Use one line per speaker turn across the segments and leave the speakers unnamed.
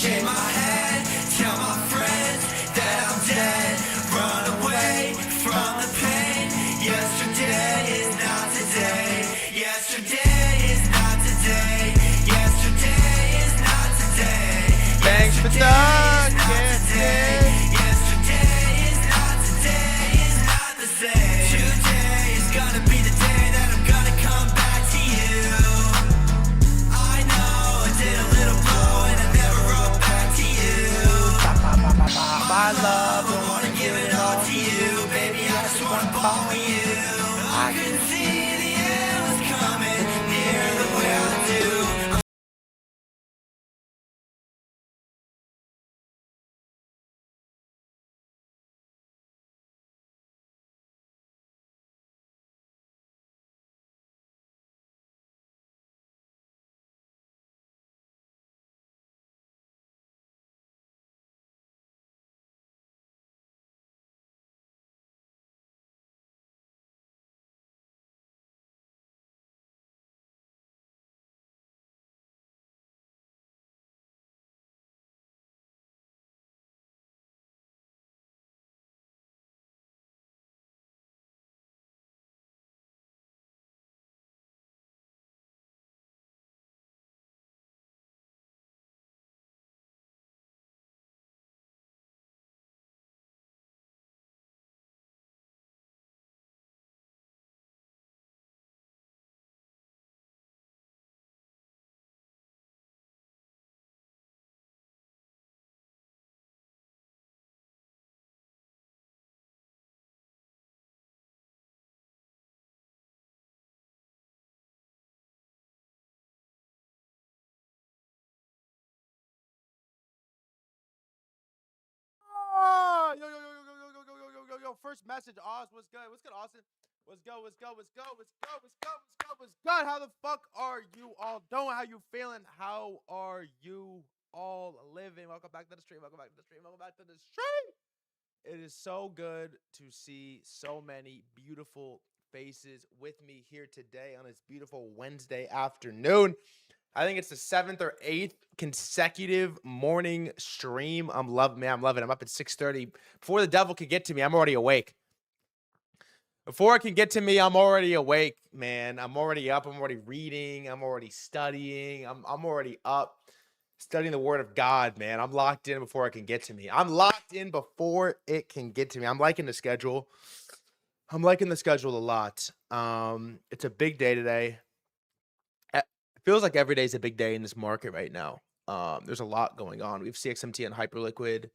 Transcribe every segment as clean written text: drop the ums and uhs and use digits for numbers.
Shake my head, tell my friends that I'm dead. Run away from the pain. Yesterday is not today. Yesterday is not today. Yesterday is not today.
Thanks for talking.
Yesterday is not today. Is not the same. Today is gonna be the day that I'm gonna come back to you. I know I did a little blow and I never wrote back to you.
My love,
I wanna give it all to you, baby. I just wanna bone you. I can see the end was coming near the way I do.
Oh, yo. First message, Oz. What's good? What's good, Austin? What's good? How the fuck are you all doing? How you feeling? How are you all living? Welcome back to the stream. It is so good to see so many beautiful faces with me here today on this beautiful Wednesday afternoon. I think it's the 7th or 8th consecutive morning stream. I'm loving it. I'm up at 6:30. Before the devil could get to me, I'm already awake. Before it can get to me, I'm already awake, man. I'm already up. I'm already reading. I'm already studying. I'm already up studying the word of God, man. I'm locked in before it can get to me. I'm liking the schedule. I'm liking the schedule a lot. It's a big day today. It feels like every day is a big day in this market right now. There's a lot going on. We have CXMT and Hyperliquid.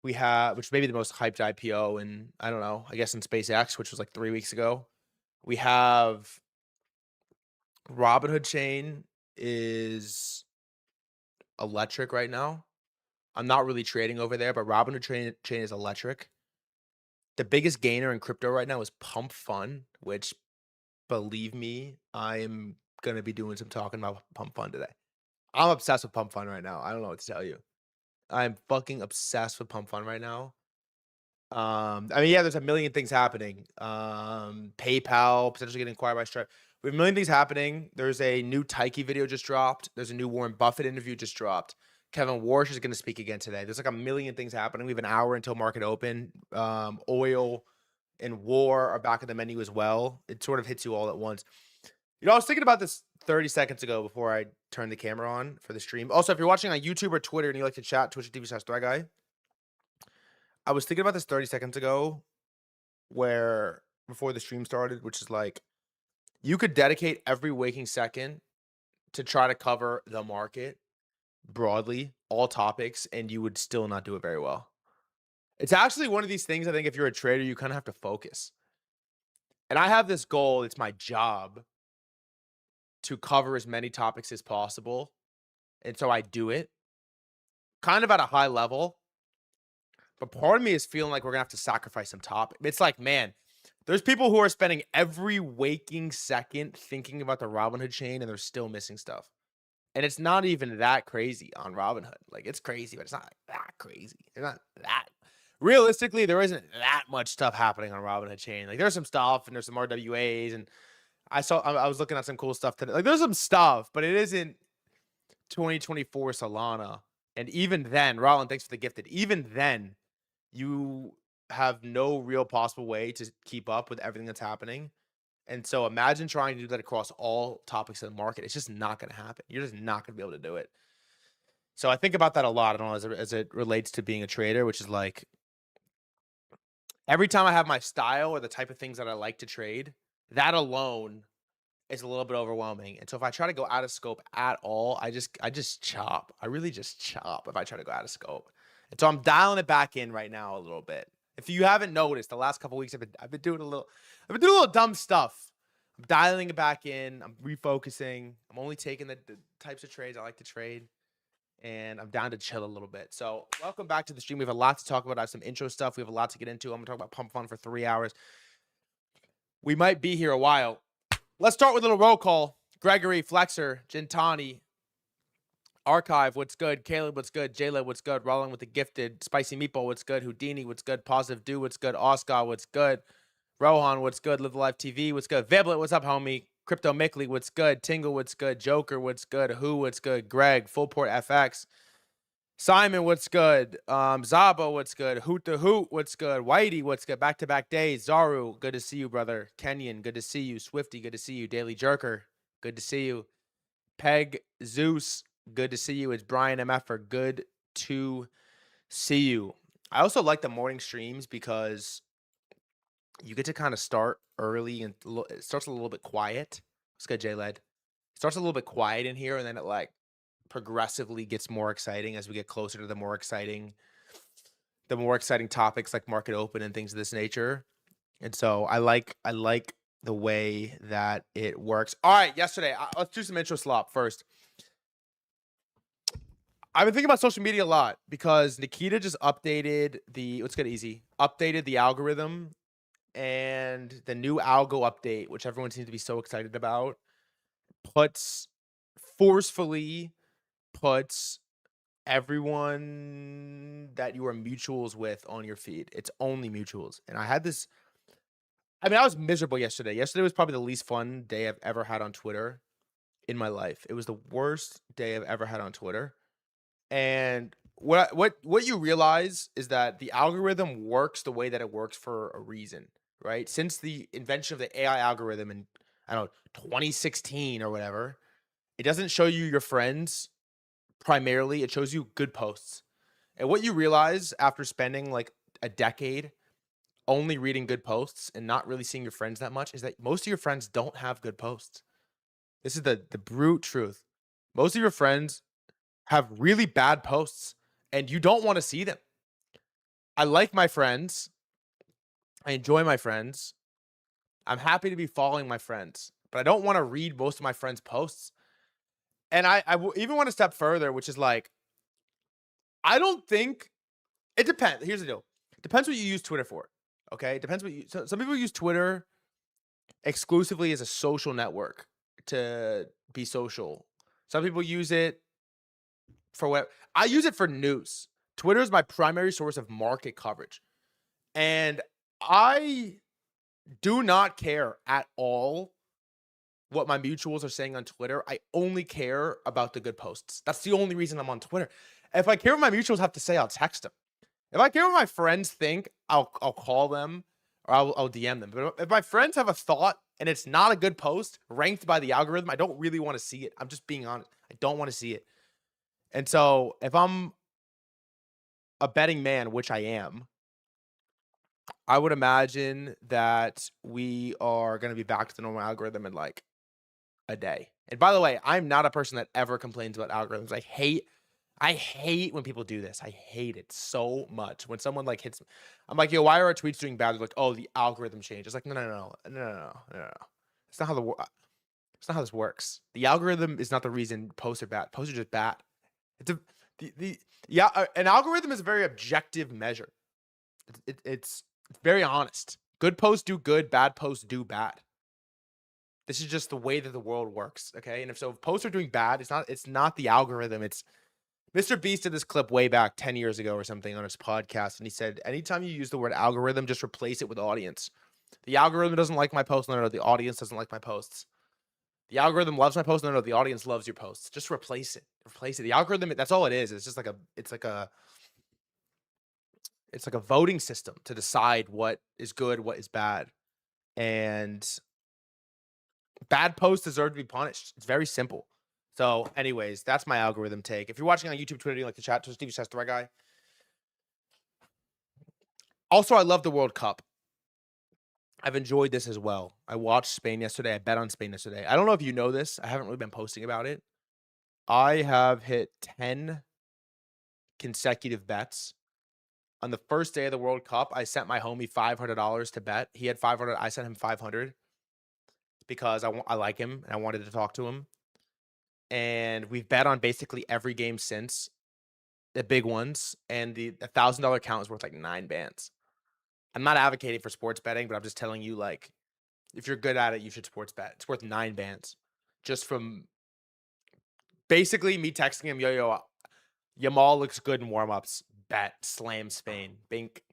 We have, which may be the most hyped IPO in, I don't know, I guess in SpaceX, which was like 3 weeks ago. We have Robinhood chain is electric right now. I'm not really trading over there, but Robinhood chain is electric. The biggest gainer in crypto right now is Pump Fund, which, believe me, I am going to be doing some talking about Pump Fund today. I'm obsessed with Pump Fund right now. I don't know what to tell you. I'm fucking obsessed with Pump Fund right now. I mean, yeah, there's a million things happening. PayPal potentially getting acquired by Stripe. We have a million things happening. There's a new Tyke video just dropped. There's a new Warren Buffett interview just dropped. Kevin Warsh is going to speak again today. There's like a million things happening. We have an hour until market open. Oil and war are back in the menu as well. It sort of hits you all at once. You know, I was thinking about this 30 seconds ago before I turned the camera on for the stream. Also, if you're watching on YouTube or Twitter and you like to chat, twitch.tv/threadguy. I was thinking about this 30 seconds ago where before the stream started, which is like, you could dedicate every waking second to try to cover the market broadly, all topics, and you would still not do it very well. It's actually one of these things, I think if you're a trader, you kind of have to focus. And I have this goal, it's my job to cover as many topics as possible. And so I do it kind of at a high level. But part of me is feeling like we're going to have to sacrifice some topic. It's like, man, there's people who are spending every waking second thinking about the Robinhood chain and they're still missing stuff. And it's not even that crazy on Robinhood. Like, it's crazy, but it's not like that crazy. It's not that. Realistically, there isn't that much stuff happening on Robinhood chain. Like, there's some stuff and there's some RWAs. And I was looking at some cool stuff today. Like, there's some stuff, but it isn't 2024 Solana. And even then, Roland, thanks for the gifted. Even then, you have no real possible way to keep up with everything that's happening. And so imagine trying to do that across all topics of the market. It's just not going to happen. You're just not going to be able to do it. So I think about that a lot. I don't know, as it relates to being a trader, which is like every time I have my style or the type of things that I like to trade, that alone is a little bit overwhelming. And so if I try to go out of scope at all, I just chop. I really just chop if I try to go out of scope. And so I'm dialing it back in right now a little bit. If you haven't noticed, the last couple weeks I've been doing a little dumb stuff. I'm dialing it back in. I'm refocusing. I'm only taking the types of trades I like to trade. And I'm down to chill a little bit. So welcome back to the stream. We have a lot to talk about. I have some intro stuff. We have a lot to get into. I'm gonna talk about Pump Fun for 3 hours. We might be here a while. Let's start with a little roll call. Gregory, Flexer, Gintani, Archive, what's good? Caleb, what's good? Jayla, what's good? Rolling with the gifted. Spicy Meatball, what's good? Houdini, what's good? Positive Do, what's good? Oscar, what's good? Rohan, what's good? Live the Life TV, what's good? Viblet, what's up, homie? Crypto Mickley, what's good? Tingle, what's good? Joker, what's good? Who, what's good? Greg, Fullport FX. Simon, what's good? Zabo, what's good? Hoot the Hoot, what's good? Whitey, what's good? Back-to-back days. Zaru, good to see you, brother. Kenyon, good to see you. Swifty, good to see you. Daily Jerker, good to see you. Peg Zeus, good to see you. It's Brian MFer, good to see you. I also like the morning streams because you get to kind of start early and it starts a little bit quiet. What's good, J-Led? It starts a little bit quiet in here, and then it like progressively gets more exciting as we get closer to the more exciting topics like market open and things of this nature. And so I like the way that it works. All right, yesterday, let's do some intro slop first. I've been thinking about social media a lot because Nikita just updated updated the algorithm, and the new algo update, which everyone seems to be so excited about, forcefully puts everyone that you are mutuals with on your feed. It's only mutuals. And I was miserable yesterday. Yesterday was probably the least fun day I've ever had on Twitter in my life. It was the worst day I've ever had on Twitter. And what you realize is that the algorithm works the way that it works for a reason, right? Since the invention of the AI algorithm in, 2016 or whatever, it doesn't show you your friends primarily. It shows you good posts. And what you realize after spending like a decade only reading good posts and not really seeing your friends that much is that most of your friends don't have good posts. This is the brute truth. Most of your friends have really bad posts and you don't want to see them. I like my friends. I enjoy my friends. I'm happy to be following my friends, but I don't want to read most of my friends' posts. And I even want to step further, which is like, I don't think it depends. Here's the deal. It depends what you use Twitter for. Okay. It depends some people use Twitter exclusively as a social network to be social. Some people use it for what I use it for news. Twitter is my primary source of market coverage. And I do not care at all what my mutuals are saying on Twitter. I only care about the good posts. That's the only reason I'm on Twitter. If I care what my mutuals have to say, I'll text them. If I care what my friends think, I'll call them or I'll DM them. But if my friends have a thought and it's not a good post ranked by the algorithm, I don't really want to see it. I'm just being honest. I don't want to see it. And so if I'm a betting man, which I am, I would imagine that we are going to be back to the normal algorithm in like a day. And by the way, I'm not a person that ever complains about algorithms. I hate when people do this. I hate it so much. When someone like hits, I'm like, yo, why are our tweets doing bad? They're like, oh, the algorithm changed. It's like, no. It's not how this works. The algorithm is not the reason posts are bad. Posts are just bad. An algorithm is a very objective measure. It's very honest. Good posts do good, bad posts do bad. This is just the way that the world works, okay? And if posts are doing bad, it's not the algorithm. It's Mr. Beast did this clip way back 10 years ago or something on his podcast, and he said, anytime you use the word algorithm, just replace it with audience. The algorithm doesn't like my post. No, the audience doesn't like my posts. The algorithm loves my post. No, the audience loves your posts. Just replace it. Replace it. The algorithm, that's all it is. It's just like a voting system to decide what is good, what is bad. And bad posts deserve to be punished. It's very simple. So, anyways, that's my algorithm take. If you're watching on YouTube, Twitter, you like the chat, to Stevie says threadguy. Also, I love the World Cup. I've enjoyed this as well. I watched Spain yesterday. I bet on Spain yesterday. I don't know if you know this. I haven't really been posting about it. I have hit 10 consecutive bets. On the first day of the World Cup, I sent my homie $500 to bet. He had 500. I sent him 500 because I like him and I wanted to talk to him. And we've bet on basically every game since, the big ones. And the $1,000 count is worth like 9 bands. I'm not advocating for sports betting, but I'm just telling you, like, if you're good at it, you should sports bet. It's worth 9 bands just from basically me texting him, yo, Yamal looks good in warm-ups. Bet, slam Spain. Bink.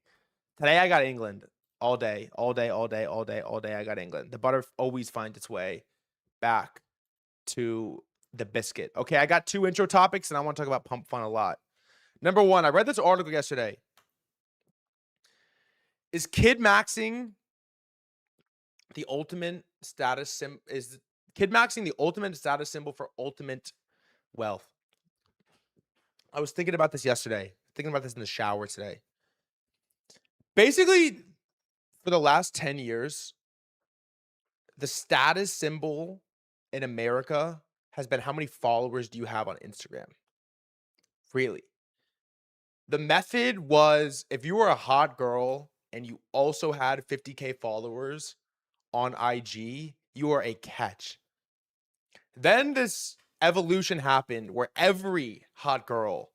Today I got England all day. I got England. The butter always finds its way back to the biscuit. Okay, I got 2 intro topics, and I want to talk about pump fun a lot. Number 1, I read this article yesterday. Is kid maxing the ultimate status symbol? Is kid maxing the ultimate status symbol for ultimate wealth? I was thinking about this yesterday. Thinking about this in the shower today. Basically, for the last 10 years, the status symbol in America has been how many followers do you have on Instagram? Really. The method was if you were a hot girl and you also had 50K followers on IG, you are a catch. Then this evolution happened where every hot girl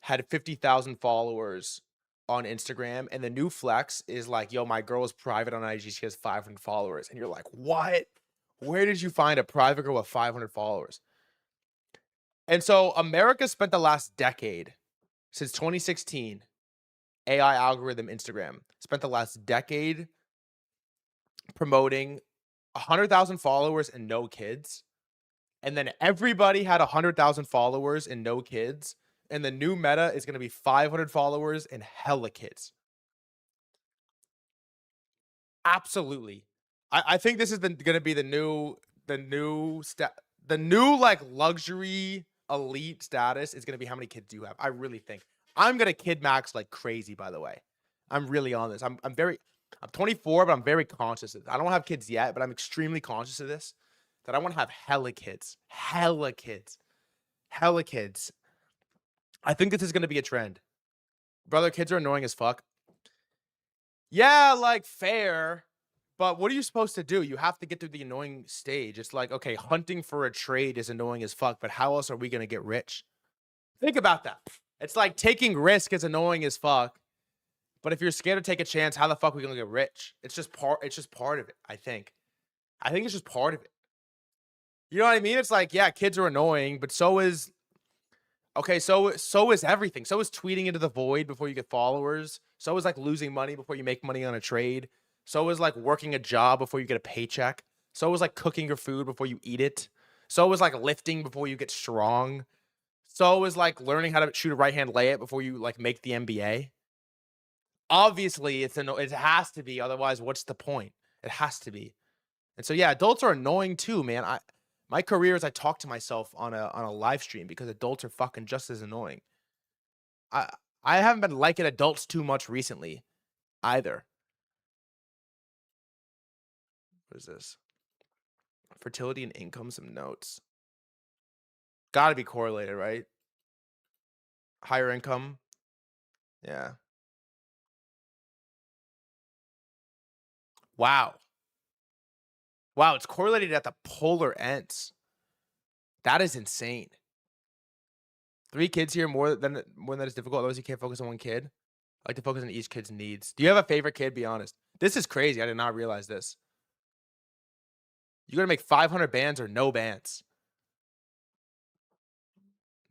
had 50,000 followers on Instagram, and the new flex is like, yo, my girl is private on IG, she has 500 followers. And you're like, what? Where did you find a private girl with 500 followers? And so America spent the last decade, since 2016, AI algorithm Instagram, spent the last decade promoting 100,000 followers and no kids. And then everybody had 100,000 followers and no kids. And the new meta is going to be 500 followers and hella kids. Absolutely. I think this is going to be the new like luxury elite status is going to be how many kids do you have. I really think I'm going to kid max like crazy, by the way. I'm really on this. I'm 24, but I'm very conscious of this. I don't have kids yet, but I'm extremely conscious of this, that I want to have hella kids. Hella kids. Hella kids. I think this is going to be a trend. Brother, kids are annoying as fuck. Yeah, like, fair. But what are you supposed to do? You have to get through the annoying stage. It's like, okay, hunting for a trade is annoying as fuck, but how else are we going to get rich? Think about that. It's like taking risk is annoying as fuck. But if you're scared to take a chance, how the fuck are we going to get rich? It's just part of it, I think. I think it's just part of it. You know what I mean? It's like, yeah, kids are annoying, but so is everything. So is tweeting into the void before you get followers. So is like losing money before you make money on a trade. So is like working a job before you get a paycheck. So is like cooking your food before you eat it. So is like lifting before you get strong. So is like learning how to shoot a right-hand layup before you like make the NBA. Obviously, it has to be. Otherwise, what's the point? It has to be. And so, yeah, adults are annoying too, man. My career is I talk to myself on a live stream because adults are fucking just as annoying. I haven't been liking adults too much recently either. What is this? Fertility and income, some notes. Gotta be correlated, right? Higher income. Yeah. Wow. Wow, it's correlated at the polar ends. That is insane. 3 kids here more than that is difficult. Otherwise, you can't focus on one kid. I like to focus on each kid's needs. Do you have a favorite kid? Be honest. This is crazy. I did not realize this. You're gonna make 500 bands or no bands.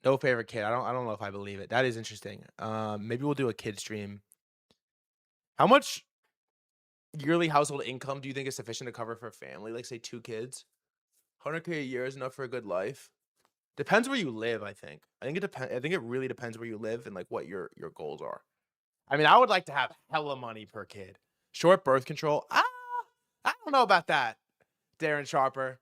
No favorite kid. I don't know if I believe it. That is interesting. Maybe we'll do a kid stream. How much yearly household income do you think is sufficient to cover for a family? Like say 2 kids. 100K a year is enough for a good life. Depends where you live, I think. I think it depends. I think it really depends where you live and like what your goals are. I mean, I would like to have hella money per kid. Short birth control. I don't know about that, Darren Sharper.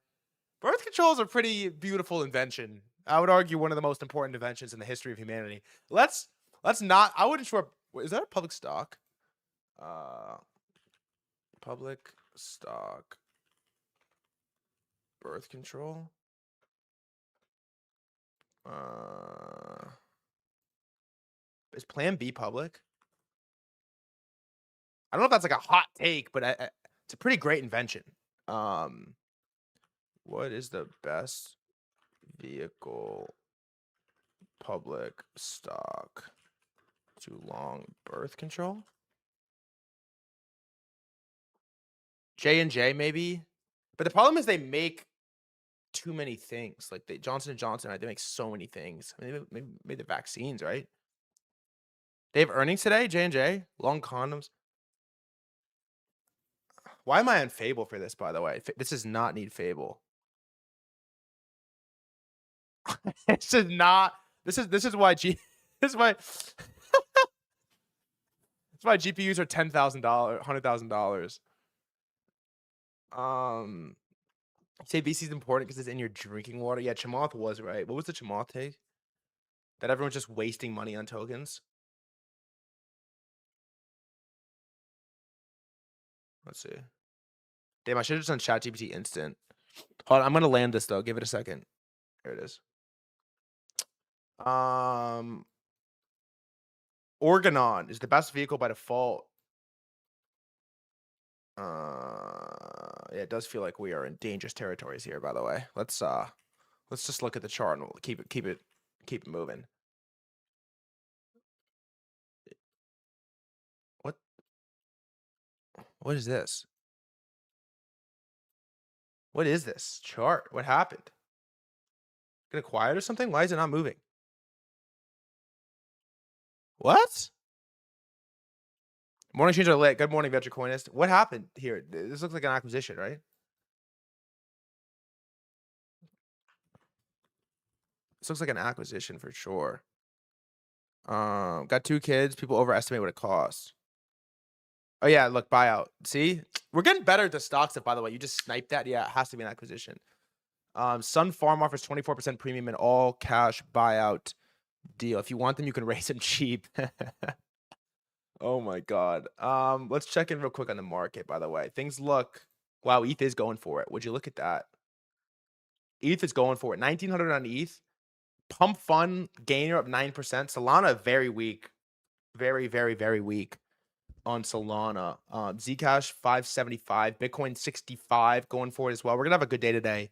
Birth control is a pretty beautiful invention. I would argue one of the most important inventions in the history of humanity. Let's not. I wouldn't short. Is that a public stock? Public stock birth control. Is Plan B public? I don't know if that's like a hot take, but it's a pretty great invention. What is the best vehicle public stock to long birth control? J&J maybe, but the problem is they make too many things. Like Johnson and Johnson, right? They make so many things. I mean, they made the vaccines, right? They have earnings today. J&J, long condoms. Why am I on Fable for this? By the way, this does not need Fable. This is not. This is why This is why. That's why GPUs are $10,000, $100,000. Say VC is important because it's in your drinking water. Yeah, Chamath was right. What was the Chamath take? That everyone's just wasting money on tokens. Let's see. Damn, I should have just done ChatGPT instant. Hold on, I'm gonna land this though. Give it a second. There it is. Organon is the best vehicle by default. Yeah, it does feel like we are in dangerous territories here, by the way. Let's just look at the chart and we'll keep it moving. What is this? What is this chart? What happened? Get quiet or something? Why is it not moving? What? Morning change are lit. Good morning, Venture Coinist. What happened here? This looks like an acquisition, right? This looks like an acquisition for sure. Got 2 kids. People overestimate what it costs. Oh yeah, look, buyout. See, we're getting better at the stock stuff. By the way, you just sniped that. Yeah, it has to be an acquisition. Sun Farm offers 24% premium and all cash buyout deal. If you want them, you can raise them cheap. Oh my god. Let's check in real quick on the market. By the way, things look. Wow, ETH is going for it. Would you look at that? ETH is going for it. 1900 on ETH. Pump Fun gainer up 9%. Solana very weak. Very, very, very weak on Solana. Zcash 575. Bitcoin 65 going for it as well. We're going to have a good day today.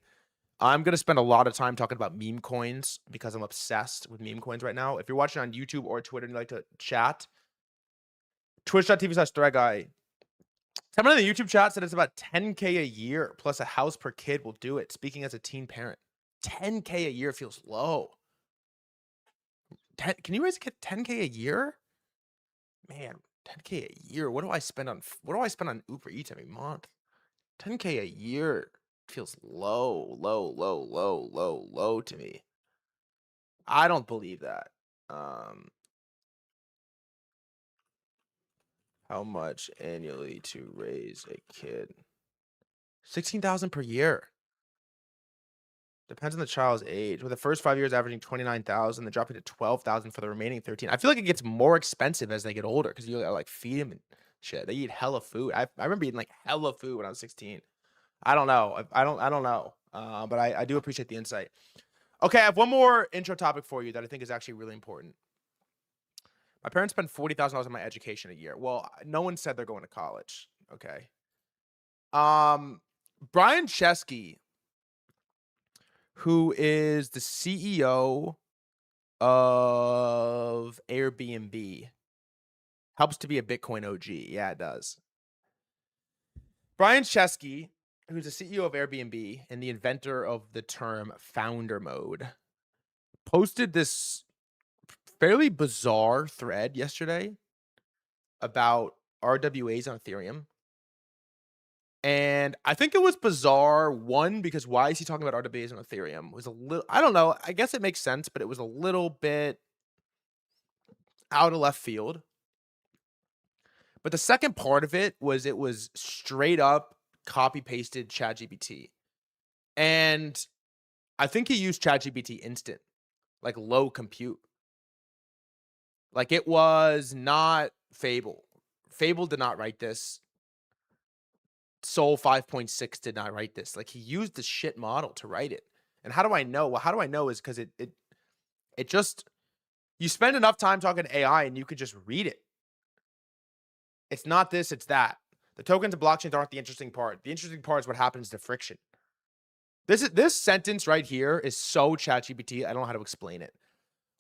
I'm going to spend a lot of time talking about meme coins because I'm obsessed with meme coins right now. If you're watching on YouTube or Twitter and you like to chat, twitch.tv/threadguy. Someone in the YouTube chat said it's about 10K a year plus a house per kid will do it. Speaking as a teen parent, 10K a year feels low. Can you raise a kid 10K a year? Man, 10K a year. What do I spend on Uber Eats every month? 10K a year feels low to me. I don't believe that. How much annually to raise a kid? 16,000 per year. Depends on the child's age. With the first 5 years averaging 29,000, then dropping to 12,000 for the remaining 13. I feel like it gets more expensive as they get older because you gotta like feed them and shit. They eat hella food. I remember eating like hella food when I was 16. I don't know. I don't know. But I do appreciate the insight. Okay, I have one more intro topic for you that I think is actually really important. My parents spend $40,000 on my education a year. Well, no one said they're going to college. Okay. Brian Chesky, who is the CEO of Airbnb, helps to be a Bitcoin OG. Yeah, it does. Brian Chesky, who's the CEO of Airbnb and the inventor of the term founder mode, posted this fairly bizarre thread yesterday about RWAs on Ethereum. And I think it was bizarre, one, because why is he talking about RWAs on Ethereum? Was a little, I don't know. I guess it makes sense, but it was a little bit out of left field. But the second part of it was straight up copy pasted ChatGPT. And I think he used ChatGPT instant, like low compute. Like it was not Fable. Fable did not write this. Soul 5.6 did not write this. Like he used the shit model to write it. And how do I know? Well, how do I know is because it just, you spend enough time talking to AI and you could just read it. It's not this, it's that. The tokens of blockchains aren't the interesting part. The interesting part is what happens to friction. This sentence right here is so ChatGPT. I don't know how to explain it.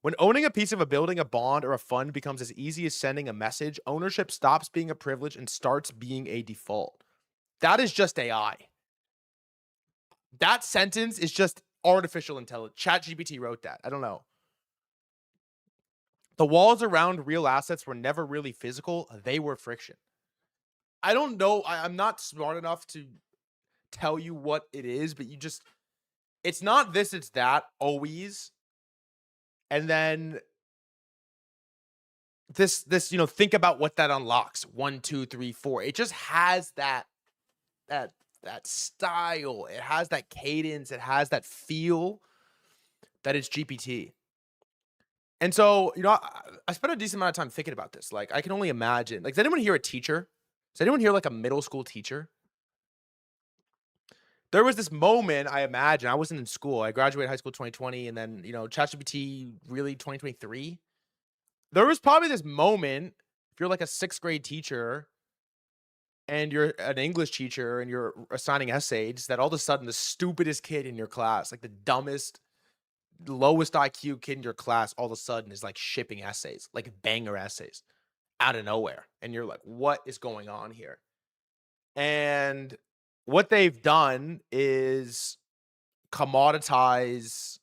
When owning a piece of a building, a bond, or a fund becomes as easy as sending a message, ownership stops being a privilege and starts being a default. That is just AI. That sentence is just artificial intelligence. ChatGPT wrote that. I don't know. The walls around real assets were never really physical. They were friction. I don't know. I'm not smart enough to tell you what it is, but it's not this, it's that always. And then think about what that unlocks. 1, 2, 3, 4. It just has that style. It has that cadence. It has that feel that it's GPT. And so, I spent a decent amount of time thinking about this. Like, I can only imagine. Like, does anyone here a teacher? Does anyone here like a middle school teacher? There was this moment, I imagine, I wasn't in school. I graduated high school 2020, and then, ChatGPT really 2023. There was probably this moment, if you're like a sixth grade teacher and you're an English teacher and you're assigning essays, that all of a sudden the stupidest kid in your class, like the dumbest, lowest IQ kid in your class, all of a sudden is like shipping essays, like banger essays out of nowhere. And you're like, what is going on here? And what they've done is commoditize.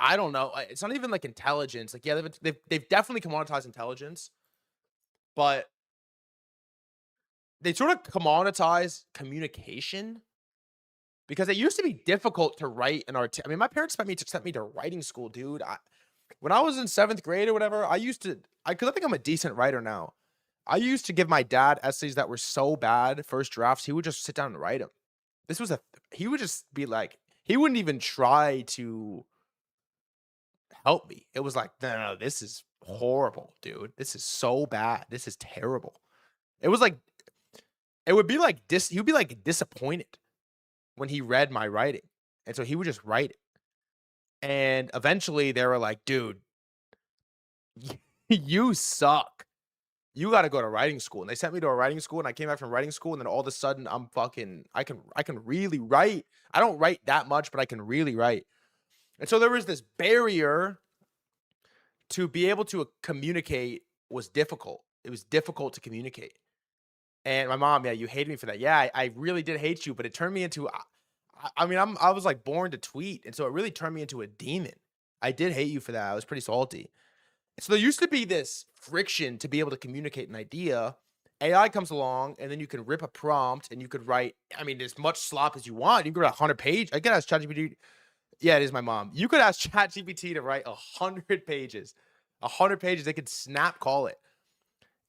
I don't know. It's not even like intelligence. Like, yeah, they've definitely commoditized intelligence, but they sort of commoditize communication because it used to be difficult to write an art. I mean, my parents sent me to writing school, dude. When I was in 7th grade or whatever, because I think I'm a decent writer now. I used to give my dad essays that were so bad, first drafts, he would just sit down and write them. He would just be like, he wouldn't even try to help me. It was like, no, this is horrible, dude. This is so bad. This is terrible. It was like, he would be like disappointed when he read my writing. And so he would just write it. And eventually they were like, dude, you suck. You got to go to writing school. And they sent me to a writing school, and I came back from writing school, and then all of a sudden I can really write. I don't write that much, but I can really write. And so there was this barrier to be able to communicate was difficult. It was difficult to communicate. And my mom, yeah, you hated me for that. Yeah, I really did hate you, but it turned me into, I mean, I was like born to tweet. And so it really turned me into a demon. I did hate you for that. I was pretty salty. So there used to be this friction to be able to communicate an idea. AI comes along, and then you can rip a prompt and you could write, I mean, as much slop as you want. You could write 100 pages. I could ask ChatGPT. Yeah, it is my mom. You could ask ChatGPT to write 100 pages. 100 pages. They could snap call it.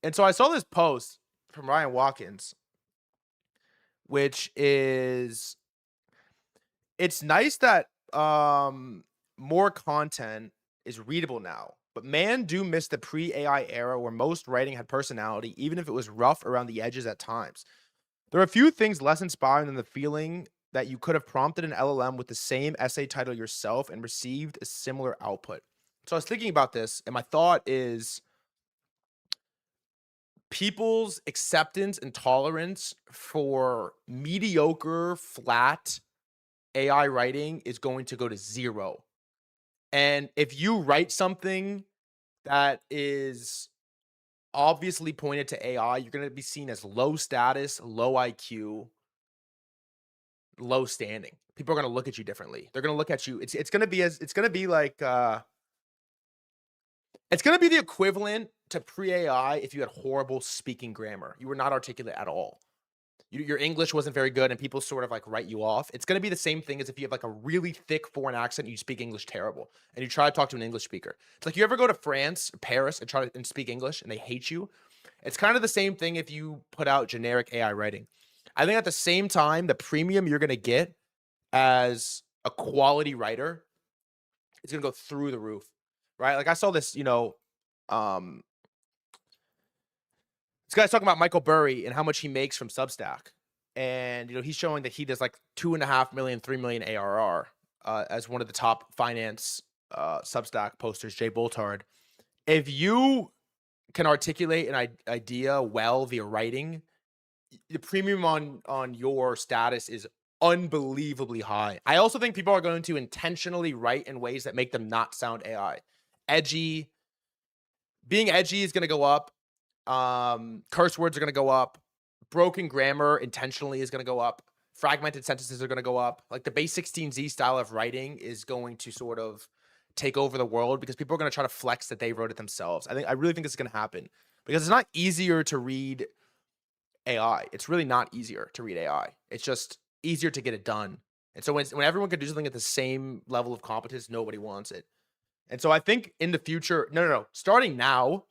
And so I saw this post from Ryan Watkins, which is, it's nice that more content is readable now. But man, do miss the pre-AI era where most writing had personality, even if it was rough around the edges at times. There are a few things less inspiring than the feeling that you could have prompted an LLM with the same essay title yourself and received a similar output. So I was thinking about this, and my thought is people's acceptance and tolerance for mediocre, flat AI writing is going to go to zero. And if you write something that is obviously pointed to AI, you're going to be seen as low status, low IQ, low standing. People are going to look at you differently. They're going to look at you. It's going to be it's going to be like it's going to be the equivalent to pre-AI if you had horrible speaking grammar. You were not articulate at all. your English wasn't very good and people sort of like write you off. It's going to be the same thing as if you have like a really thick foreign accent and you speak English terrible and you try to talk to an English speaker. It's like you ever go to France or Paris and try to speak English and they hate you. It's kind of the same thing if you put out generic AI writing. I think at the same time, the premium you're going to get as a quality writer is going to go through the roof, right? Like I saw this, um, this guy's talking about Michael Burry and how much he makes from Substack. And, he's showing that he does like 2.5 million, 3 million ARR as one of the top finance Substack posters, Jay Boltard. If you can articulate an idea well via writing, the premium on your status is unbelievably high. I also think people are going to intentionally write in ways that make them not sound AI. Edgy. Being edgy is going to go up. Curse words are going to go up. Broken grammar intentionally is going to go up. Fragmented sentences are going to go up. Like the base 16Z style of writing is going to sort of take over the world because people are going to try to flex that they wrote it themselves. I really think this is going to happen because it's not easier to read AI. It's really not easier to read AI. It's just easier to get it done. And so when everyone can do something at the same level of competence, nobody wants it. And so I think in the future, no, starting now,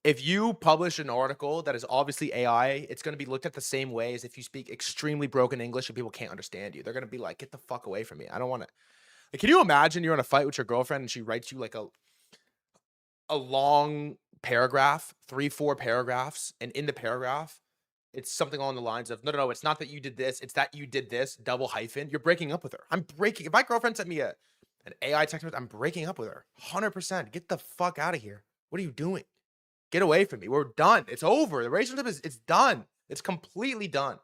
if you publish an article that is obviously AI, it's going to be looked at the same way as if you speak extremely broken English and people can't understand you. They're going to be like, get the fuck away from me. I don't want to. Like, can you imagine you're in a fight with your girlfriend and she writes you like a long paragraph, 3-4 paragraphs, and in the paragraph, it's something along the lines of, no, it's not that you did this, it's that you did this, double hyphen. You're breaking up with her. If my girlfriend sent me an AI text message, I'm breaking up with her. 100%. Get the fuck out of here. What are you doing? Get away from me. We're done. It's over. The relationship it's done. It's completely done.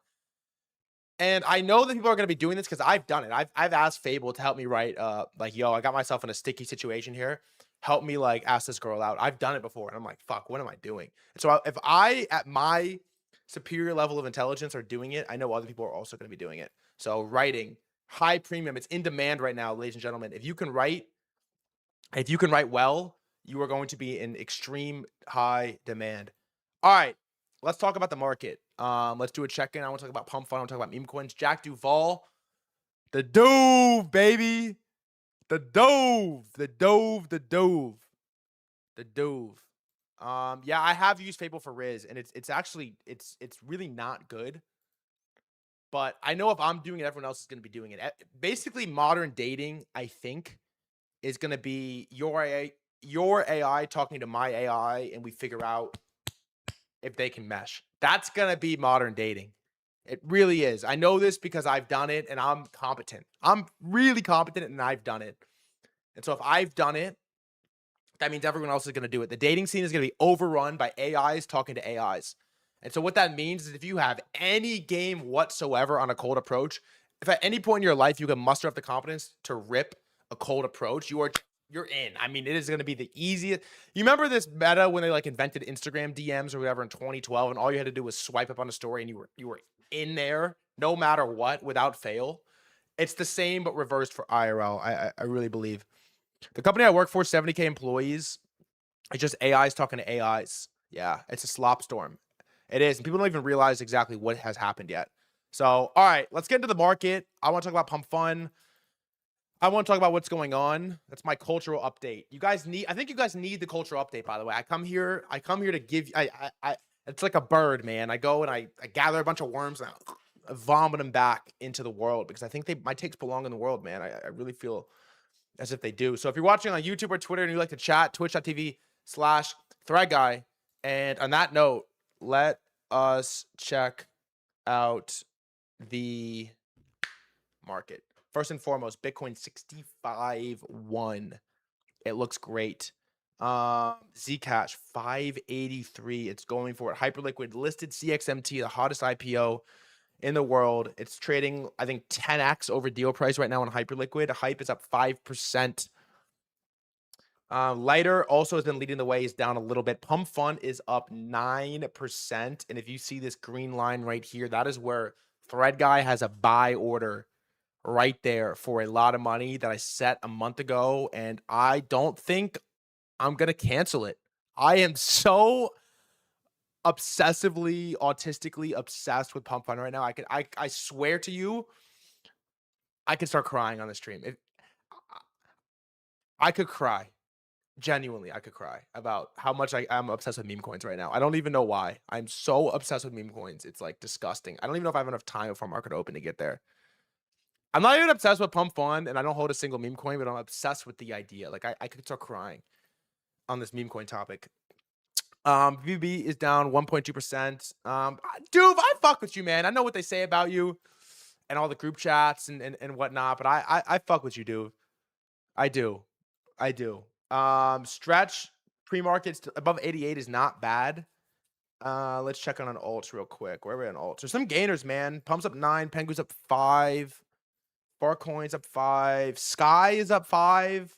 And I know that people are going to be doing this because I've done it. I've asked Fable to help me write, like, yo, I got myself in a sticky situation here. Help me, like, ask this girl out. I've done it before. And I'm like, fuck, what am I doing? And so if I, at my superior level of intelligence, are doing it, I know other people are also going to be doing it. So writing, high premium. It's in demand right now, ladies and gentlemen. If you can write well, you are going to be in extreme high demand. All right, let's talk about the market. Let's do a check-in. I want to talk about Pump Fund. I want to talk about meme coins. Jack Duvall, the Dove, baby. The Dove. Yeah, I have used Fable for Riz, and it's actually it's really not good. But I know if I'm doing it, everyone else is going to be doing it. Basically, modern dating, I think, is going to be your AI talking to my AI, and we figure out if they can mesh. That's going to be modern dating. It really is. I know this because I've done it, and I'm competent. I'm really competent, and I've done it. And so if I've done it, that means everyone else is going to do it. The dating scene is going to be overrun by AIs talking to AIs. And so what that means is if you have any game whatsoever on a cold approach, if at any point in your life you can muster up the confidence to rip a cold approach, you're in. I mean, it is going to be the easiest. You remember this meta when they like invented Instagram DMs or whatever in 2012, and all you had to do was swipe up on a story and you were in there no matter what without fail. It's the same but reversed for IRL. I really believe. The company I work for, 70K employees. It's just AIs talking to AIs. Yeah, it's a slop storm. It is. And people don't even realize exactly what has happened yet. So, all right, let's get into the market. I want to talk about Pump Fun. I want to talk about what's going on. That's my cultural update. I think you guys need the cultural update, by the way. I come here to give it's like a bird, man. I go and I gather a bunch of worms and I vomit them back into the world because I think my takes belong in the world, man. I really feel as if they do. So if you're watching on YouTube or Twitter and you like to chat, twitch.tv/threadguy. And on that note, let us check out the market. First and foremost, Bitcoin 65.1. It looks great. Zcash 583. It's going for it. Hyperliquid listed CXMT, the hottest IPO in the world. It's trading, I think, 10x over deal price right now on Hyperliquid. Hype is up 5%. Lighter also has been leading the way. Is down a little bit. Pump Fund is up 9%. And if you see this green line right here, that is where threadguy has a buy order right there for a lot of money that I set a month ago. And I don't think I'm going to cancel it. I am so obsessively, autistically obsessed with Pump Fun right now. I swear to you, I could start crying on the stream. If I could cry. Genuinely, I could cry about how much I'm obsessed with meme coins right now. I don't even know why. I'm so obsessed with meme coins. It's like disgusting. I don't even know if I have enough time before market open to get there. I'm not even obsessed with Pump Fun, and I don't hold a single meme coin, but I'm obsessed with the idea. Like I could start crying on this meme coin topic. VB is down 1.2%. Dude, I fuck with you, man. I know what they say about you and all the group chats and whatnot, but I fuck with you, dude. I do. I do. Stretch pre-markets above 88 is not bad. Let's check on alts real quick. Where are we on alts? There's some gainers, man. Pump's up 9, Pengu's up 5, Barcoin's up 5, Sky is up 5.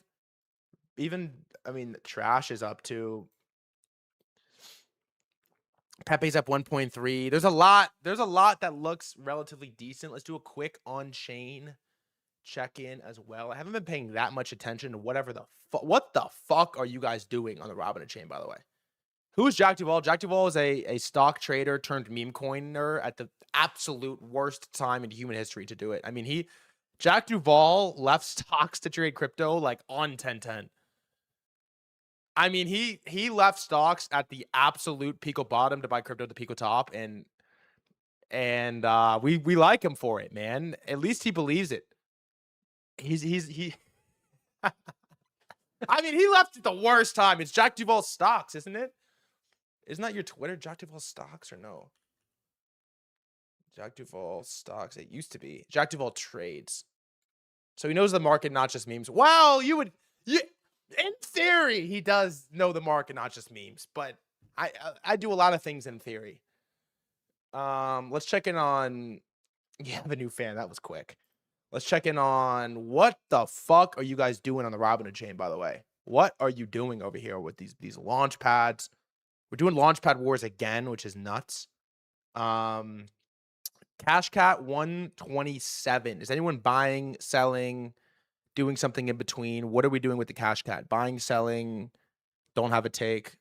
Even, I mean, Trash is up too. Pepe's up 1.3. There's a lot that looks relatively decent. Let's do a quick on-chain check-in as well. I haven't been paying that much attention to what the fuck are you guys doing on the Robinhood chain, by the way? Who is Jack Duvall? Jack Duvall is a stock trader turned meme coiner at the absolute worst time in human history to do it. I mean, Jack Duvall left stocks to trade crypto like on 1010. I mean, he left stocks at the absolute Pico bottom to buy crypto at the Pico top, and we like him for it, man. At least he believes it. He I mean, he left at the worst time. It's Jack Duvall stocks, isn't it? Isn't that your Twitter, Jack Duvall stocks, or no? Jack Duvall stocks. It used to be Jack Duvall trades. So he knows the market, not just memes. Well, in theory, he does know the market, not just memes. But I do a lot of things in theory. Let's check in on. Yeah, the new fan. That was quick. Let's check in on what the fuck are you guys doing on the Robinhood chain, by the way? What are you doing over here with these launch pads? We're doing launchpad wars again, which is nuts. Cash Cat 127. Is anyone buying, selling, doing something in between? What are we doing with the Cash Cat? Buying, selling, don't have a take.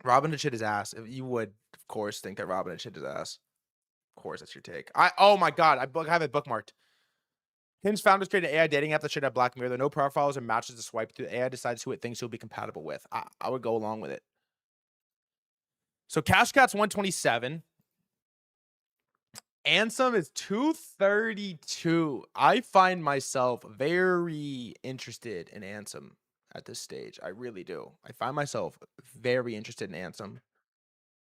Robinhood shit his ass. You would, of course, think that Robinhood shit his ass. Of course, that's your take. Oh my god, I have it bookmarked. Hinge founders created an AI dating app that should have Black Mirror. There are no profiles or matches to swipe through. The AI decides who it thinks you'll be compatible with. I would go along with it. So Cash Cat's 127. Ansem is 232. I find myself very interested in Ansem at this stage. I really do. I find myself very interested in Ansem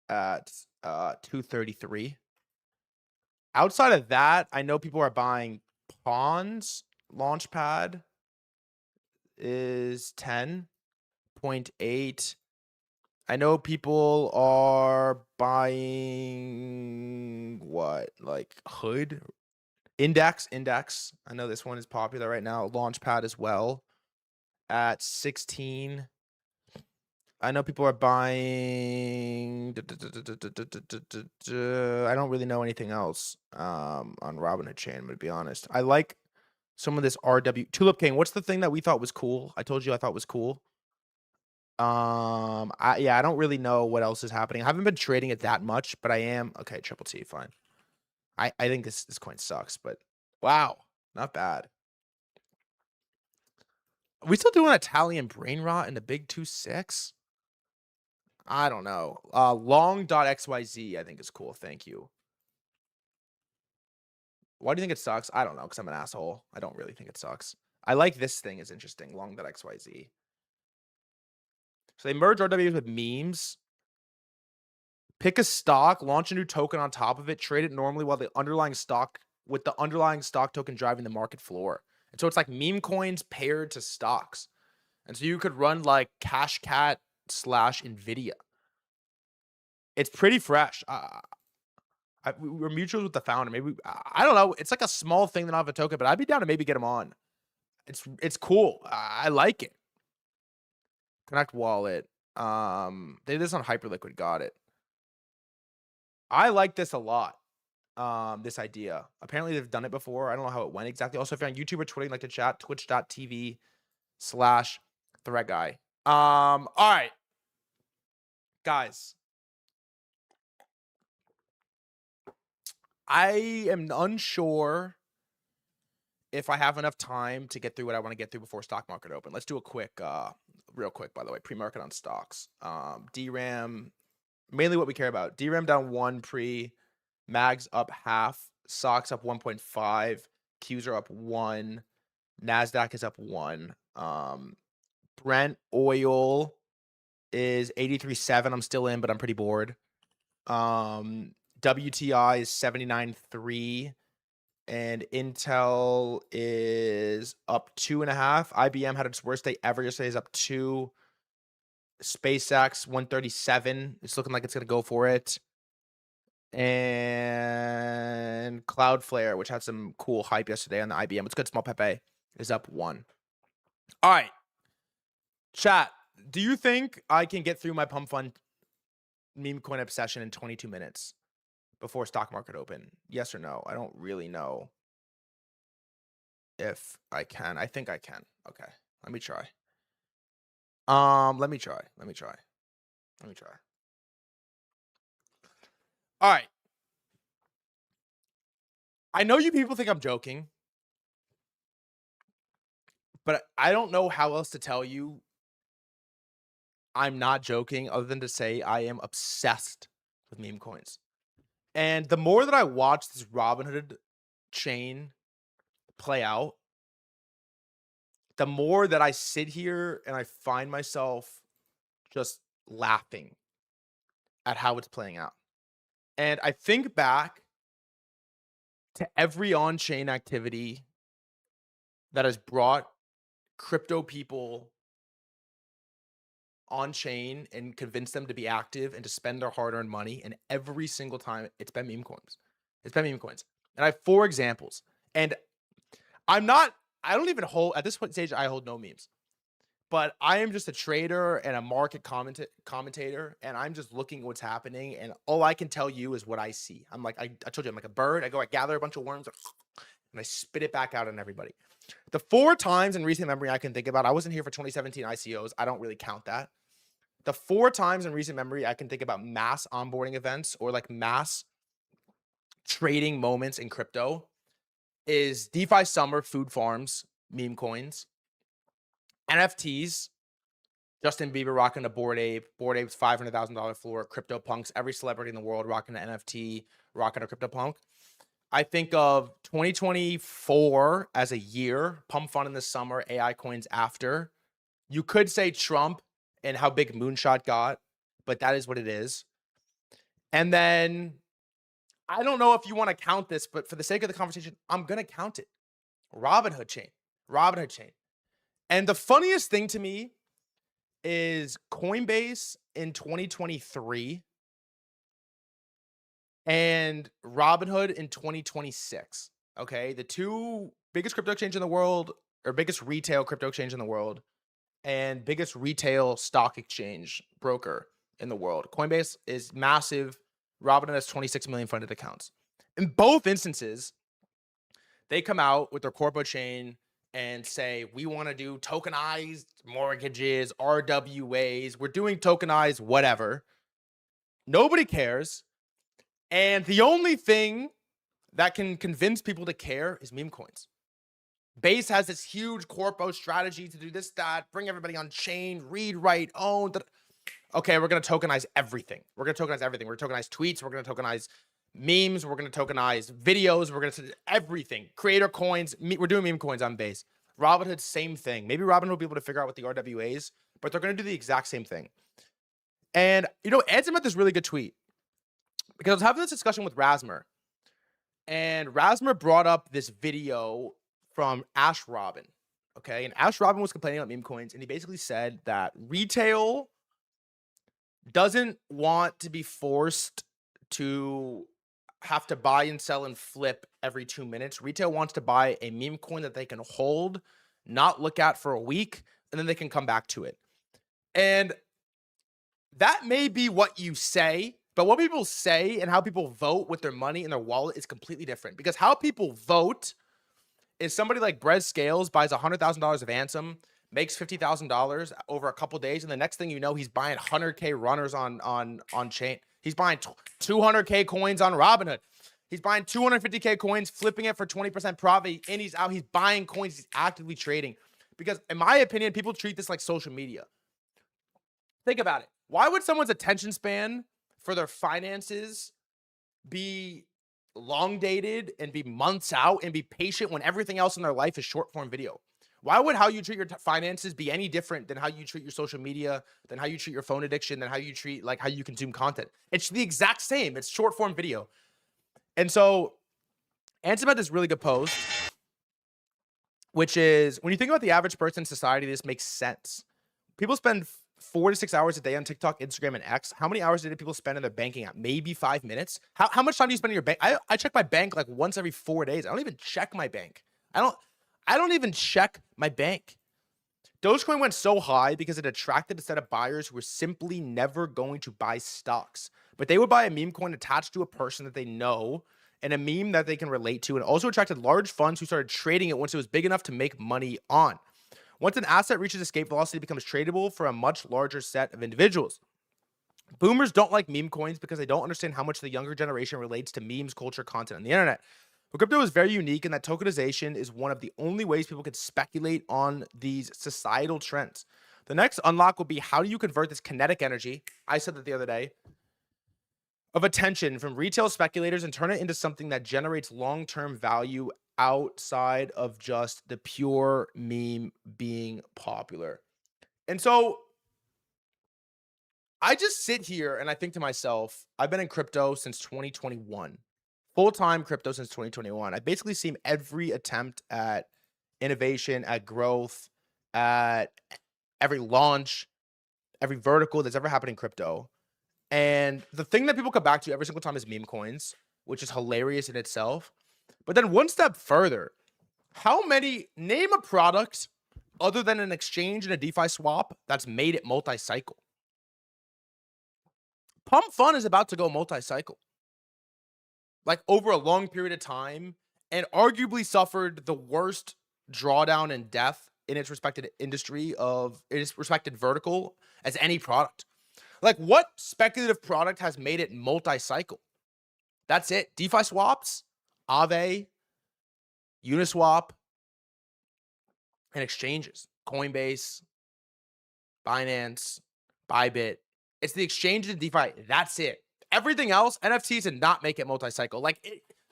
at 233. Outside of that, I know people are buying Pawns. Launchpad is 10.8. I know people are buying what, like Hood, Index. I know this one is popular right now. Launchpad as well at 16. I know people are buying. I don't really know anything else on Robinhood chain. I'm gonna be honest. I like some of this RW Tulip King. What's the thing that we thought was cool? I told you I thought was cool. I don't really know what else is happening. I haven't been trading it that much, but I am. Okay, Triple T, fine. I think this coin sucks, but wow, not bad. Are we still doing Italian brain rot in the big 2-6? I don't know. Long.xyz, I think is cool. Thank you. Why do you think it sucks? I don't know, because I'm an asshole. I don't really think it sucks. I like this thing is interesting. Long.xyz. So they merge RWs with memes. Pick a stock, launch a new token on top of it, trade it normally while the underlying stock token driving the market floor. And so it's like meme coins paired to stocks. And so you could run like Cash Cat / Nvidia. It's pretty fresh. We're mutuals with the founder. Maybe I don't know. It's like a small thing that I don't have a token, but I'd be down to maybe get him on. It's cool. I like it. Connect wallet. They did this on Hyperliquid. Got it. I like this a lot. This idea. Apparently they've done it before. I don't know how it went exactly. Also, if you're on YouTube or Twitter, like to chat, twitch.tv/ threadguy. All right, guys. I am unsure if I have enough time to get through what I want to get through before stock market open. Let's do a quick, real quick, by the way, pre-market on stocks. DRAM, mainly what we care about. DRAM down 1 pre, mags up half, SOX up 1.5, Qs are up 1, NASDAQ is up 1. Brent oil is 83.7. I'm still in, but I'm pretty bored. WTI is 79.3. And Intel is up 2.5. IBM had its worst day ever yesterday, is up 2. SpaceX 137. It's looking like it's gonna go for it. And Cloudflare, which had some cool hype yesterday on the IBM. It's good. Small Pepe is up 1. All right, chat. Do you think I can get through my pump fund meme coin obsession in 22 minutes before stock market open? Yes or no? I don't really know if I can. I think I can. Okay, let me try. Let me try. All right. I know you people think I'm joking, but I don't know how else to tell you I'm not joking other than to say I am obsessed with meme coins. And the more that I watch this Robinhood chain play out, the more that I sit here and I find myself just laughing at how it's playing out. And I think back to every on-chain activity that has brought crypto people on-chain and convinced them to be active and to spend their hard-earned money. And every single time it's been meme coins. And I have 4 examples. And I don't even hold, at this point stage, I hold no memes. But I am just a trader and a market commentator, and I'm just looking at what's happening, and all I can tell you is what I see. I'm like, I told you, I'm like a bird. I gather a bunch of worms, and I spit it back out on everybody. The 4 times in recent memory I can think about, I wasn't here for 2017 ICOs. I don't really count that. The 4 times in recent memory I can think about mass onboarding events or like mass trading moments in crypto is DeFi Summer, Food Farms, meme coins, NFTs, Justin Bieber rocking a Bored Ape, Bored Ape's $500,000 floor, CryptoPunks, every celebrity in the world rocking an NFT, rocking a CryptoPunk. I think of 2024 as a year, pump fund in the summer, AI coins after. You could say Trump and how big Moonshot got, but that is what it is. And then I don't know if you want to count this, but for the sake of the conversation, I'm going to count it. Robinhood chain. And the funniest thing to me is Coinbase in 2023 and Robinhood in 2026. Okay, the 2 biggest crypto exchange in the world, or biggest retail crypto exchange in the world, and biggest retail stock exchange broker in the world. Coinbase is massive. Robinhood has 26 million funded accounts. In both instances, they come out with their corporate chain and say, we want to do tokenized mortgages, RWAs. We're doing tokenized whatever. Nobody cares. And the only thing that can convince people to care is meme coins. Base has this huge corpo strategy to do this, that, bring everybody on chain, read, write, own. Okay, we're going to tokenize everything. We're going to tokenize tweets. We're going to tokenize memes. We're going to tokenize videos. We're going to everything. Creator coins. We're doing meme coins on Base. Robinhood, same thing. Maybe Robinhood will be able to figure out what the RWA is, but they're going to do the exact same thing. And, Ansem had this really good tweet because I was having this discussion with Rasmer, and Rasmer brought up this video from Ash Robin. Okay, and Ash Robin was complaining about meme coins, and he basically said that retail doesn't want to be forced to have to buy and sell and flip every 2 minutes. Retail wants to buy a meme coin that they can hold, not look at for a week, and then they can come back to it. And that may be what you say, but what people say and how people vote with their money in their wallet is completely different. Because how people vote is somebody like Brez Scales buys $100,000 of Ansem, makes $50,000 over a couple days, and the next thing you know, he's buying 100K runners on chain. He's buying 200K coins on Robinhood. He's buying 250K coins, flipping it for 20% profit, and he's out. He's buying coins. He's actively trading. Because in my opinion, people treat this like social media. Think about it. Why would someone's attention span for their finances be long dated and be months out and be patient when everything else in their life is short form video? Why would how you treat your finances be any different than how you treat your social media, than how you treat your phone addiction, than how you treat like how you consume content? It's the exact same. It's short form video. And so Ansem had this really good post, which is when you think about the average person in society, this makes sense. People spend 4 to 6 hours a day on TikTok, Instagram, and X. How many hours did people spend in their banking app? Maybe 5 minutes. How much time do you spend in your bank? I check my bank like once every 4 days. I don't even check my bank. I don't even check my bank. Dogecoin went so high because it attracted a set of buyers who were simply never going to buy stocks. But they would buy a meme coin attached to a person that they know and a meme that they can relate to, and also attracted large funds who started trading it once it was big enough to make money on. Once an asset reaches escape velocity, it becomes tradable for a much larger set of individuals. Boomers don't like meme coins because they don't understand how much the younger generation relates to memes, culture, content on the internet. But crypto is very unique in that tokenization is one of the only ways people can speculate on these societal trends. The next unlock will be, how do you convert this kinetic energy, I said that the other day, of attention from retail speculators and turn it into something that generates long-term value outside of just the pure meme being popular. And so I just sit here and I think to myself, I've been in crypto since 2021, full-time crypto since 2021. I've basically seen every attempt at innovation, at growth, at every launch, every vertical that's ever happened in crypto. And the thing that people come back to every single time is meme coins, which is hilarious in itself. But then one step further, name a product other than an exchange and a DeFi swap that's made it multi-cycle. Pump Fun is about to go multi-cycle, like over a long period of time, and arguably suffered the worst drawdown and death in its respected industry of its respected vertical as any product. Like, what speculative product has made it multi-cycle? That's it. DeFi swaps, Aave, Uniswap, and exchanges. Coinbase, Binance, Bybit. It's the exchange and DeFi. That's it. Everything else, NFTs did not make it multi-cycle.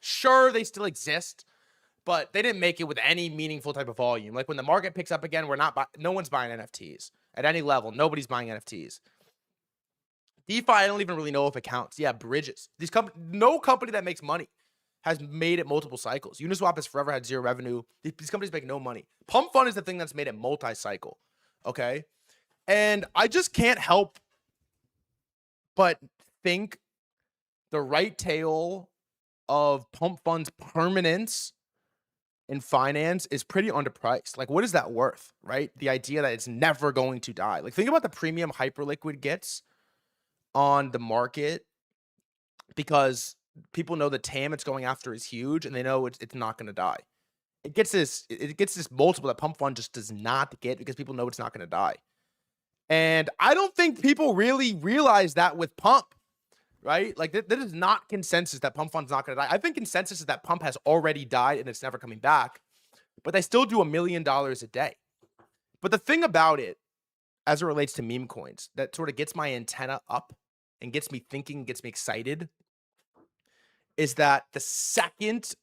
Sure, they still exist, but they didn't make it with any meaningful type of volume. Like, when the market picks up again, no one's buying NFTs at any level. Nobody's buying NFTs. DeFi, I don't even really know if it counts. Yeah, bridges. No company that makes money has made it multiple cycles. Uniswap has forever had zero revenue. These companies make no money. Pump Fun is the thing that's made it multi-cycle. Okay? And I just can't help but think the right tail of Pump Fun's permanence in finance is pretty underpriced. Like, what is that worth, right? The idea that it's never going to die. Like, think about the premium Hyperliquid gets on the market, because people know the TAM it's going after is huge, and they know it's not going to die. It gets this multiple that Pump Fund just does not get, because people know it's not going to die. And I don't think people really realize that with Pump, right? Like, that is not consensus that Pump Fund's not going to die. I think consensus is that Pump has already died and it's never coming back, but they still do $1 million a day. But the thing about it, as it relates to meme coins, that sort of gets my antenna up and gets me thinking, gets me excited, is that the second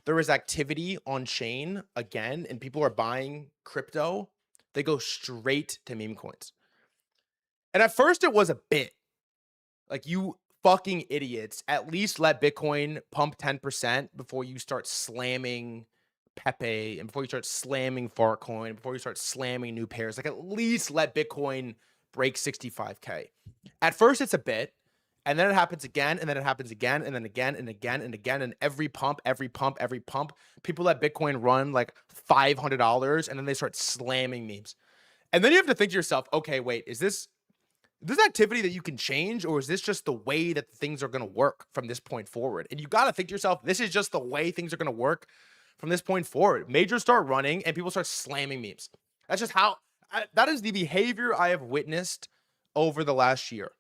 there is activity on chain again and people are buying crypto, they go straight to meme coins. And at first it was a bit like, you fucking idiots, at least let Bitcoin pump 10% before you start slamming Pepe and before you start slamming Fartcoin, before you start slamming new pairs. Like, at least let Bitcoin break 65K. At first it's a bit, and then it happens again, and then it happens again, and then again, and again, and again, and every pump, people let Bitcoin run like $500, and then they start slamming memes. And then you have to think to yourself, okay, wait, is this activity that you can change, or is this just the way that things are going to work from this point forward? And you got to think to yourself, this is just the way things are going to work from this point forward. Majors start running and people start slamming memes. That's just how that is the behavior I have witnessed over the last year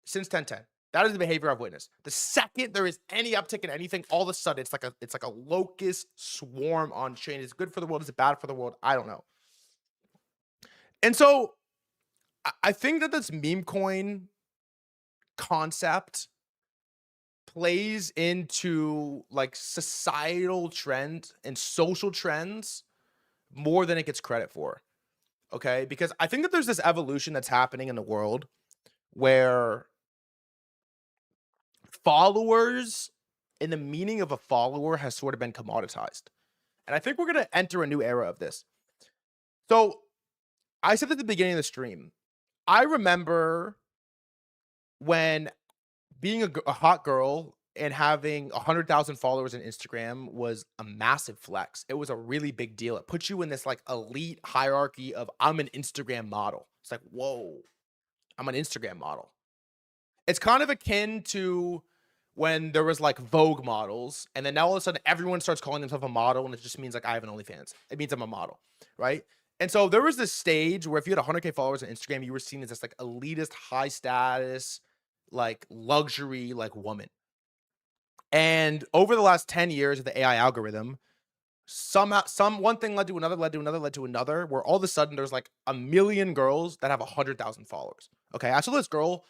since 1010. That is the behavior I've witnessed. The second there is any uptick in anything, all of a sudden it's like a locust swarm on chain. Is it good for the world? Is it bad for the world? I don't know. And so I think that this meme coin concept plays into like societal trends and social trends more than it gets credit for. Okay. Because I think that there's this evolution that's happening in the world where followers and the meaning of a follower has sort of been commoditized. And I think we're going to enter a new era of this. So I said at the beginning of the stream, I remember when being a hot girl and having 100,000 followers on Instagram was a massive flex. It was a really big deal. It puts you in this like elite hierarchy of I'm an Instagram model. It's like, whoa, I'm an Instagram model. It's kind of akin to when there was like Vogue models, and then now all of a sudden everyone starts calling themselves a model, and it just means like I have an OnlyFans. It means I'm a model, right? And so there was this stage where if you had 100K followers on Instagram, you were seen as this like elitist, high status, like luxury, like woman. And over the last 10 years of the AI algorithm, somehow one thing led to another, led to another, led to another, where all of a sudden there's like a million girls that have 100,000 followers. Okay, I saw this girl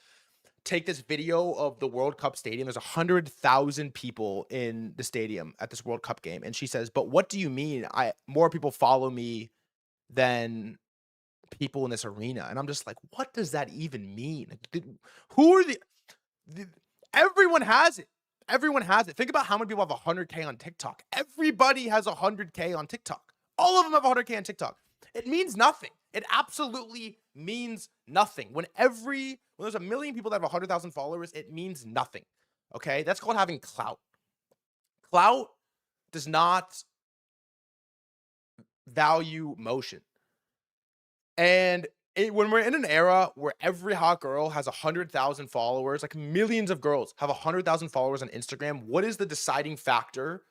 take this video of the World Cup stadium. There's 100,000 people in the stadium at this World Cup game, and she says, "But what do you mean? More people follow me than people in this arena?" And I'm just like, what does that even mean? Like, who are the everyone has it. Everyone has it. Think about how many people have 100K on TikTok. Everybody has 100K on TikTok. All of them have 100K on TikTok. It means nothing. It absolutely means nothing. When there's a million people that have 100,000 followers, it means nothing. Okay? That's called having clout. Clout does not value motion. And when we're in an era where every hot girl has 100,000 followers, like millions of girls have 100,000 followers on Instagram, what is the deciding factor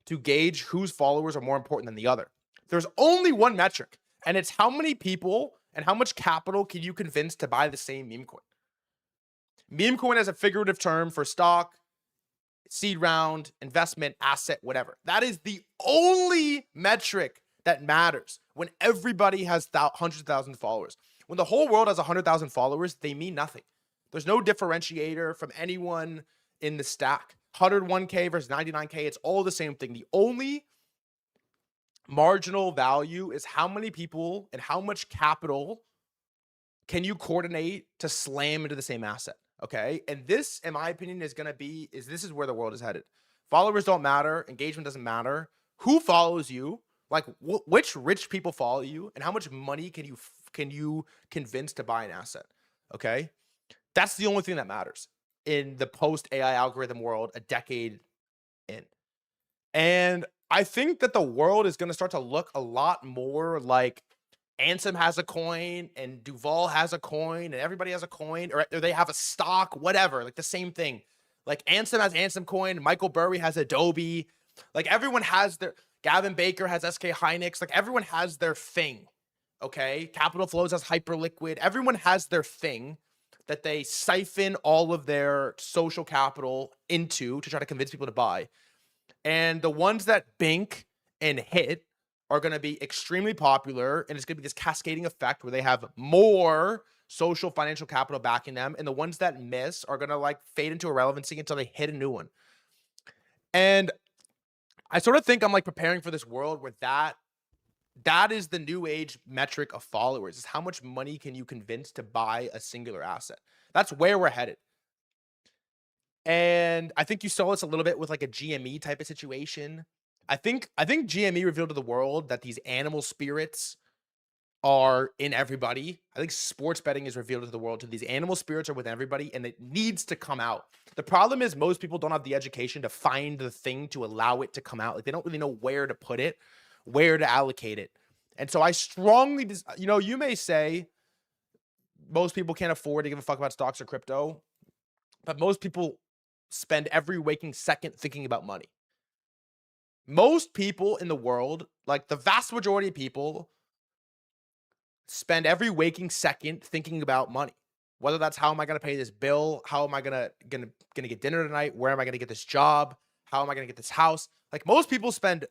to gauge whose followers are more important than the other? There's only one metric, and it's how many people and how much capital can you convince to buy the same meme coin. Meme coin is a figurative term for stock, seed round, investment, asset, whatever. That is the only metric that matters when everybody has hundreds of thousands of followers. When the whole world has 100,000 followers, they mean nothing. There's no differentiator from anyone in the stack. 101K versus 99K, it's all the same thing. The only marginal value is how many people and how much capital can you coordinate to slam into the same asset, okay? And this, in my opinion, is this is where the world is headed. Followers don't matter. Engagement doesn't matter. Who follows you? Like, which rich people follow you, and how much money can you convince to buy an asset? Okay, that's the only thing that matters in the post AI algorithm world, a decade in. And I think that the world is going to start to look a lot more like Ansem has a coin, and Duval has a coin, and everybody has a coin, or they have a stock, whatever, like the same thing. Like Ansem has Ansem coin, Michael Burry has Adobe, like everyone has Gavin Baker has SK Hynix. Like everyone has their thing, okay? Capital Flows has Hyperliquid. Everyone has their thing that they siphon all of their social capital into to try to convince people to buy. And the ones that bink and hit are going to be extremely popular, and it's going to be this cascading effect where they have more social financial capital backing them, and the ones that miss are going to like fade into irrelevancy until they hit a new one. And I sort of think I'm like preparing for this world where that is the new age metric of followers, is how much money can you convince to buy a singular asset. That's where we're headed. And I think you saw this a little bit with like a GME type of situation. I think GME revealed to the world that these animal spirits are in everybody. I think sports betting is revealed to the world too. These animal spirits are with everybody, and it needs to come out. The problem is most people don't have the education to find the thing to allow it to come out. Like they don't really know where to put it, where to allocate it. And so I strongly, you may say most people can't afford to give a fuck about stocks or crypto, but most people spend every waking second thinking about money. Most people in the world, like the vast majority of people, spend every waking second thinking about money. Whether that's how am I gonna pay this bill? How am I gonna get dinner tonight? Where am I gonna get this job? How am I gonna get this house? Like most people spend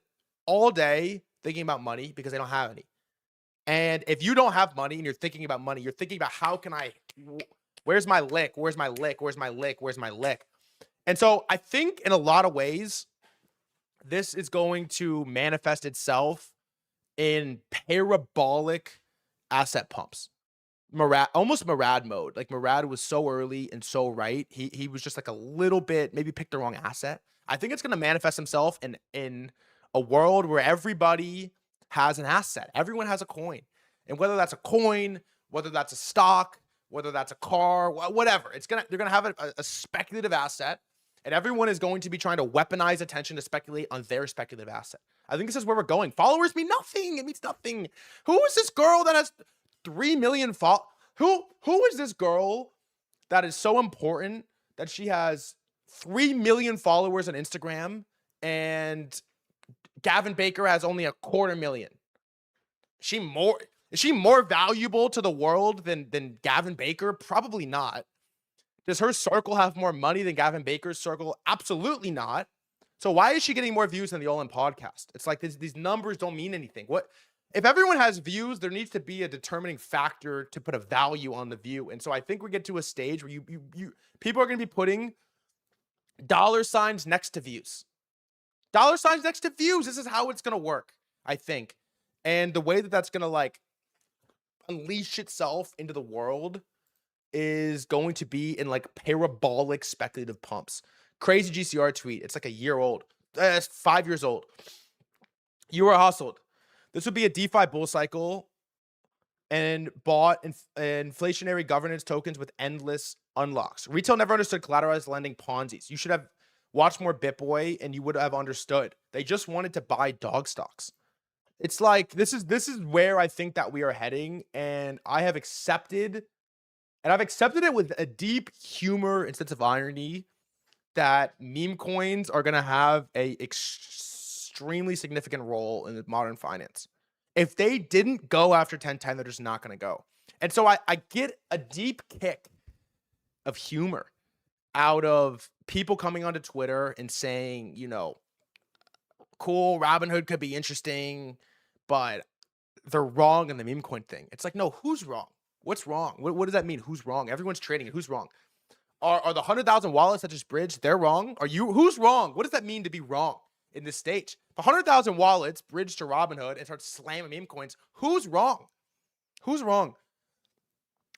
all day thinking about money because they don't have any. And if you don't have money and you're thinking about money, you're thinking about how can I where's my lick? Where's my lick? Where's my lick? Where's my lick? And so I think in a lot of ways, this is going to manifest itself in parabolic asset pumps. Almost Murad mode. Like Murad was so early and so right. He was just like a little bit, maybe picked the wrong asset. I think it's gonna manifest himself in a world where everybody has an asset. Everyone has a coin. And whether that's a coin, whether that's a stock, whether that's a car, whatever, they're gonna have a speculative asset. And everyone is going to be trying to weaponize attention to speculate on their speculative asset. I think this is where we're going. Followers mean nothing. It means nothing. Who is this girl that has 3 million who is this girl that is so important that she has 3 million followers on Instagram and Gavin Baker has only 250,000? Is she more valuable to the world than Gavin Baker? Probably not. Does her circle have more money than Gavin Baker's circle? Absolutely not. So why is she getting more views than the All In podcast? It's like these numbers don't mean anything. What if everyone has views? There needs to be a determining factor to put a value on the view. And so I think we get to a stage where people are going to be putting dollar signs next to views. Dollar signs next to views. This is how it's going to work, I think. And the way that that's going to like unleash itself into the world is going to be in like parabolic speculative pumps. Crazy GCR tweet. It's like a year old. It's 5 years old. You were hustled. This would be a DeFi bull cycle and bought inflationary governance tokens with endless unlocks. Retail never understood collateralized lending Ponzi's. You should have watched more BitBoy and you would have understood. They just wanted to buy dog stocks. It's like this is where I think that we are heading, and I have accepted. And I've accepted it with a deep humor and sense of irony that meme coins are going to have a extremely significant role in modern finance. If they didn't go after 1010, they're just not going to go. And so I get a deep kick of humor out of people coming onto Twitter and saying, you know, cool, Robinhood could be interesting, but they're wrong in the meme coin thing. It's like, no, who's wrong? What's wrong? What does that mean? Who's wrong? Everyone's trading it. Who's wrong? Are the 100,000 wallets that just bridged, they're wrong? Who's wrong? What does that mean to be wrong in this stage? The 100,000 wallets bridge to Robinhood and start slamming meme coins. Who's wrong? Who's wrong?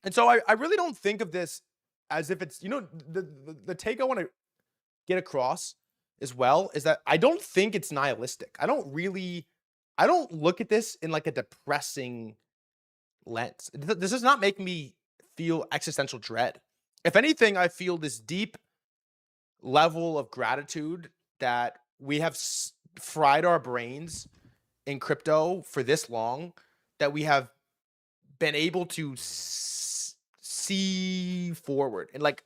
And so I really don't think of this as if it's, you know, the take I want to get across as well is that I don't think it's nihilistic. I don't look at this in like a depressing lens. This does not make me feel existential dread. If anything, I feel this deep level of gratitude that we have fried our brains in crypto for this long, that we have been able to see forward and like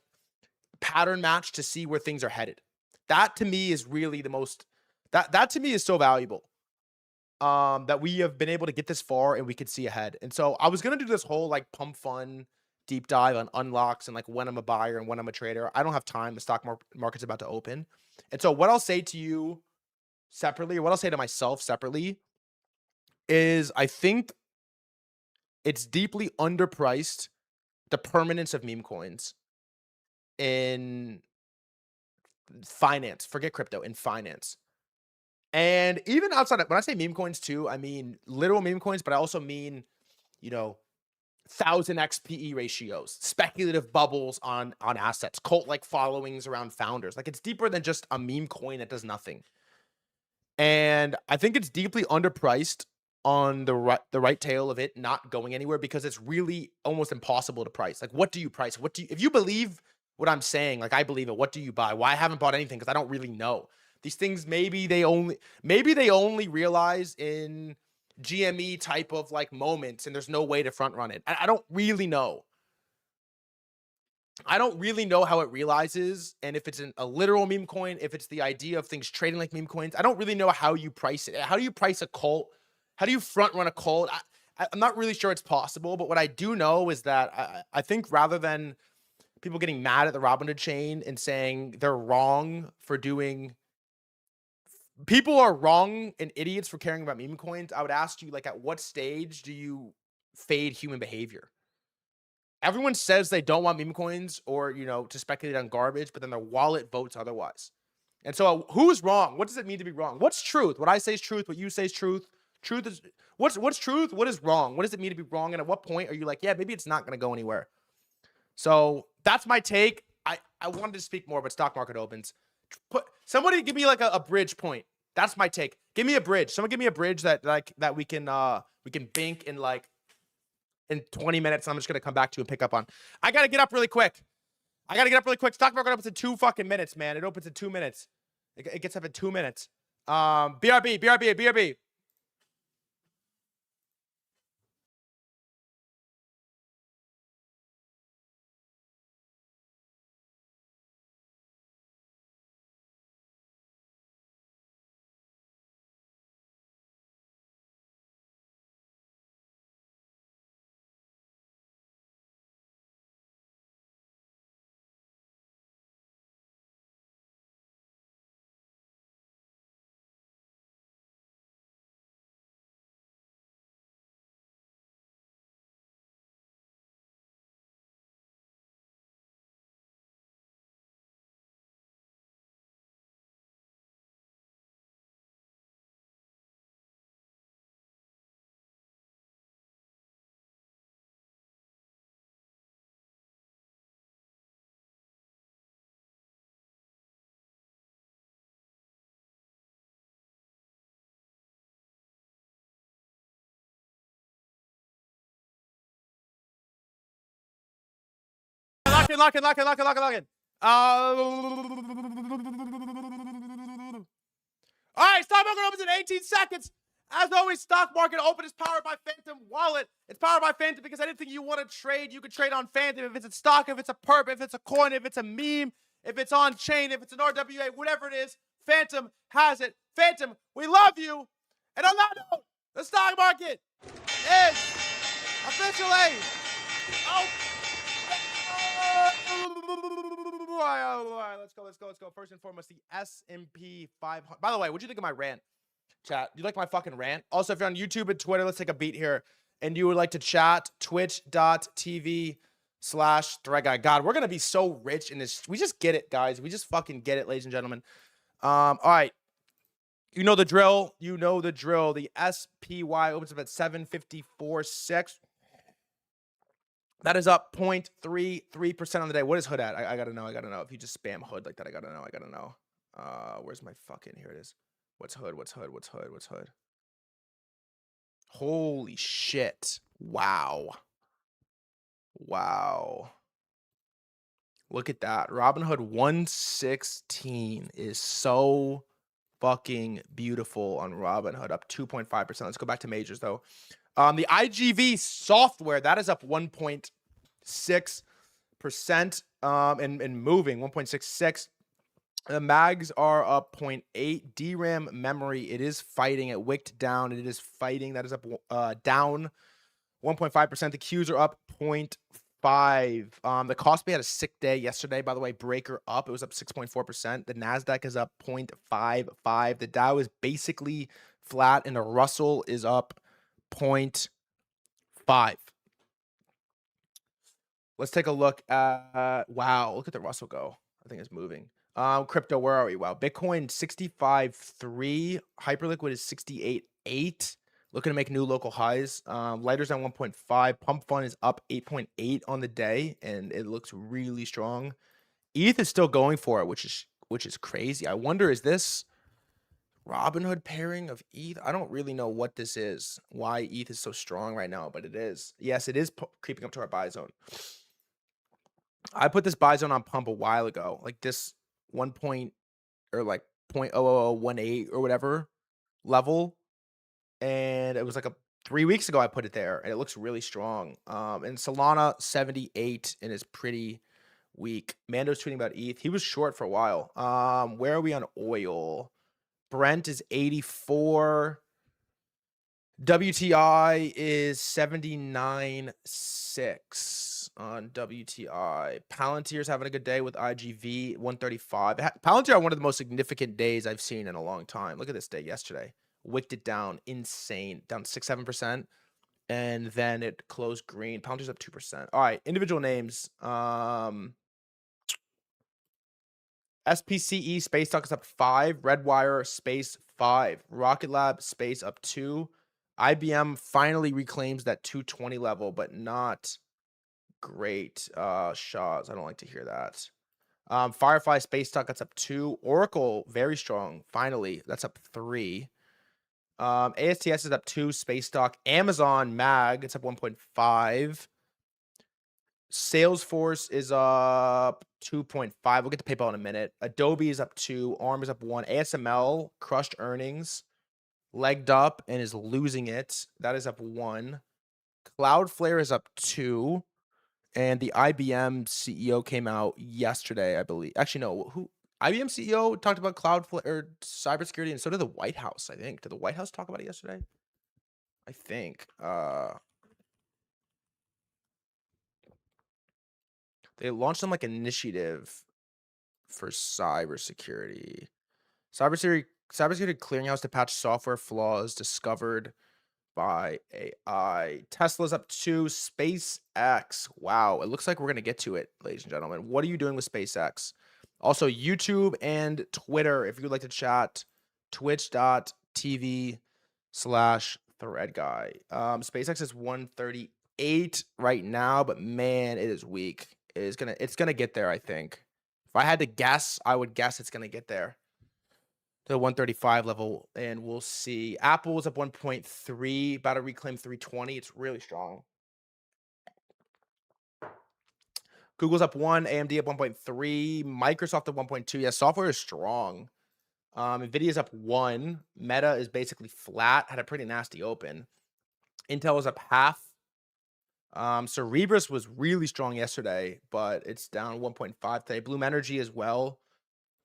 pattern match to see where things are headed. That to me is really the most, that to me is so valuable. That we have been able to get this far and we could see ahead. And so I was going to do this whole like pump fun deep dive on unlocks and like when I'm a buyer and when I'm a trader. I don't have time. The stock market's about to open. And so what I'll say to you separately, or what I'll say to myself separately, is I think it's deeply underpriced, the permanence of meme coins in finance. Forget crypto, in finance. And even outside of, when I say meme coins too, I mean literal meme coins, but I also mean, you know, 1000x PE ratios, speculative bubbles on assets, cult-like followings around founders. Like it's deeper than just a meme coin that does nothing. And I think it's deeply underpriced on the right tail of it not going anywhere, because it's really almost impossible to price. Like, what do you price? If you believe what I'm saying, like I believe it, what do you buy? Why I haven't bought anything? Because I don't really know. These things maybe they only realize in GME type of like moments, and there's no way to front run it. I don't really know. I don't really know how it realizes, and if it's a literal meme coin, if it's the idea of things trading like meme coins. I don't really know how you price it. How do you price a cult? How do you front run a cult? I'm not really sure it's possible, but what I do know is that I think rather than people getting mad at the Robinhood chain and saying they're wrong for doing, people are wrong and idiots for caring about meme coins. I would ask you, like, at what stage do you fade human behavior? Everyone says they don't want meme coins or, to speculate on garbage, but then their wallet votes otherwise. And so who's wrong? What does it mean to be wrong? What's truth? What I say is truth. What you say is truth. Truth is what's truth? What is wrong? What does it mean to be wrong? And at what point are you like, yeah, maybe it's not going to go anywhere? So that's my take. I wanted to speak more, but stock market opens. Somebody give me like a bridge point. That's my take. Give me a bridge. Someone give me a bridge that we can bank in 20 minutes. I'm just gonna come back to you and pick up on. I gotta get up really quick. Stock market opens in 2 fucking minutes, man. It opens in 2 minutes. It gets up in 2 minutes. BRB. Lock in. All right, stock market opens in 18 seconds. As always, stock market open is powered by Phantom Wallet. It's powered by Phantom because anything you want to trade, you can trade on Phantom. If it's a stock, if it's a perp, if it's a coin, if it's a meme, if it's on chain, if it's an RWA, whatever it is, Phantom has it. Phantom, we love you. And on that note, the stock market is officially Let's go. First and foremost, the S&P 500. By the way, what'd you think of my rant, chat? Do you like my fucking rant? Also, if you're on YouTube and Twitter, let's take a beat here. And you would like to chat, twitch.tv/threadguy. God, we're going to be so rich in this. We just get it, guys. We just fucking get it, ladies and gentlemen. All right. You know the drill. The SPY opens up at 754.6. That is up 0.33% on the day. What is Hood at? I gotta know. If you just spam Hood like that, I gotta know. Where's my fucking, here it is. What's Hood? Holy shit. Wow. Look at that. Robinhood 116 is so fucking beautiful on Robinhood, up 2.5%. Let's go back to majors though. The IGV software, that is up 1.6%, and moving 1.66. The mags are up 0.8. DRAM memory, it is fighting. It wicked down. It is fighting. That is up down 1.5%. The Qs are up 0.5. The Kospi had a sick day yesterday. By the way, breaker up. It was up 6.4%. The Nasdaq is up 0.55. The Dow is basically flat, and the Russell is up 0.5. Let's take a look at, wow, look at the Russell go. I think it's moving. Crypto, where are we? Wow, Bitcoin 65.3. Hyperliquid is 68.8. Looking to make new local highs. Lighters down 1.5. Pump Fund is up 8.8 on the day, and it looks really strong. ETH is still going for it, which is crazy. I wonder, is this Robinhood pairing of ETH? I don't really know what this is, why ETH is so strong right now, but it is. Yes, it is creeping up to our buy zone. I put this buy zone on Pump a while ago, like this 0.0018 or whatever level, and it was like 3 weeks ago I put it there, and it looks really strong. And Solana 78 and is pretty weak. Mando's tweeting about ETH. He was short for a while. Where are we on oil? Brent is 84. WTI is 79.6 on WTI. Palantir's having a good day with IGV 135. Palantir had one of the most significant days I've seen in a long time. Look at this day yesterday. Wicked it down, insane, down 6-7%, and then it closed green. Palantir's up 2%. All right, individual names. SPCE Space Talk is up 5. Redwire Space 5. Rocket Lab Space up 2. IBM finally reclaims that 220 level, but not great. Shaws, I don't like to hear that. Firefly Space Talk, that's up 2. Oracle, very strong. Finally, that's up 3. ASTS is up 2. Space Talk. Amazon Mag, it's up 1.5. Salesforce is up 2.5. We'll get to PayPal in a minute. Adobe is up 2. ARM is up 1. ASML crushed earnings, legged up, and is losing it. That is up 1. Cloudflare is up 2. And the IBM CEO came out yesterday, I believe. Actually, no. Who? IBM CEO talked about Cloudflare or cybersecurity, and so did the White House, I think. Did the White House talk about it yesterday? I think. They launched some like initiative for cybersecurity. Cybersecurity clearinghouse to patch software flaws discovered by AI. Tesla's up 2. SpaceX. Wow, it looks like we're gonna get to it, ladies and gentlemen. What are you doing with SpaceX? Also, YouTube and Twitter. If you'd like to chat, twitch.tv/threadguy. SpaceX is 138 right now, but man, it is weak. It's gonna get there, I think. If I had to guess, I would guess it's gonna get there to the 135 level, and we'll see. Apple is up 1.3, about to reclaim 320. It's really strong. Google's up 1, AMD up 1.3, Microsoft up 1.2. Yeah, software is strong. Nvidia's up 1. Meta is basically flat, had a pretty nasty open. Intel was up half. Cerebras was really strong yesterday, but it's down 1.5 today. Bloom Energy as well.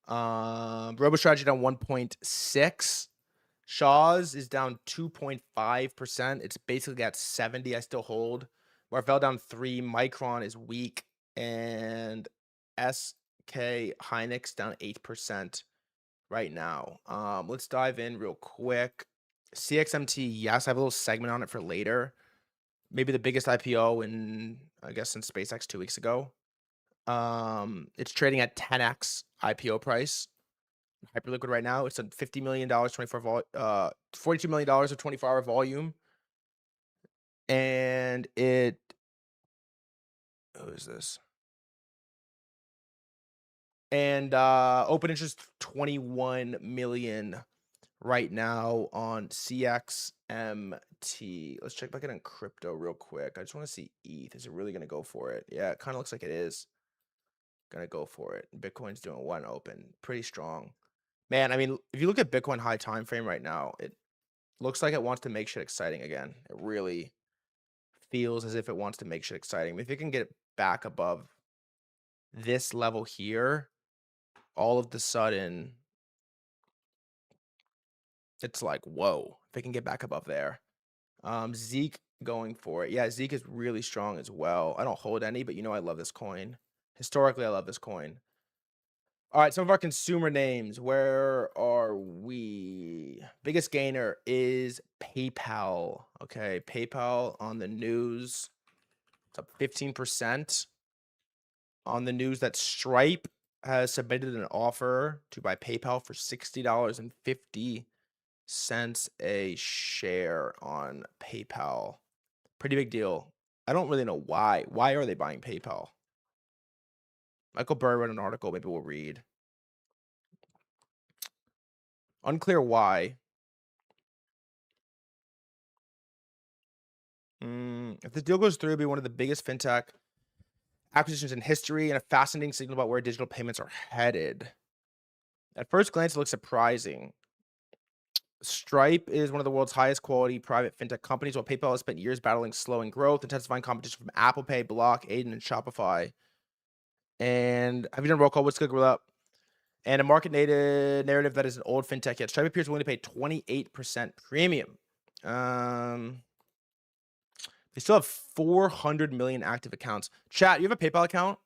RoboStrategy down 1.6. Shaw's is down 2.5%. It's basically at 70. I still hold. Marvell down 3. Micron is weak. And SK Hynix down 8% right now. Let's dive in real quick. CXMT, yes, I have a little segment on it for later. Maybe the biggest IPO in, I guess, since SpaceX 2 weeks ago. It's trading at 10x IPO price. Hyperliquid right now. It's a $50 million, $42 million of 24-hour volume. And it, who is this? And open interest 21 million right now on CXMT. Let's check back in on crypto real quick. I just want to see ETH. Is it really going to go for it? Yeah, it kind of looks like it is going to go for it. Bitcoin's doing 1 open. Pretty strong. Man, I mean, if you look at Bitcoin high time frame right now, it looks like it wants to make shit exciting again. It really feels as if it wants to make shit exciting. If it can get it back above this level here, all of the sudden, it's like, whoa, if it can get back above there. Zeke going for it. Yeah, Zeke is really strong as well. I don't hold any, but you know I love this coin. Historically, I love this coin. All right, some of our consumer names. Where are we? Biggest gainer is PayPal. Okay, PayPal on the news. It's up 15%. On the news that Stripe has submitted an offer to buy PayPal for $60.50 a share on PayPal. Pretty big deal. I don't really know why. Why are they buying PayPal? Michael Burry wrote an article. Maybe we'll read. Unclear why. If this deal goes through, it'll be one of the biggest fintech acquisitions in history and a fascinating signal about where digital payments are headed. At first glance, it looks surprising. Stripe is one of the world's highest quality private fintech companies, while PayPal has spent years battling slowing growth, intensifying competition from Apple Pay, Block, Aiden, and Shopify. And have you done roll call? What's good up? And a market narrative that is an old fintech yet. Stripe appears willing to pay 28% premium They still have 400 million active accounts. Chat, you have a PayPal account?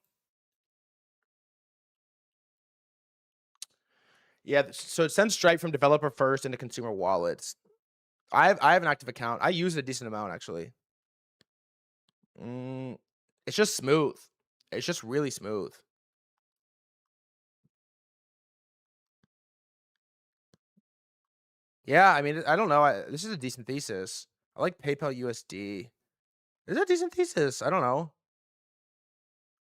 Yeah, so it sends Stripe from developer first into consumer wallets. I have an active account. I use it a decent amount actually. It's just smooth. It's just really smooth. Yeah, I mean, I don't know. This is a decent thesis. I like PayPal USD. Is it a decent thesis? I don't know.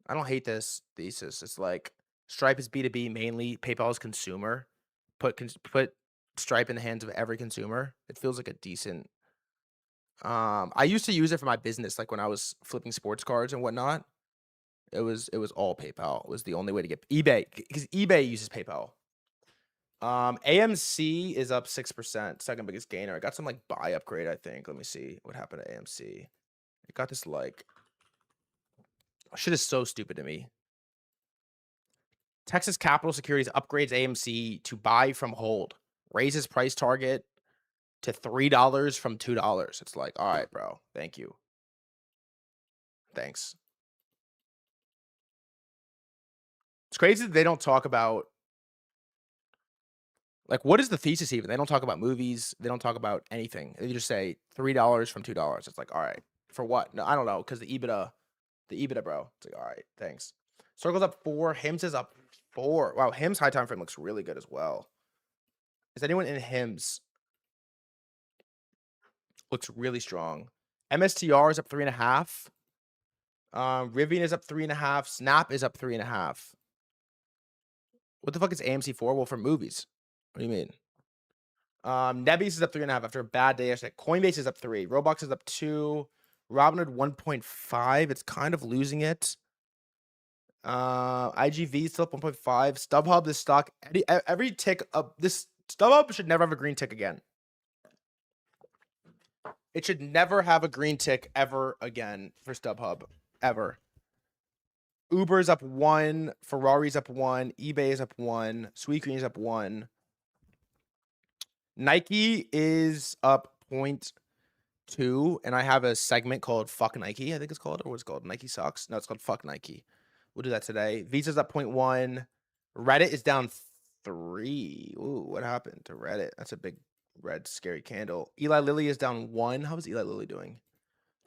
I don't hate this thesis. It's like Stripe is B2B mainly. PayPal is consumer. Put Stripe in the hands of every consumer. It feels like a decent. I used to use it for my business, like when I was flipping sports cards and whatnot. It was all PayPal. It was the only way to get eBay because eBay uses PayPal. AMC is up 6%, second biggest gainer. I got some like buy upgrade, I think. Let me see what happened to AMC. It got this like shit is so stupid to me. Texas Capital Securities upgrades AMC to buy from hold, raises price target to $3 from $2. It's like, all right, bro. Thank you. Thanks. It's crazy that they don't talk about like what is the thesis even? They don't talk about movies. They don't talk about anything. They just say $3 from $2. It's like, all right, for what? No, I don't know. Because the EBITDA, bro. It's like, all right, thanks. Circle's up 4. Hims is up 4. Wow, Hims high time frame looks really good as well. Is anyone in Hims? Looks really strong. MSTR is up 3.5. Rivian is up 3.5. Snap is up 3.5. What the fuck is AMC for? Well, for movies. What do you mean? Nebbies is up 3.5 after a bad day yesterday. Coinbase is up 3. Roblox is up 2. Robinhood 1.5. It's kind of losing it. IGV is still up 1.5. StubHub, this stock, every tick up. This StubHub should never have a green tick again. It should never have a green tick ever again for StubHub. Ever. Uber's up 1. Ferrari's up 1. eBay is up 1. Sweetgreen is up 1. Nike is up 0.2. And I have a segment called Fuck Nike, I think it's called. Or what's it called? Nike Sucks? No, it's called Fuck Nike. We'll do that today. Visa's up 0.1. Reddit is down 3. Ooh, what happened to Reddit? That's a big red scary candle. Eli Lilly is down 1. How is Eli Lilly doing?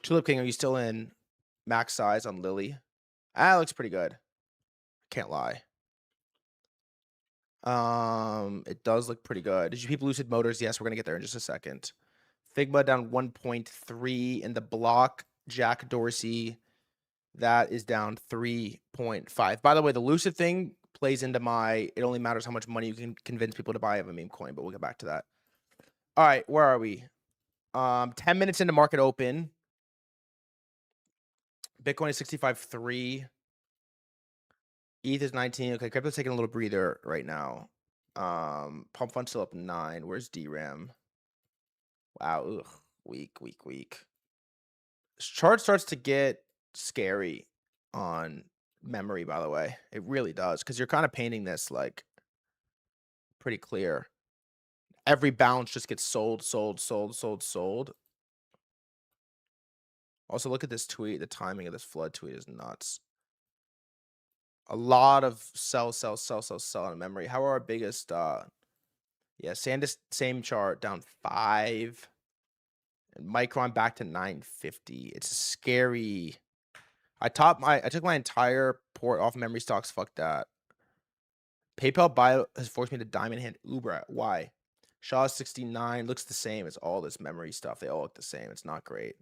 Tulip King, are you still in max size on Lilly? Ah, looks pretty good. Can't lie. It does look pretty good. Did you peep Lucid Motors? Yes, we're gonna get there in just a second. Figma down 1.3 in the block. Jack Dorsey, that is down 3.5. By the way, the Lucid thing plays into my it only matters how much money you can convince people to buy of a meme coin, but we'll get back to that. All right, where are we? 10 minutes into market open. Bitcoin is 65.3. ETH is 19. Okay, crypto's taking a little breather right now. Pump fund still up 9. Where's DRAM? Wow, ugh. Weak. This chart starts to get scary on memory, by the way. It really does, because you're kind of painting this like pretty clear. Every bounce just gets sold. Also, look at this tweet. The timing of this flood tweet is nuts. A lot of sell on memory. How are our biggest yeah, SanDisk, same chart, down 5. And Micron back to 950. It's scary. I took my entire port off memory stocks. Fuck that. PayPal Bio has forced me to diamond hand Uber. Why? Shaw 69 looks the same. It's all this memory stuff. They all look the same. It's not great.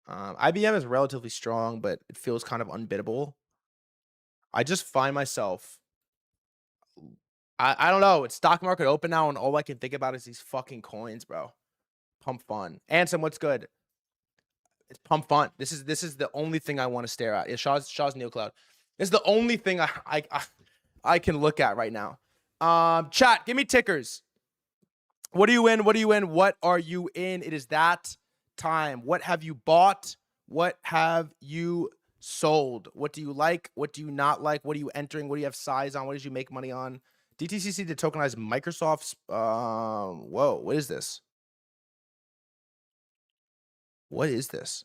IBM is relatively strong, but it feels kind of unbiddable. I just find myself, I don't know. It's stock market open now, and all I can think about is these fucking coins, bro. Pump fun. Ansem, what's good? It's pump fun. This is the only thing I want to stare at. Yeah, Shaw's NeoCloud. This is the only thing I can look at right now. Chat, give me tickers. What are you in? What are you in? What are you in? It is that time. What have you bought? What have you sold? What do you like? What do you not like? What are you entering? What do you have size on? What did you make money on? DTCC to tokenize Microsoft's. Whoa, what is this? What is this?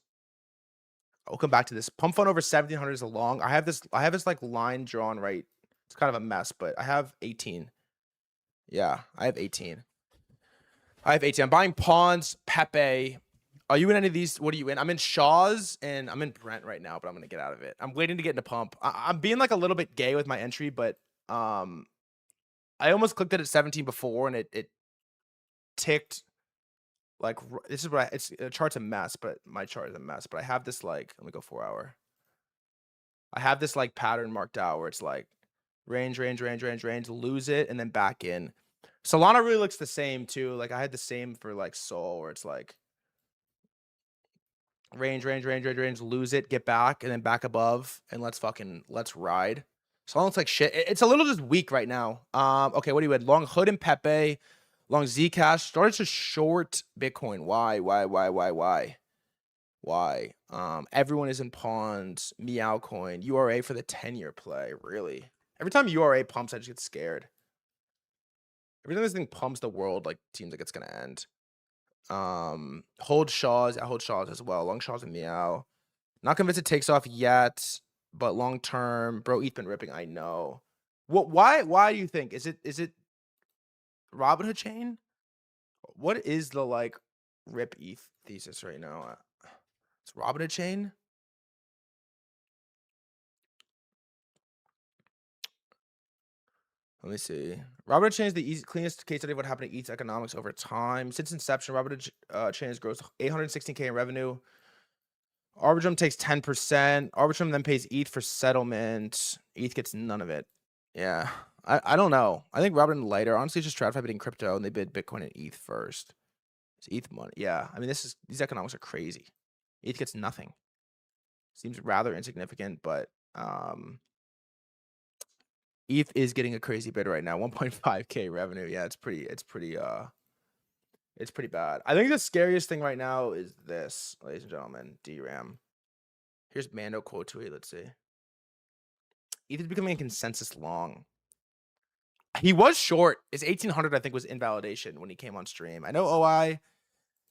I'll come back to this. Pump fund over 1700 is a long. I have this like line drawn right. It's kind of a mess, but I have 18. Yeah, I have 18. I have 18. I'm buying Pawns, Pepe. Are you in any of these? What are you in? I'm in Shaw's and I'm in Brent right now, but I'm gonna get out of it. I'm waiting to get into Pump. I'm being like a little bit gay with my entry, but um, I almost clicked it at 17 before, and it ticked like this is what it's the chart's a mess, but my chart is a mess. But I have this like let me go 4 hour. I have this like pattern marked out where it's like range, range, range, range, range, lose it, and then back in. Solana really looks the same too. Like I had the same for like Sol, where it's like range, range, range, range, range, lose it, get back, and then back above, and let's ride. Solana looks like shit. It's a little just weak right now. Okay, what do you had? Long Hood and Pepe, long Zcash, started to short Bitcoin. Why? Everyone is in pawns, Meow Coin, URA for the 10-year play. Really? Every time URA pumps, I just get scared. Every time this thing pumps, the world like seems like it's gonna end. Hold Shaws. I hold Shaws as well. Long Shaws and Meow. Not convinced it takes off yet, but long term, bro. ETH been ripping. I know. What? Why do you think? Is it Robinhood chain? What is the like rip ETH thesis right now? It's Robinhood chain. Let me see. Robinhood chain is the cleanest case study of what happened to ETH's economics over time. Since inception, Robinhood chain has grossed 816K in revenue. Arbitrum takes 10%. Arbitrum then pays ETH for settlement. ETH gets none of it. Yeah. I don't know. I think Robinhood lighter. Honestly, it's just TradFi bidding crypto, and they bid Bitcoin and ETH first. It's ETH money. Yeah. I mean, these economics are crazy. ETH gets nothing. Seems rather insignificant, but ETH is getting a crazy bid right now. 1.5K revenue. Yeah, it's pretty bad. I think the scariest thing right now is this, ladies and gentlemen, DRAM. Here's Mando quote tweet. Let's see. ETH is becoming a consensus long. He was short. His 1800, I think, was invalidation when he came on stream. I know OI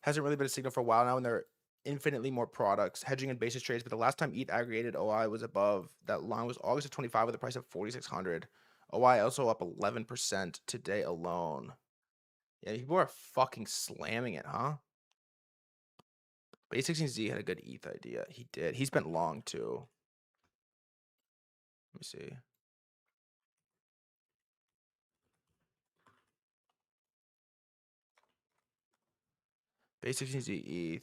hasn't really been a signal for a while now, and there are infinitely more products, hedging and basis trades. But the last time ETH aggregated OI was above that line was August of 25 with a price of 4,600. OI also up 11% today alone. Yeah, people are fucking slamming it, huh? But A16Z had a good ETH idea. He did. He spent long too. Let me see. A16Z ETH.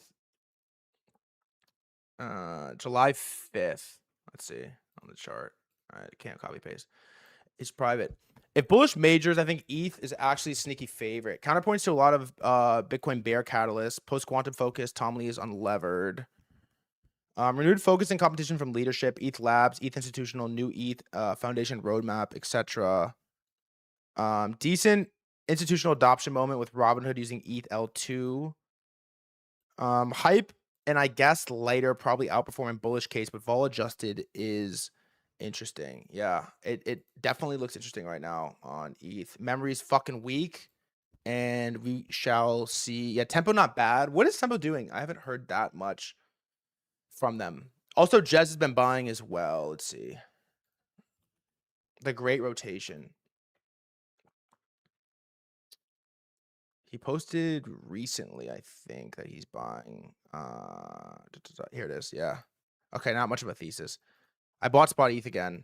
July 5th. Let's see on the chart. All right, can't copy paste. It's private. If bullish majors, I think ETH is actually a sneaky favorite. Counterpoints to a lot of Bitcoin bear catalysts. Post quantum focus. Tom Lee is unlevered. Renewed focus and competition from leadership. ETH Labs, ETH Institutional, New ETH, Foundation Roadmap, etc. Decent institutional adoption moment with Robinhood using ETH L2. Hype and I guess lighter probably outperforming bullish case, but vol adjusted is interesting. Yeah, it definitely looks interesting right now on ETH. Memory's fucking weak, and we shall see. Yeah, tempo not bad. What is tempo doing? I haven't heard that much from them. Also, Jez has been buying as well. Let's see. The great rotation. He posted recently, I think, that he's buying. Here it is. Yeah. Okay, not much of a thesis. I bought spot ETH again.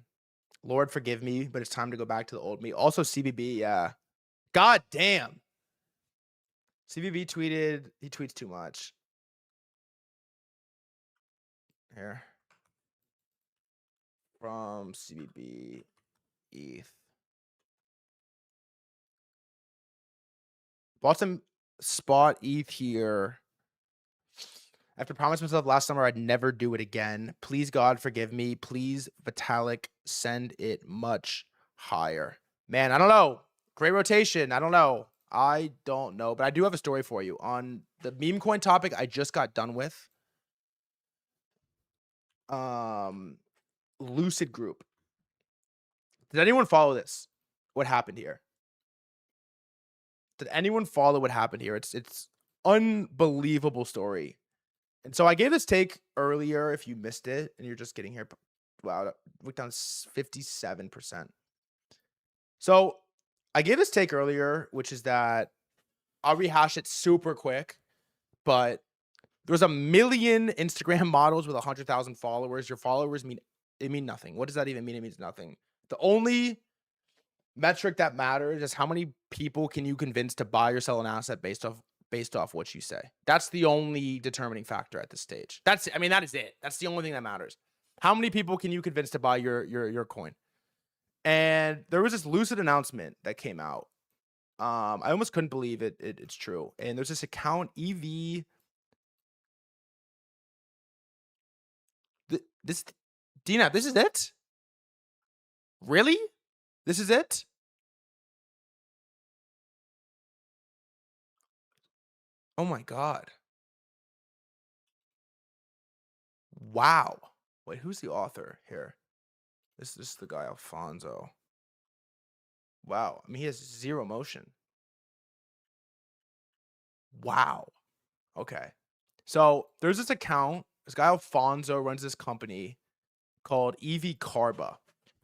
Lord forgive me, but it's time to go back to the old me. Also CBB, yeah. God damn. CBB tweeted. He tweets too much. Here. From CBB ETH. Bought some spot ETH here. After promising myself last summer I'd never do it again. Please, God, forgive me. Please, Vitalik, send it much higher. Man, I don't know. Great rotation. I don't know. But I do have a story for you. On the meme coin topic I just got done with. Lucid Group. Did anyone follow this? What happened here? Did anyone follow what happened here? It's unbelievable story. And so I gave this take earlier. If you missed it and you're just getting here, wow, we're down 57%. So I gave this take earlier, which is that I'll rehash it super quick, but there's a million Instagram models with 100,000 followers. Your followers mean nothing. What does that even mean? It means nothing. The only metric that matters is how many people can you convince to buy or sell an asset based off what you say. That's the only determining factor at this stage. That is it. That's the only thing that matters. How many people can you convince to buy your coin? And there was this Lucid announcement that came out. I almost couldn't believe it's true. And there's this account EV. This Dina, this is it? Really? This is it? Oh my god. Wow. Wait, who's the author here? This is the guy Alfonso. Wow. I mean, he has zero motion. Wow. Okay. So there's this account. This guy Alfonso runs this company called EV Carba.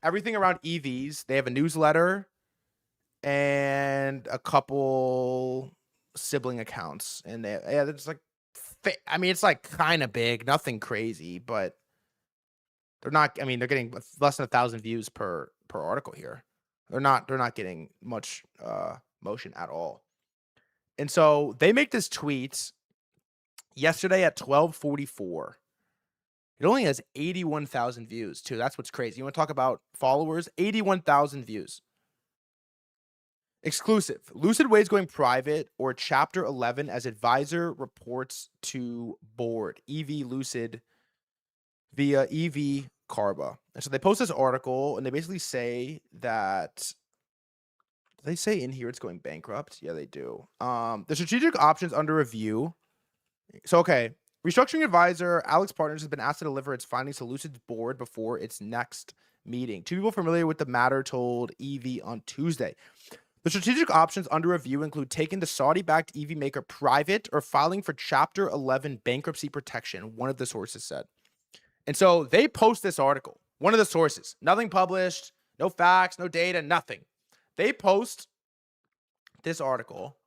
Everything around EVs. They have a newsletter and a couple sibling accounts. And it's like, I mean, it's like kind of big, nothing crazy, but they're not. I mean, they're getting less than 1,000 views per article here. They're not getting much motion at all. And so they make this tweet yesterday at 12:44. It only has 81,000 views too. That's what's crazy. You want to talk about followers? 81,000 views. Exclusive. Lucid Ways going private or Chapter 11 as advisor reports to board. EV Lucid via EV Carba. And so they post this article and they basically say that they say in here it's going bankrupt. Yeah, they do. The strategic options under review. So, okay. Restructuring advisor Alex Partners has been asked to deliver its findings to Lucid's board before its next meeting. Two people familiar with the matter told EV on Tuesday. The strategic options under review include taking the Saudi-backed EV maker private or filing for Chapter 11 bankruptcy protection, one of the sources said. And so they post this article, one of the sources, nothing published, no facts, no data, nothing. They post this article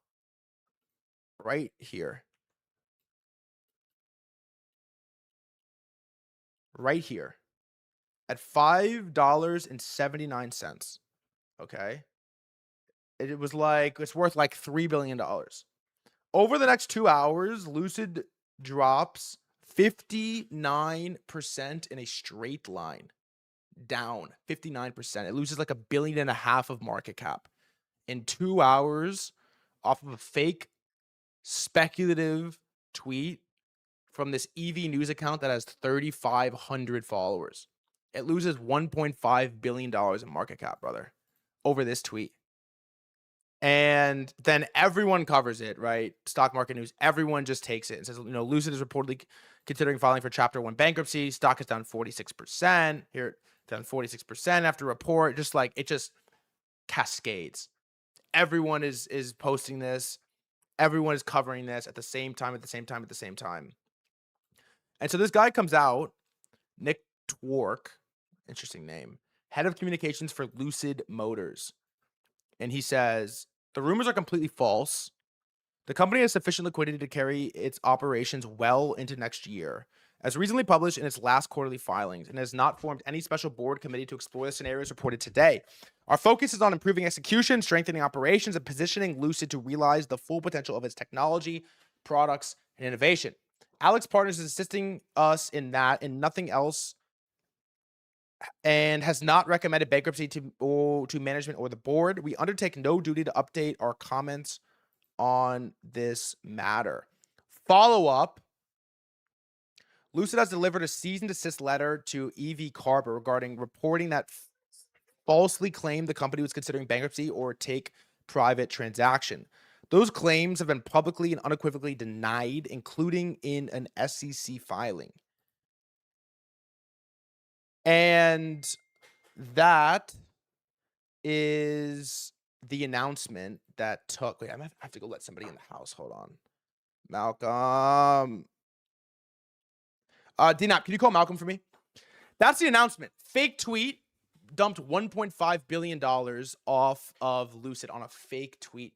right here. Right here at $5.79. Okay. It was like, it's worth like $3 billion. Over the next 2 hours, Lucid drops 59% in a straight line. Down 59%. It loses like $1.5 billion of market cap in 2 hours off of a fake speculative tweet from this EV news account that has 3,500 followers. It loses $1.5 billion in market cap, brother, over this tweet. And then everyone covers it, right? Stock market news, everyone just takes it and says, Lucid is reportedly considering filing for Chapter 1 bankruptcy. Stock is down 46%. Here, down 46% after report. Just like, it just cascades. Everyone is posting this. Everyone is covering this at the same time, at the same time, at the same time. And so this guy comes out, Nick Twork, interesting name, head of communications for Lucid Motors. And he says, the rumors are completely false. The company has sufficient liquidity to carry its operations well into next year, as recently published in its last quarterly filings, and has not formed any special board committee to explore the scenarios reported today. Our focus is on improving execution, strengthening operations, and positioning Lucid to realize the full potential of its technology, products, and innovation. Alex Partners is assisting us in that and nothing else, and has not recommended bankruptcy to management or the board. We undertake no duty to update our comments on this matter. Follow up. Lucid has delivered a cease and desist letter to EV Carba regarding reporting that falsely claimed the company was considering bankruptcy or take private transaction. Those claims have been publicly and unequivocally denied, including in an SEC filing. And that is the announcement that took. Wait, I have to go let somebody in the house. Hold on. Malcolm. D-Nap, can you call Malcolm for me? That's the announcement. Fake tweet dumped $1.5 billion off of Lucid on a fake tweet.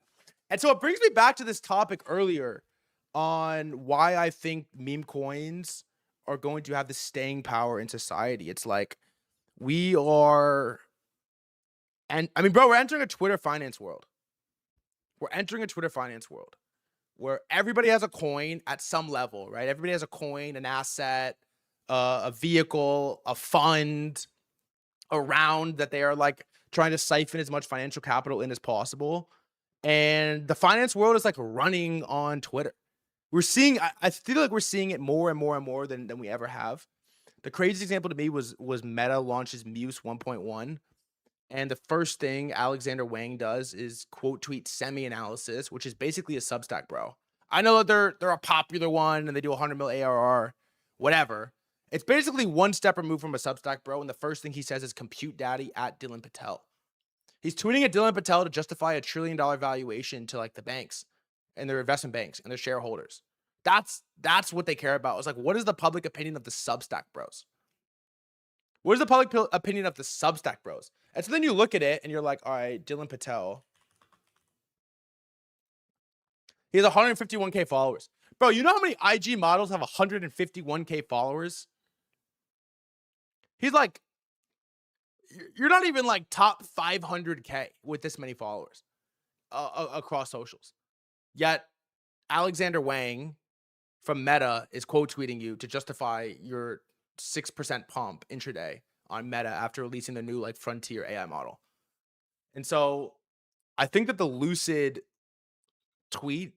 And so it brings me back to this topic earlier on why I think meme coins are going to have the staying power in society. It's like we are, and I mean, bro, we're entering a Twitter finance world. We're entering a Twitter finance world where everybody has a coin at some level, right? Everybody has a coin, an asset, a vehicle, a fund around that they are like trying to siphon as much financial capital in as possible. And the finance world is like running on Twitter. We're seeing, I feel like we're seeing it more and more and more than we ever have. The craziest example to me was Meta launches Muse 1.1. And the first thing Alexander Wang does is quote tweet semi-analysis, which is basically a Substack, bro. I know that they're a popular one and they do 100 mil ARR, whatever. It's basically one step removed from a Substack, bro. And the first thing he says is compute daddy at Dylan Patel. He's tweeting at Dylan Patel to justify $1 trillion valuation to like the banks and their investment banks and their shareholders. That's what they care about. It's like, what is the public opinion of the Substack bros? What is the public opinion of the Substack bros? And so then you look at it and you're like, all right, Dylan Patel. He has 151K followers. Bro, you know how many IG models have 151K followers? He's like, you're not even like top 500K with this many followers across socials. Yet Alexander Wang from Meta is quote tweeting you to justify your 6% pump intraday on Meta after releasing the new like frontier AI model. And so I think that the Lucid tweet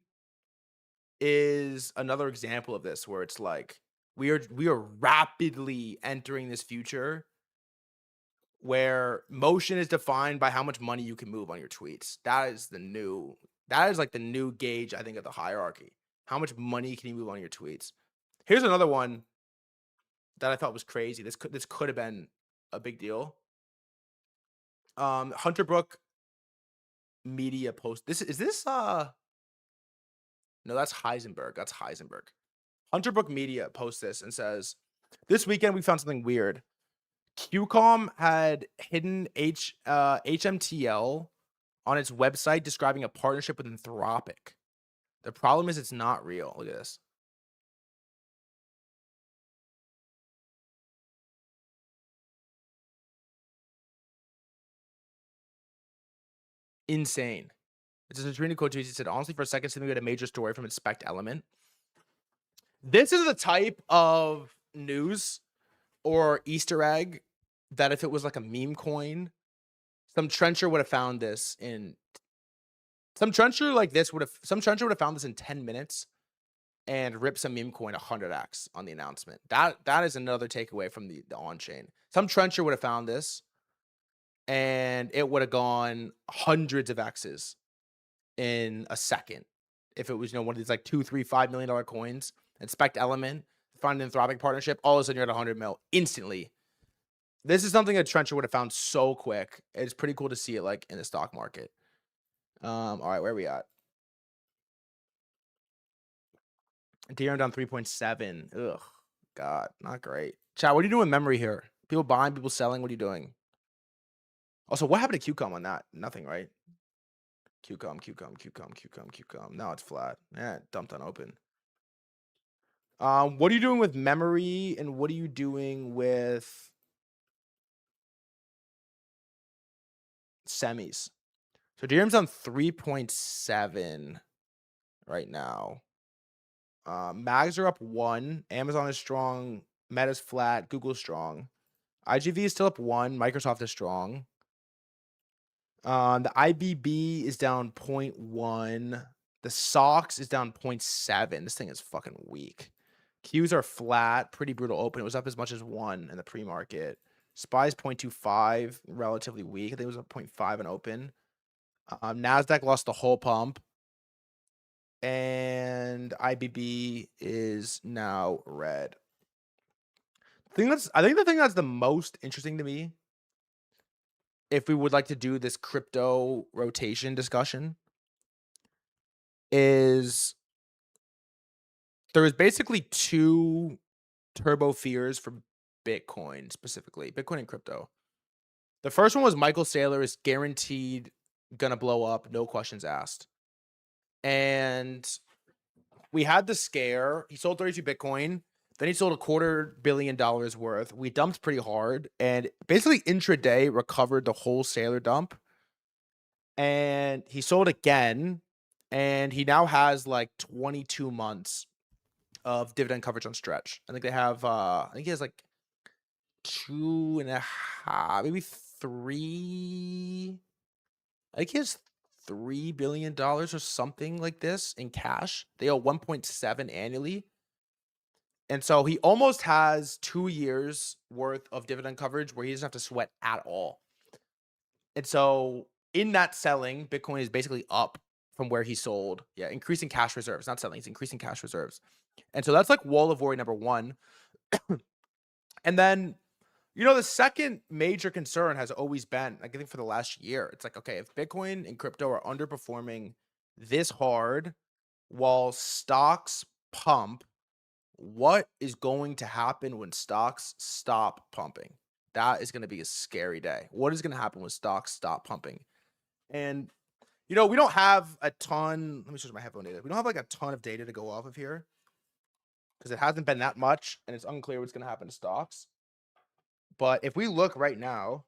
is another example of this, where it's like we are rapidly entering this future where motion is defined by how much money you can move on your tweets. That is like the new gauge, I think, of the hierarchy. How much money can you move on your tweets? Here's another one that I thought was crazy. This could have been a big deal. Hunter Brook Media post. This no, that's Heisenberg. That's Heisenberg. Hunter Brook Media posts this and says, this weekend we found something weird. QCOM had hidden HMTL on its website describing a partnership with Anthropic. The problem is it's not real. Look at this. Insane. It's a Trina quote. He said, honestly, for a second, something we had a major story from Inspect Element. This is the type of news or Easter egg that if it was like a meme coin, some trencher would have found this in some trencher would have found this in 10 minutes and ripped some meme coin 100x on the announcement. That is another takeaway from the on-chain. Some trencher would have found this and it would have gone hundreds of X's in a second. If it was, one of these like $2, $3, $5 million coins, Inspect Element, find an Anthropic partnership, all of a sudden you're at 100 mil instantly. This is something a trencher would have found so quick. It's pretty cool to see it like in the stock market. All right, where are we at? Ethereum down 3.7. Ugh, God, not great. Chat, what are you doing with memory here? People buying, people selling. What are you doing? Also, what happened to QCOM on that? Nothing, right? QCOM. Now it's flat. Yeah, dumped on open. What are you doing with memory, and what are you doing with semis? So Ethereum's on 3.7 right now. Mags are up 1. Amazon is strong. Meta's flat. Google's strong. IGV is still up 1. Microsoft is strong. The IBB is down 0.1. The SOX is down 0.7. This thing is fucking weak. Qs are flat. Pretty brutal open. It was up as much as 1 in the pre-market. SPY's 0.25. Relatively weak. I think it was up 0.5 in open. NASDAQ lost the whole pump. And IBB is now red. I think the thing that's the most interesting to me, if we would like to do this crypto rotation discussion, is there is basically two turbo fears for Bitcoin specifically, Bitcoin and crypto. The first one was Michael Saylor is guaranteed gonna blow up, no questions asked. And we had the scare. He sold 32 Bitcoin. Then he sold $250 million worth. We dumped pretty hard and basically intraday recovered the whole Saylor dump. And he sold again. And he now has like 22 months of dividend coverage on stretch. I think they have I think he has like 2.5, maybe 3. I think he has $3 billion or something like this in cash. They owe 1.7 annually. And so he almost has 2 years worth of dividend coverage where he doesn't have to sweat at all. And so in that selling, Bitcoin is basically up from where he sold. Yeah, increasing cash reserves, not selling, it's increasing cash reserves. And so that's like wall of worry number one. And then, the second major concern has always been, I think for the last year, it's like, okay, if Bitcoin and crypto are underperforming this hard while stocks pump, what is going to happen when stocks stop pumping? That is going to be a scary day. What is going to happen when stocks stop pumping? And, we don't have a ton. Let me switch my headphone data. We don't have like a ton of data to go off of here because it hasn't been that much and it's unclear what's going to happen to stocks. But if we look right now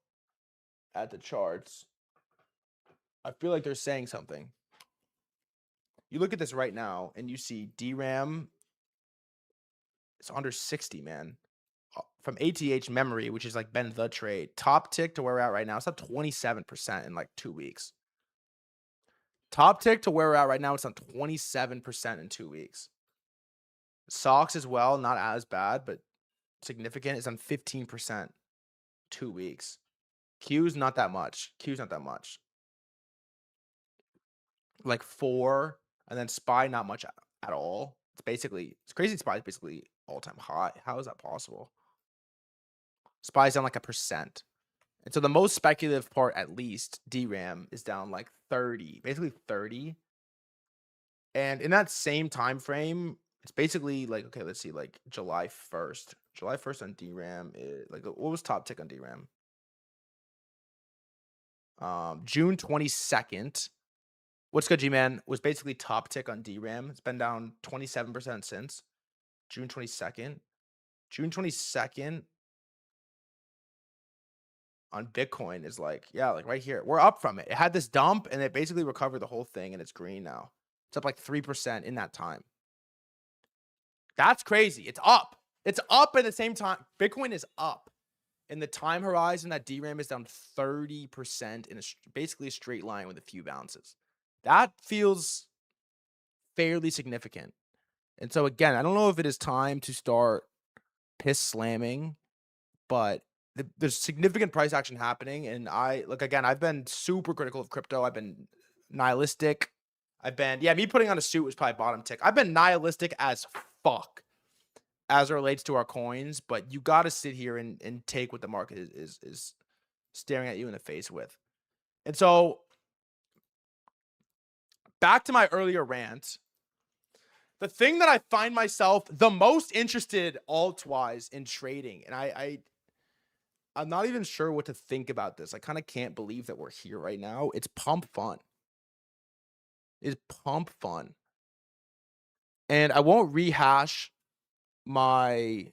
at the charts, I feel like they're saying something. You look at this right now and you see DRAM, it's under 60, man. From ATH memory, which is like been the trade, top tick to where we're at right now, it's up 27% in like 2 weeks. Top tick to where we're at right now, it's on 27% in 2 weeks. SOX as well, not as bad, but significant. It's on 15%, 2 weeks. Q's not that much. Like 4, and then SPY not much at all. It's crazy. SPY is basically all-time high. How is that possible? SPY's down like 1%. And so the most speculative part, at least, DRAM, is down like 30, basically 30. And in that same time frame, it's basically like, okay, let's see, like July 1st. July 1st on DRAM is like, what was top tick on DRAM? June 22nd. What's good, G-Man? Was basically top tick on DRAM. It's been down 27% since June 22nd. June 22nd on Bitcoin is like, yeah, like right here. We're up from it. It had this dump and it basically recovered the whole thing and it's green now. It's up like 3% in that time. That's crazy. It's up. It's up at the same time. Bitcoin is up. In the time horizon, that DRAM is down 30% in basically a straight line with a few bounces. That feels fairly significant. And so again, I don't know if it is time to start piss slamming, but there's significant price action happening. And I've been super critical of crypto. I've been nihilistic. Me putting on a suit was probably bottom tick. I've been nihilistic as fuck as it relates to our coins, but you got to sit here and take what the market is staring at you in the face with. And so back to my earlier rant, the thing that I find myself the most interested alt-wise in trading, and I'm not even sure what to think about this. I kind of can't believe that we're here right now. It's pump fun. It's pump fun. And I won't rehash my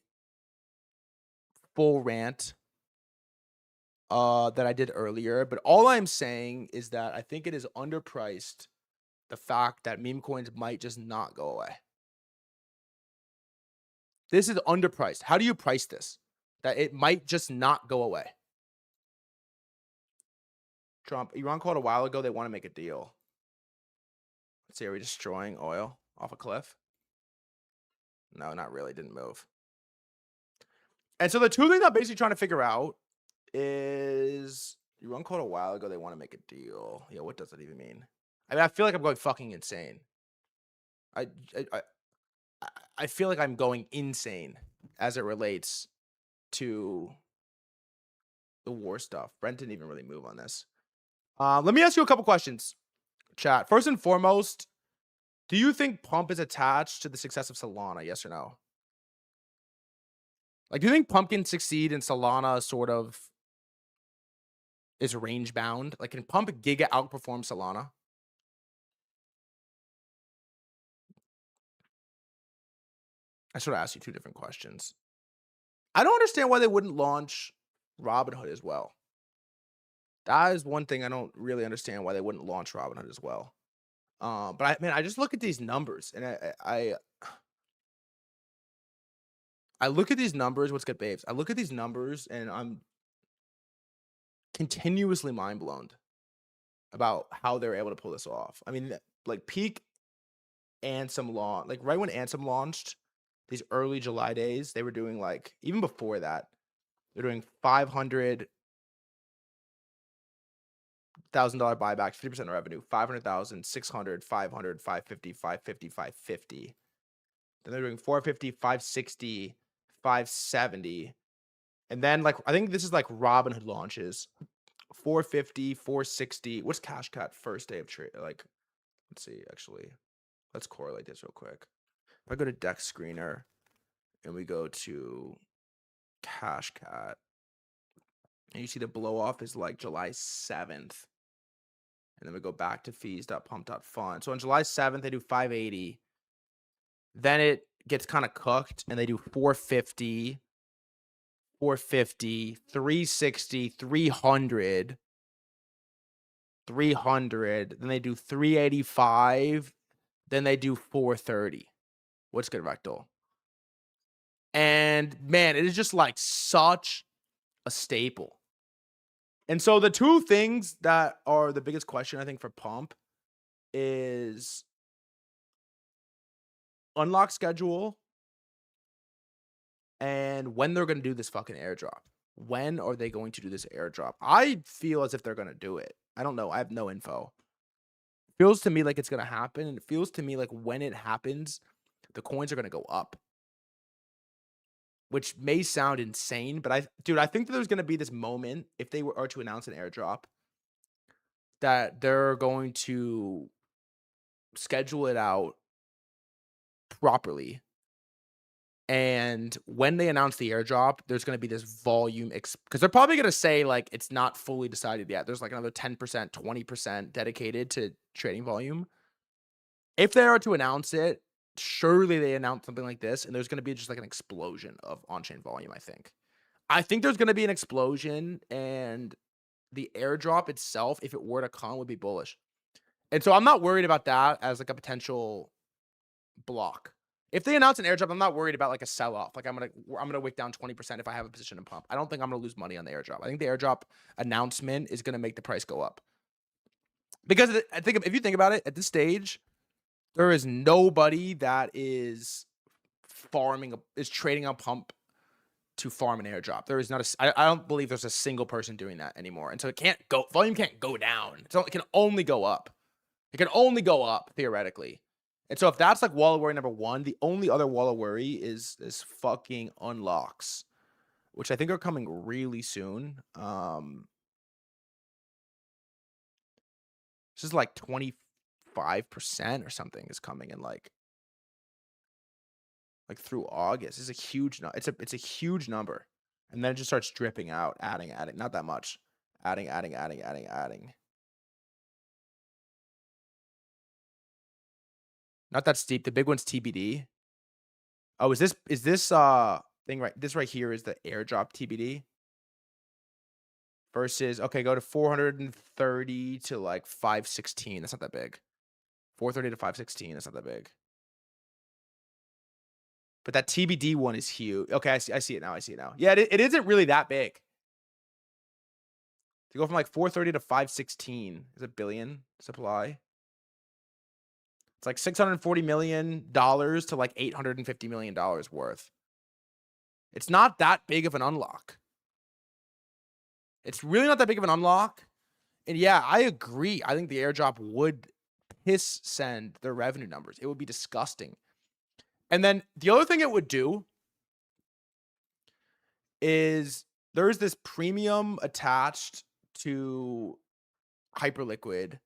full rant that I did earlier, but all I'm saying is that I think it is underpriced, the fact that meme coins might just not go away. This is underpriced. How do you price this? That it might just not go away. Trump, Iran called a while ago. They want to make a deal. Let's see. Are we destroying oil off a cliff? No, not really. Didn't move. And so the two things I'm basically trying to figure out is Iran called a while ago. They want to make a deal. Yeah, what does that even mean? I mean, I feel like I'm going fucking insane. I feel like I'm going insane as it relates to the war stuff. Brent didn't even really move on this. Let me ask you a couple questions, chat. First and foremost, do you think pump is attached to the success of Solana? Yes or no? Like, do you think Pump can succeed and Solana sort of is range bound? Like, can Pump Giga outperform Solana? I sort of asked you two different questions. I don't understand why they wouldn't launch Robinhood as well. That is one thing I don't really understand why they wouldn't launch Robinhood as well. But I just look at these numbers and I look at these numbers. What's good, babes? I look at these numbers and I'm continuously mind blown about how they're able to pull this off. I mean, like peak Ansem launch, like right when Ansem launched, these early July days, they were doing like even before that, they're doing $500,000 buybacks, 50% revenue, 500,000, 600, 500, 550, 550, 550. Then they're doing 450, 560, 570. And then like I think this is like Robinhood launches. 450, 460. What's Cash Cat first day of trade? Like, let's see, actually. Let's correlate this real quick. If I go to Dex Screener and we go to Cash Cat, and you see the blow off is like July 7th. And then we go back to fees.pump.fund. So on July 7th, they do 580. Then it gets kind of cooked and they do 450, 450, 360, 300, 300. Then they do 385. Then they do 430. What's good, Rectal? And man, it is just like such a staple. And so the two things that are the biggest question, I think, for Pump is unlock schedule and when they're going to do this fucking airdrop. When are they going to do this airdrop? I feel as if they're going to do it. I don't know. I have no info. It feels to me like it's going to happen. And it feels to me like when it happens, the coins are going to go up. Which may sound insane, but I think that there's going to be this moment if they are to announce an airdrop that they're going to schedule it out properly. And when they announce the airdrop, there's going to be this volume because they're probably going to say like it's not fully decided yet. There's like another 10%, 20% dedicated to trading volume. If they are to announce it, surely they announce something like this, and there's going to be just like an explosion of on-chain volume, I think there's going to be an explosion, and the airdrop itself, if it were to come, would be bullish. And so I'm not worried about that as like a potential block. If they announce an airdrop, I'm not worried about like a sell-off. Like I'm gonna wick down 20% if I have a position in Pump. I don't think I'm gonna lose money on the airdrop. I think the airdrop announcement is gonna make the price go up. Because I think if you think about it, at this stage, there is nobody that is trading on Pump to farm an airdrop. There is not I don't believe there's a single person doing that anymore. And so volume can't go down. It can only go up. It can only go up theoretically. And so if that's like wall of worry number one, the only other wall of worry is this fucking unlocks, which I think are coming really soon. This is like 25% or something is coming in like through August. It's a huge it's a huge number. And then it just starts dripping out, adding, not that much. Adding. Not that steep. The big one's TBD. Oh, is this thing right? This right here is the airdrop TBD. Versus, okay, go to 430 to like 516. That's not that big. 430 to 516. That's not that big. But that TBD one is huge. Okay, I see it now. Yeah, it isn't really that big. To go from like 430 to 516 is a billion supply. It's like $640 million to like $850 million worth. It's not that big of an unlock. It's really not that big of an unlock. And yeah, I agree. I think the airdrop would piss send their revenue numbers. It would be disgusting. And then the other thing it would do is there's this premium attached to Hyperliquid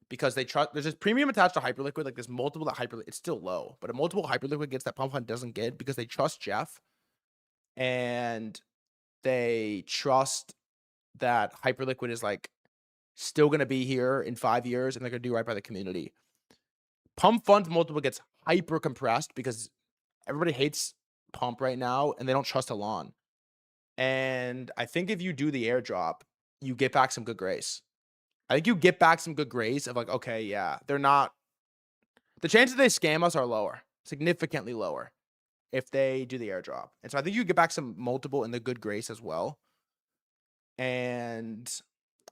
because they trust. There's this premium attached to Hyperliquid, like this multiple that Hyperliquid. It's still low, but a multiple Hyperliquid gets that Pump Fund doesn't get because they trust Jeff. and they trust that Hyperliquid is like still going to be here in 5 years and they're going to do right by the community. Pump Funds multiple gets hyper compressed because everybody hates Pump right now and they don't trust Elon. And I think if you do the airdrop, you get back some good grace. I think you get back some good grace of like, okay, yeah, they're not. The chances they scam us are lower, significantly lower, if they do the airdrop. And so I think you get back some multiple in the good grace as well. And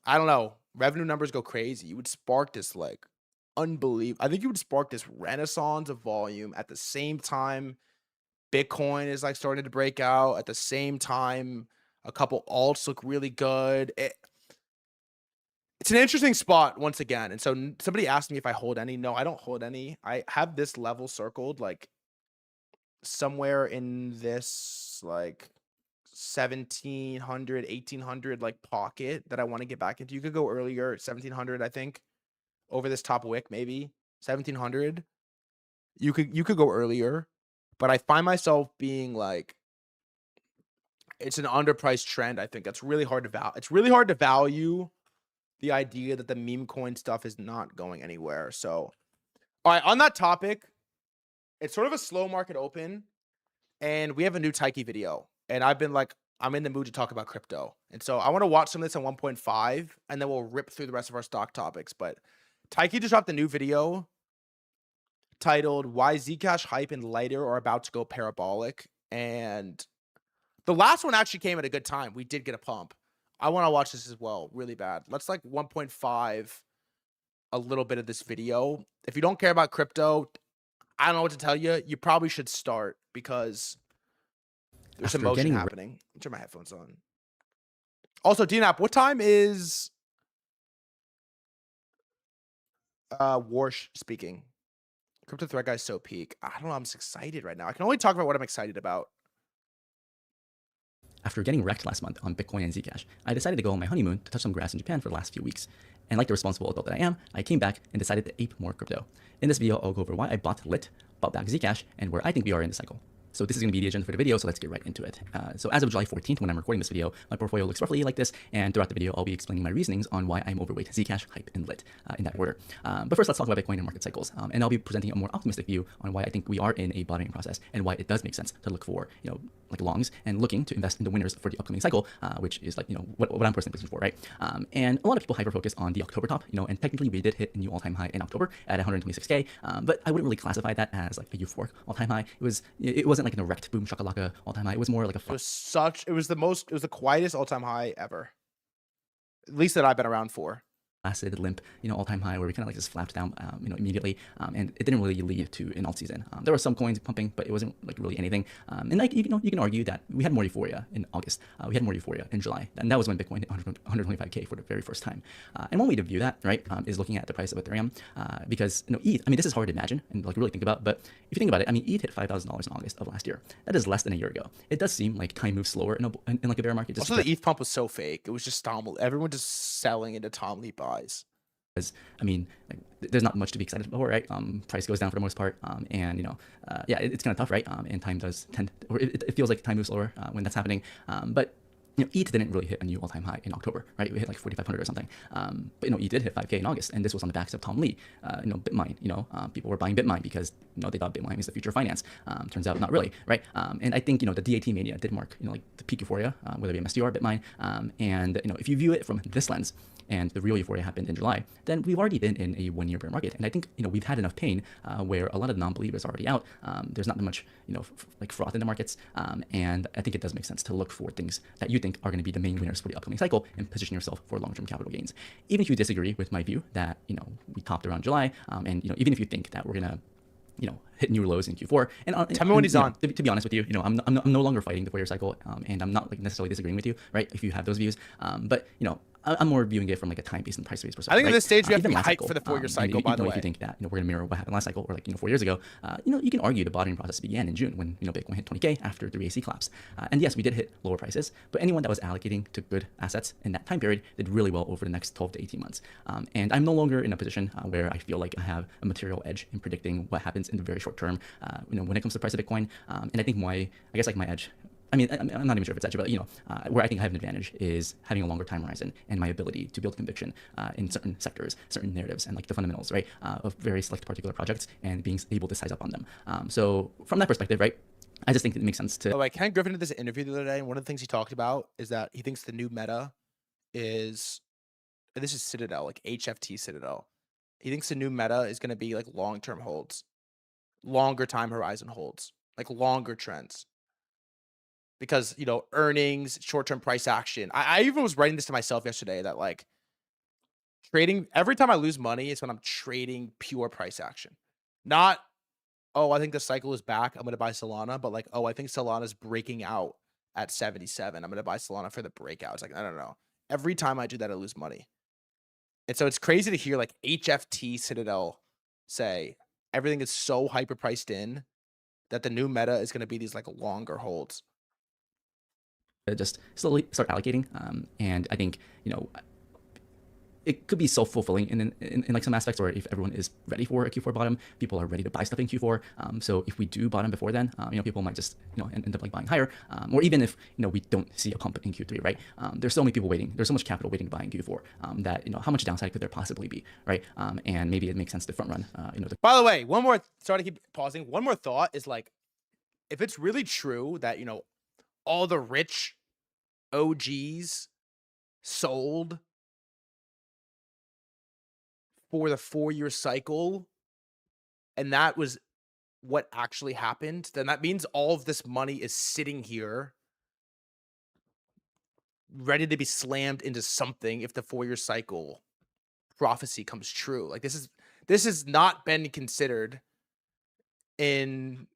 I don't know, revenue numbers go crazy. You would spark this like unbelievable. I think you would spark this renaissance of volume at the same time Bitcoin is like starting to break out. At the same time, a couple alts look really good. It's an interesting spot once again. And so somebody asked me if I hold any. No, I don't hold any. I have this level circled like somewhere in this like 1700, 1800 like pocket that I want to get back into. You could go earlier, 1700, I think, over this top wick, maybe 1700. You could go earlier, but I find myself being like, it's an underpriced trend. I think it's really hard to value. It's really hard to value the idea that the meme coin stuff is not going anywhere. So, all right, on that topic, it's sort of a slow market open, and we have a new Taiki video, and I've been like, I'm in the mood to talk about crypto, and so I want to watch some of this on 1.5, and then we'll rip through the rest of our stock topics. But Taiki just dropped a new video titled "Why Zcash Hype and Lighter Are About to Go Parabolic," and the last one actually came at a good time. We did get a pump. I want to watch this as well, really bad. Let's like 1.5 a little bit of this video. If you don't care about crypto, I don't know what to tell you. You probably should start because there's some motion happening. Turn my headphones on. Also, DNAP, what time is Warsh speaking? Crypto Threat Guy's so peak. I don't know. I'm just excited right now. I can only talk about what I'm excited about.
After getting wrecked last month on Bitcoin and Zcash, I decided to go on my honeymoon to touch some grass in Japan for the last few weeks. And like the responsible adult that I am, I came back and decided to ape more crypto. In this video, I'll go over why I bought Lit, bought back Zcash, and where I think we are in the cycle. So this is going to be the agenda for the video, so let's get right into it. So as of July 14th, when I'm recording this video, my portfolio looks roughly like this, and throughout the video, I'll be explaining my reasonings on why I'm overweight Zcash, Hype, and Lit in that order. But first, let's talk about Bitcoin and market cycles, and I'll be presenting a more optimistic view on why I think we are in a bottoming process and why it does make sense to look for, like longs and looking to invest in the winners for the upcoming cycle, which is like, what I'm personally positioned for, right? And a lot of people hyper-focus on the October top, and technically we did hit a new all-time high in October at 126K, but I wouldn't really classify that as like a euphoric all-time high. It wasn't like an erect boom shakalaka all-time high. It was more like a
it was the quietest all-time high ever, at least that I've been around for.
Acid limp, all-time high where we kind of like just flapped down, immediately, and it didn't really lead to an alt season. There were some coins pumping, but it wasn't like really anything. And like you can argue that we had more euphoria in August. We had more euphoria in July, and that was when Bitcoin hit 125K for the very first time. And one way to view that, right, is looking at the price of Ethereum, because ETH. I mean, this is hard to imagine and like really think about, but if you think about it, I mean, ETH hit $5,000 in August of last year. That is less than a year ago. It does seem like time moves slower in like a bear market.
Also, the ETH pump was so fake. It was just Tom. Everyone just selling into Tom Lee buys.
Because I mean, like, there's not much to be excited about, right? Price goes down for the most part, and yeah, it's kind of tough, right? And time does tend, or it feels like time moves slower when that's happening. But ETH didn't really hit a new all-time high in October, right? We hit like 4,500 or something. But ETH did hit 5K in August, and this was on the backs of Tom Lee. Bitmine. People were buying Bitmine because they thought Bitmine was the future of finance. Turns out not really, right? And I think the DAT mania did mark like the peak euphoria, whether it be MSTR, Bitmine, and if you view it from this lens, and the real euphoria happened in July, then we've already been in a one-year bear market. And I think, we've had enough pain where a lot of non-believers are already out. There's not much, like froth in the markets. And I think it does make sense to look for things that you think are going to be the main winners for the upcoming cycle and position yourself for long-term capital gains. Even if you disagree with my view that, we topped around July, and, even if you think that we're going to, hit new lows in Q4. And
tell me when he's on.
To be honest with you, I'm no longer fighting the 4-year cycle, and I'm not like necessarily disagreeing with you, right? If you have those views, but I'm more viewing it from like a time-based and price-based perspective.
I think
right?
at this stage we have to be hyped
cycle,
for the 4-year cycle. By the way,
if you think that we're going to mirror what happened last cycle, or like 4 years ago, you can argue the bottoming process began in June when Bitcoin hit 20K after the AC collapse. And yes, we did hit lower prices, but anyone that was allocating to good assets in that time period did really well over the next 12 to 18 months. And I'm no longer in a position where I feel like I have a material edge in predicting what happens in the very short term, when it comes to the price of Bitcoin. And I think I guess like my edge I mean, I'm not even sure if it's edgy, but where I think I have an advantage is having a longer time horizon and my ability to build conviction in certain sectors, certain narratives, and like the fundamentals, right, of very select particular projects and being able to size up on them. So from that perspective, right, I just think it makes sense to.
Oh, like Ken Griffin did this interview the other day, and one of the things he talked about is that he thinks the new meta is, and this is Citadel, like HFT Citadel. He thinks the new meta is going to be like long-term holds, longer time horizon holds, like longer trends. Because, earnings, short-term price action. I even was writing this to myself yesterday that like trading, every time I lose money, it's when I'm trading pure price action. Not, oh, I think the cycle is back, I'm going to buy Solana, but like, oh, I think Solana's breaking out at 77. I'm going to buy Solana for the breakout. It's like, I don't know. Every time I do that, I lose money. And so it's crazy to hear like HFT Citadel say everything is so hyper priced in that the new meta is going to be these like longer holds.
Just slowly start allocating. And I think, it could be self-fulfilling in like some aspects, or if everyone is ready for a Q4 bottom, people are ready to buy stuff in Q4. So if we do bottom before then, people might just, end up like buying higher. Or even if, we don't see a pump in Q3, right? There's so many people waiting. There's so much capital waiting to buy in Q4 that, how much downside could there possibly be, right? And maybe it makes sense to front run,
By the way, one more, sorry to keep pausing. One more thought is like, if it's really true that, all the rich OGs sold for the 4-year cycle, and that was what actually happened, then that means all of this money is sitting here ready to be slammed into something if the 4-year cycle prophecy comes true. Like this has not been considered in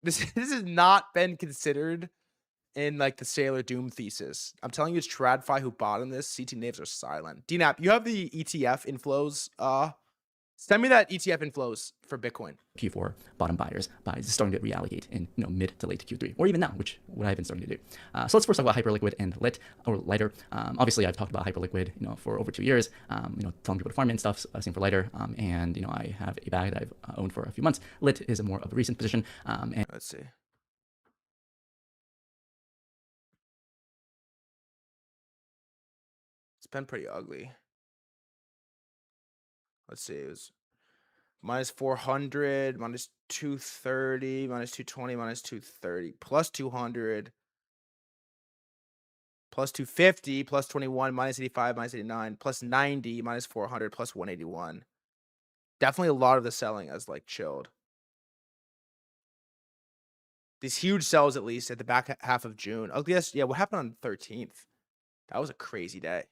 this has not been considered in like the Sailor Doom thesis. I'm telling you, it's TradFi who bottomed this. CT naves are silent. DNAP, you have the ETF inflows. Send me that ETF inflows for Bitcoin.
Q4 bottom buyers by starting to reallocate in mid to late Q3, or even now, which what I've been starting to do. So let's first talk about hyperliquid and lit or lighter. Obviously, I've talked about hyperliquid, for over 2 years. Telling people to farm in stuff. Same for lighter. And I have a bag that I've owned for a few months. Lit is a more of a recent position. And
Let's see. It's been pretty ugly. Let's see. It was minus 400, minus 230, minus 220, minus 230, plus 200, plus 250, plus 21, minus 85, minus 89, plus 90, minus 400, plus 181. Definitely a lot of the selling has like chilled. These huge sells, at least at the back half of June. Oh, yes. Yeah. What happened on the 13th? That was a crazy day.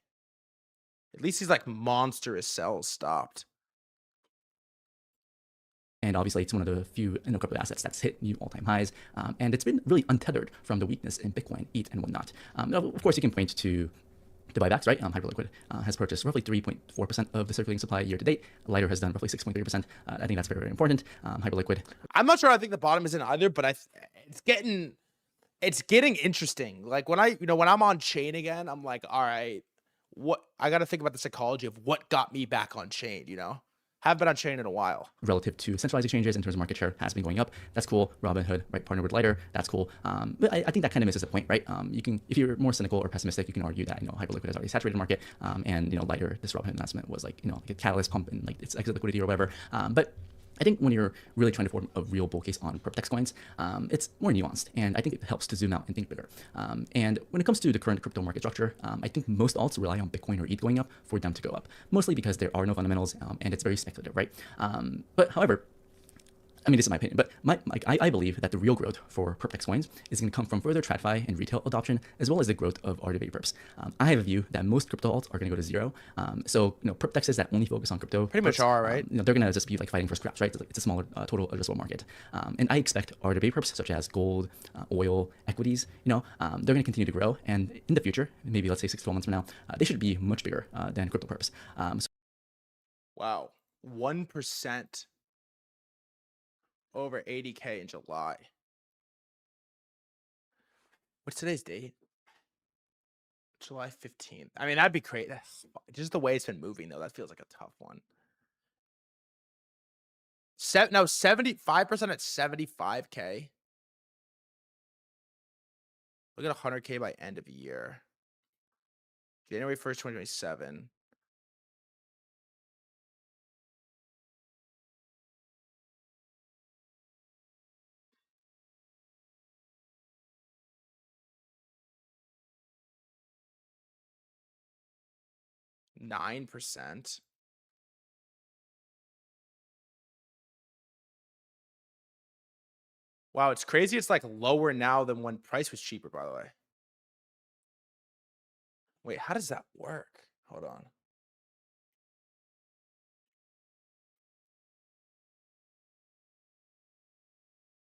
At least these like monstrous sells stopped.
And obviously, it's one of the few crypto assets that's hit new all-time highs. And it's been really untethered from the weakness in Bitcoin, ETH, and whatnot. Now, of course, you can point to the buybacks, right? Hyperliquid has purchased roughly 3.4% of the circulating supply year to date. Lighter has done roughly 6.3%. I think that's very, very important. Hyperliquid.
I'm not sure I think the bottom is in either, but it's getting interesting. Like when when I'm on chain again, I'm like, all right, what I got to think about the psychology of what got me back on chain, Haven't been on chain in a while.
Relative to centralized exchanges in terms of market share has been going up. That's cool. Robinhood, right, partnered with Lighter. That's cool. But I think that kind of misses the point, right? You can, if you're more cynical or pessimistic, you can argue that Hyperliquid has already saturated the market, and Lighter, this Robinhood announcement was like like a catalyst pump and like its exit liquidity or whatever. But I think when you're really trying to form a real bull case on Perptex coins, it's more nuanced, and I think it helps to zoom out and think bigger. And when it comes to the current crypto market structure, I think most alts rely on Bitcoin or ETH going up for them to go up, mostly because there are no fundamentals, and it's very speculative, right? But however, I mean, this is my opinion, but I believe that the real growth for Perptex coins is going to come from further TradFi and retail adoption, as well as the growth of RWA perps. I have a view that most crypto alts are going to go to zero. So, Perptexes that only focus on crypto
Pretty much are, right?
They're going to just be like fighting for scraps, right? It's a smaller total addressable market. And I expect RWA perps such as gold, oil, equities, they're going to continue to grow. And in the future, maybe let's say 6 to 12 months from now, they should be much bigger than crypto perps.
Wow. 1% over 80K in July. What's today's date? July 15th. I mean, that'd be great. That's just the way it's been moving, though. That feels like a tough one. No, 75% at 75K. Look at 100K by end of year. January 1st, 2027. $9%. Wow, it's crazy. It's like lower now than when price was cheaper, by the way. Wait, how does that work? Hold on.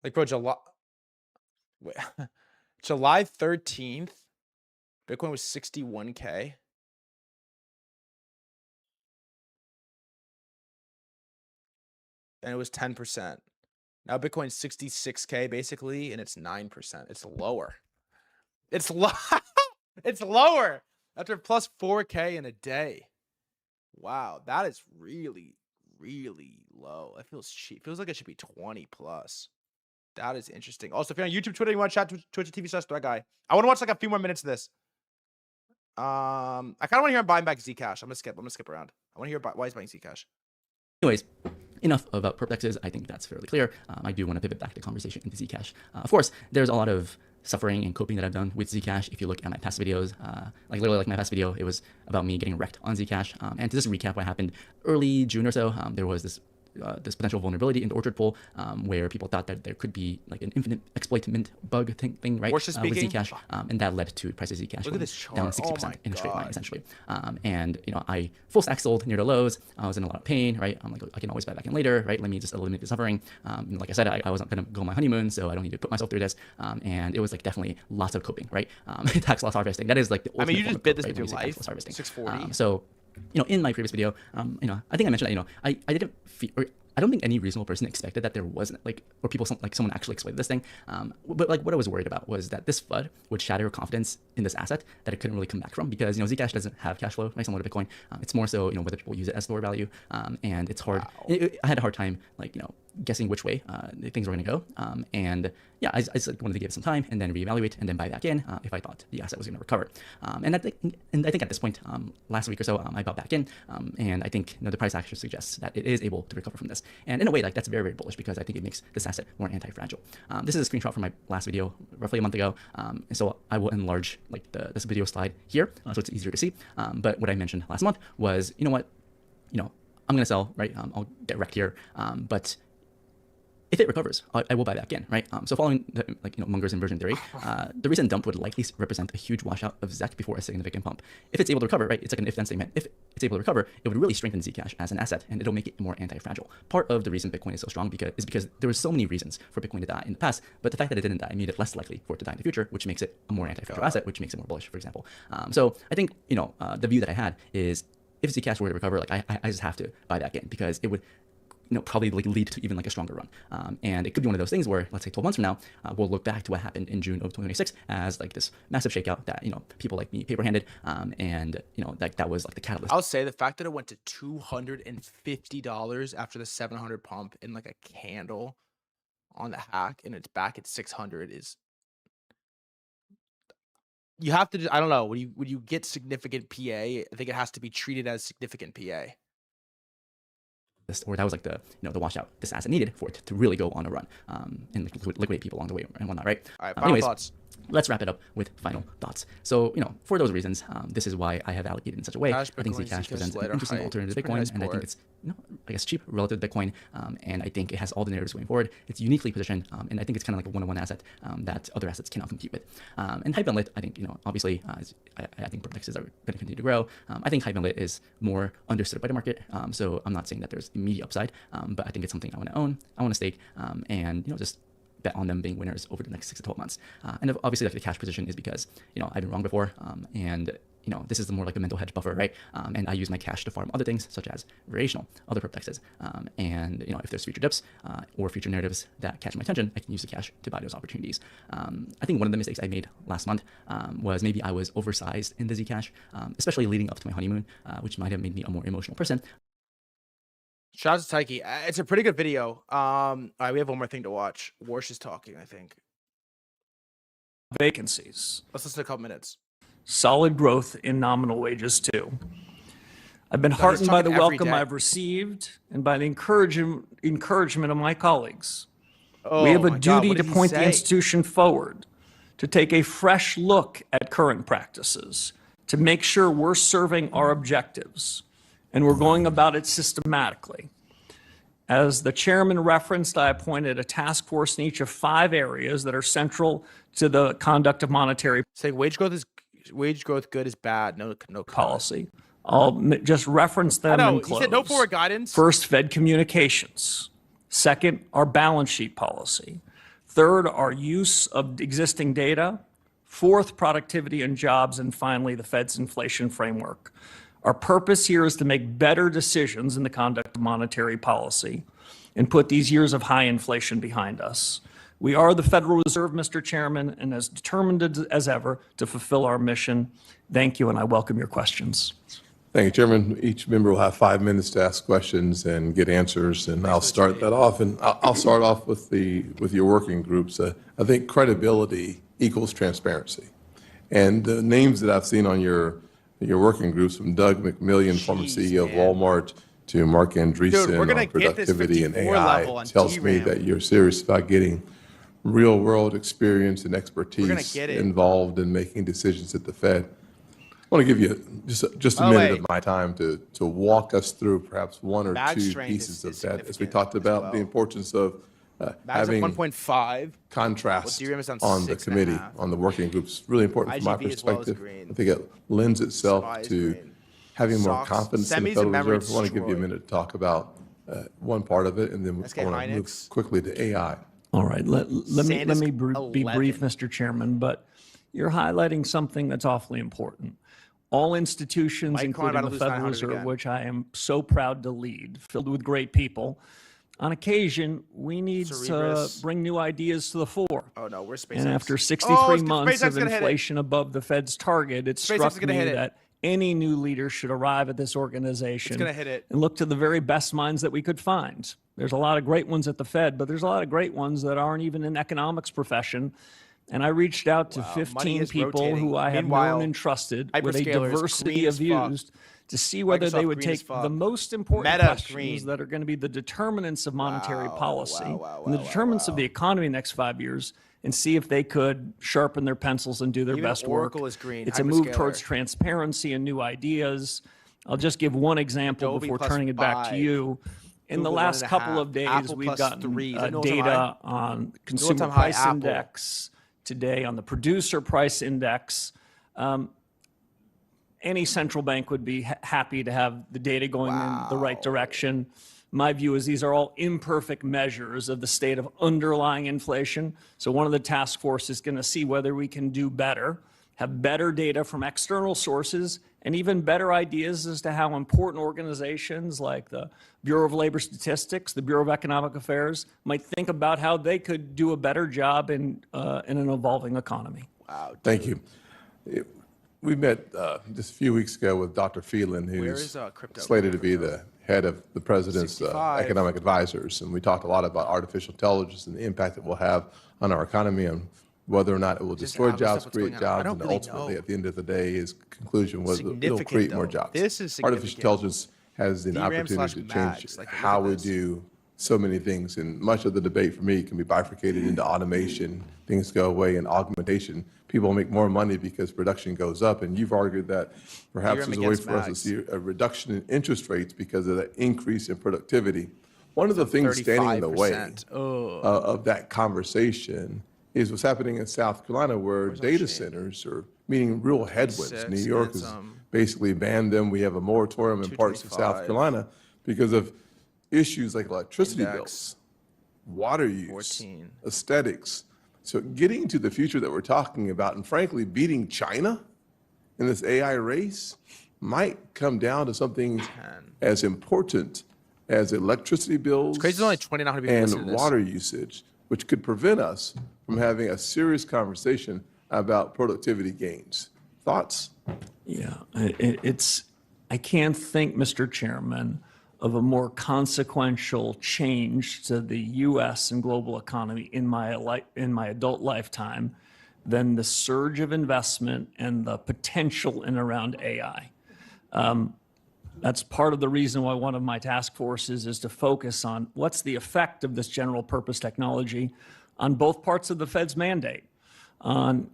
Like, bro, wait, July 13th, Bitcoin was 61K. And it was 10%. Now Bitcoin's 66K basically, and it's 9%. It's lower. It's low. It's lower after plus 4K in a day. Wow, that is really, really low. That feels cheap. Feels like it should be 20 plus. That is interesting. Also, if you're on YouTube, Twitter, you want to chat, Twitch TV/threadguy. I want to watch like a few more minutes of this. I kind of want to hear him buying back Zcash. I'm gonna skip around. I want to hear why he's buying Zcash.
Anyways, enough about perplexes. I think that's fairly clear. I do want to pivot back the conversation into Zcash. Of course, there's a lot of suffering and coping that I've done with Zcash. If you look at my past videos, like literally like my past video, it was about me getting wrecked on Zcash. And to just recap what happened early June or so, there was this potential vulnerability in the orchard pool where people thought that there could be like an infinite exploitment bug thing, right? With Zcash, and that led to price of Zcash down 60% in a straight line, essentially. And I full stack sold near the lows. I was in a lot of pain, right? I'm like, I can always buy back in later, right? Let me just eliminate the suffering. Like I said, I wasn't gonna go on my honeymoon, so I don't need to put myself through this. And it was like definitely lots of coping, right? Tax loss harvesting. That is like the ultimate
you just bid this with your
life.
life. 640.
So in my previous video, I think I mentioned that, I didn't feel, or I don't think any reasonable person expected that there wasn't or someone actually exploited this thing. But like what I was worried about was that this FUD would shatter your confidence in this asset that it couldn't really come back from, because, Zcash doesn't have cash flow, similar to Bitcoin. It's more so, whether people use it as store value. And it's hard. I had a hard time, guessing which way things were going to go. And yeah, I just wanted to give it some time and then reevaluate and then buy back in if I thought the asset was going to recover. And I think at this point, last week or so, I bought back in, and I think the price action suggests that it is able to recover from this. And in a way, that's very, very bullish, because I think it makes this asset more anti-fragile. This is a screenshot from my last video, roughly a month ago. And so I will enlarge this video slide here, so it's easier to see. But what I mentioned last month was, I'm going to sell, right? I'll get wrecked here, but if it recovers, I will buy back in, right? So following Munger's inversion theory, the recent dump would likely represent a huge washout of ZEC before a significant pump. If it's able to recover, right, it's like an if-then statement. If it's able to recover, it would really strengthen Zcash as an asset, and it'll make it more anti-fragile. Part of the reason Bitcoin is so strong is because there were so many reasons for Bitcoin to die in the past, but the fact that it didn't die made it less likely for it to die in the future, which makes it a more anti-fragile asset, which makes it more bullish, for example. So I think, the view that I had is, if Zcash were to recover, I just have to buy back in, because it would probably lead to even a stronger run. And it could be one of those things where, let's say 12 months from now, we'll look back to what happened in June of 2026 as this massive shakeout that, people like me paper-handed, and, that was the catalyst.
I'll say the fact that it went to $250 after the 700 pump in a candle on the hack, and it's back at 600 is, you have to, I don't know, when you get significant PA, I think it has to be treated as significant PA.
Or that was the the washout this asset needed for it to really go on a run, and liquidate people along the way and whatnot, right?
All right, final thoughts.
Let's wrap it up with final thoughts. So, for those reasons, this is why I have allocated in such a way. I think Zcash presents an interesting alternative to Bitcoin, and I think it's, I guess, cheap relative to Bitcoin, and I think it has all the narratives going forward. It's uniquely positioned, and I think it's kind of a one-on-one asset that other assets cannot compete with. And Hype and Lit, I think, obviously, I think perplexes are going to continue to grow. I think Hype and Lit is more understood by the market, so I'm not saying that there's immediate upside, but I think it's something I want to own, I want to stake, and just bet on them being winners over the next 6 to 12 months. And obviously, the cash position is because, I've been wrong before, and this is more like a mental hedge buffer, right? And I use my cash to farm other things, such as variational, other perplexes. And, if there's future dips or future narratives that catch my attention, I can use the cash to buy those opportunities. I think one of the mistakes I made last month was maybe I was oversized in the Zcash, especially leading up to my honeymoon, which might have made me a more emotional person.
Shout out to Taiki. It's a pretty good video. All right, we have one more thing to watch. Warsh is talking, I think.
vacancies.
Let's listen to a couple minutes.
Solid growth in nominal wages, too. I've been
he's
heartened by the
talking every
welcome
day.
I've received and by the encouragement of my colleagues.
Oh,
We have a
my God,
duty
what
to
did he
point the
say?
institution forward, to take a fresh look at current practices, to make sure we're serving our objectives, and we're going about it systematically. As the chairman referenced, I appointed a task force in each of 5 areas that are central to the conduct of monetary
Saying wage growth good is bad. No comment.
policy. I'll just reference them
I know.
and
He
close.
said no forward guidance.
First, Fed communications. Second, our balance sheet policy. Third, our use of existing data. Fourth, productivity and jobs. And finally, the Fed's inflation framework. Our purpose here is to make better decisions in the conduct of monetary policy and put these years of high inflation behind us. We are the Federal Reserve, Mr. Chairman, and as determined as ever to fulfill our mission. Thank you, and I welcome your questions.
Thank you, Chairman. Each member will have 5 minutes to ask questions and get answers, and I'll start that off. And I'll start off with your working groups. I think credibility equals transparency, and the names that I've seen on your working groups, from Doug McMillian, former CEO of Walmart, to Mark Andreessen
Dude, we're gonna
on
get this
productivity and
54
AI,
level on
tells me
DRAM.
that you're serious about getting real-world experience and expertise
get it.
involved in making decisions at the Fed. I want to give you just a
By the
minute
way,
of my time to walk us through perhaps one or
bag
2
strength
pieces
is
of that, as we
significant
talked
as
about
well.
the importance of
Bags
having
at 1.5.
contrast
Well, DRAM is on
on the
6.5.
committee, on the working groups. Really important from my
IGB as well as
perspective.
green.
I think it lends itself
SPY is
to
green.
having more
Socks,
confidence in the
semis
Federal
and memory
Reserve. I want to give you a
destroyed.
minute to talk about one part of it, and then
SK
I want to move
Hynix.
quickly to AI.
All right, let me
SanDisk
be brief,
11.
Mr. Chairman, but you're highlighting something that's awfully important. All institutions,
Micron
including
about to
the
lose
Federal
900
Reserve,
again.
which I am so proud to lead, filled with great people, on occasion, we need to
Cerebrus.
bring new ideas to the fore.
Oh no, we're SpaceX.
And after
Oh,
63 months
SpaceX
of
gonna hit it.
inflation above the Fed's target, it
SpaceX is
struck
gonna
me
hit it.
that any new leader should arrive at this organization
It's gonna hit it.
and look to the very best minds that we could find. There's a lot of great ones at the Fed, but there's a lot of great ones that aren't even in economics profession. And I reached out to
Money
15
is
people
rotating.
who I have
Meanwhile,
known and trusted with a
hyperscalers,
diversity
green
of
as fuck.
views to see whether they
Microsoft
would
green as
take
fuck.
the most important
Meta
questions
green.
that are going to be the determinants of monetary policy
wow,
and the
wow,
determinants of the economy next 5 years and see if they could sharpen their pencils and do their
Even
best
Oracle
work.
is green,
It's a move
hyperscaler.
towards transparency and new ideas. I'll just give one example
Adobe
before
plus
turning it back to
5.
you. In the
Google
last
1.5.
couple of days,
Apple
we've
plus
gotten
3. Is that an all-time
data
high?
on consumer
all-time high,
price
Apple.
index today, on the producer price index. Any central bank would be happy to have the data going in the right direction. My view is these are all imperfect measures of the state of underlying inflation. So one of the task force is going to see whether we can do better, have better data from external sources, and even better ideas as to how important organizations like the Bureau of Labor Statistics, the Bureau of Economic Affairs might think about how they could do a better job in an evolving economy.
Thank you. We met just a few weeks ago with Dr. Phelan, who's
is, crypto?
slated to be the head of the president's
65.
economic advisors. And we talked a lot about artificial intelligence and the impact it will have on our economy and whether or not it will destroy
obvious
jobs,
what's
create
going on. I
jobs,
don't
and
really
ultimately,
know.
at the end of the day, his conclusion was it'll
Significant,
create more
though.
jobs.
This is
Artificial
significant.
intelligence has the
DRAM
opportunity
slash
to change
mags, like, look
how
at
we
this.
do so many things. And much of the debate for me can be bifurcated into automation, things go away, and augmentation. People make more money because production goes up. And you've argued that perhaps
DRAM
there's a way
against
for us to
mags.
see a reduction in interest rates because of that increase in productivity. One of the things standing in the way
35%. Oh.
of that conversation is what's happening in South Carolina, where data
shade?
centers are meeting real headwinds.
Six,
New York
and
has
some.
basically banned them. We have a moratorium in parts of South
225.
Carolina because of issues like electricity
Index.
bills, water use,
14.
aesthetics. So getting to the future that we're talking about, and frankly, beating China in this AI race might come down to something as important as electricity bills
crazy there's only 2,900 people listening
and
to this.
water usage, which could prevent us from having a serious conversation about productivity gains. Thoughts?
Yeah, I can't think, Mr. Chairman, of a more consequential change to the U.S. and global economy in my adult lifetime than the surge of investment and the potential in around AI. That's part of the reason why one of my task forces is to focus on what's the effect of this general purpose technology on both parts of the Fed's mandate, on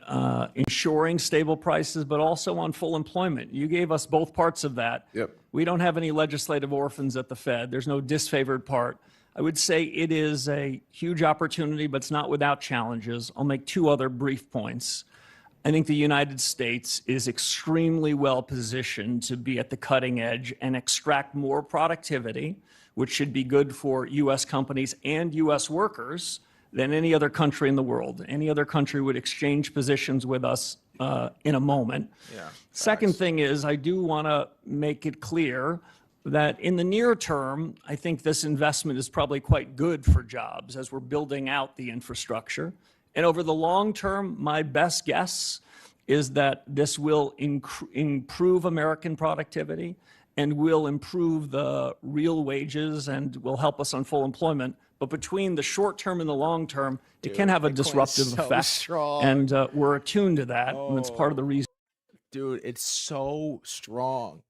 ensuring stable prices, but also on full employment. You gave us both parts of that.
Yep.
We don't have any legislative orphans at the Fed. There's no disfavored part. I would say it is a huge opportunity, but it's not without challenges. I'll make two other brief points. I think the United States is extremely well positioned to be at the cutting edge and extract more productivity, which should be good for U.S. companies and U.S. workers, than any other country in the world. Any other country would exchange positions with us in a moment.
Yeah.
Second thing is, I do want to make it clear that in the near term, I think this investment is probably quite good for jobs as we're building out the infrastructure. And over the long term, my best guess is that this will improve American productivity and will improve the real wages and will help us on full employment. But between the short term and the long term, it can have a
Bitcoin is
disruptive
so
effect.
strong.
And we're attuned to that. And it's part of the reason.
Dude, it's so strong.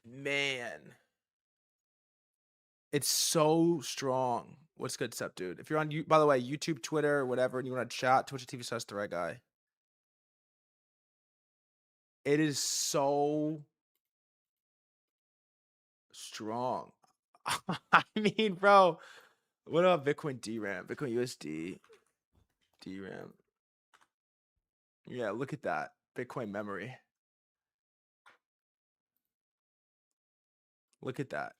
Man. It's so strong. What's good, Sep, dude? If you're on, by the way, YouTube, Twitter, or whatever, and you want to chat, twitch.tv/threadguy. It is so strong. I mean, bro, what about Bitcoin DRAM? Bitcoin USD DRAM. Yeah, look at that. Bitcoin memory. Look at that.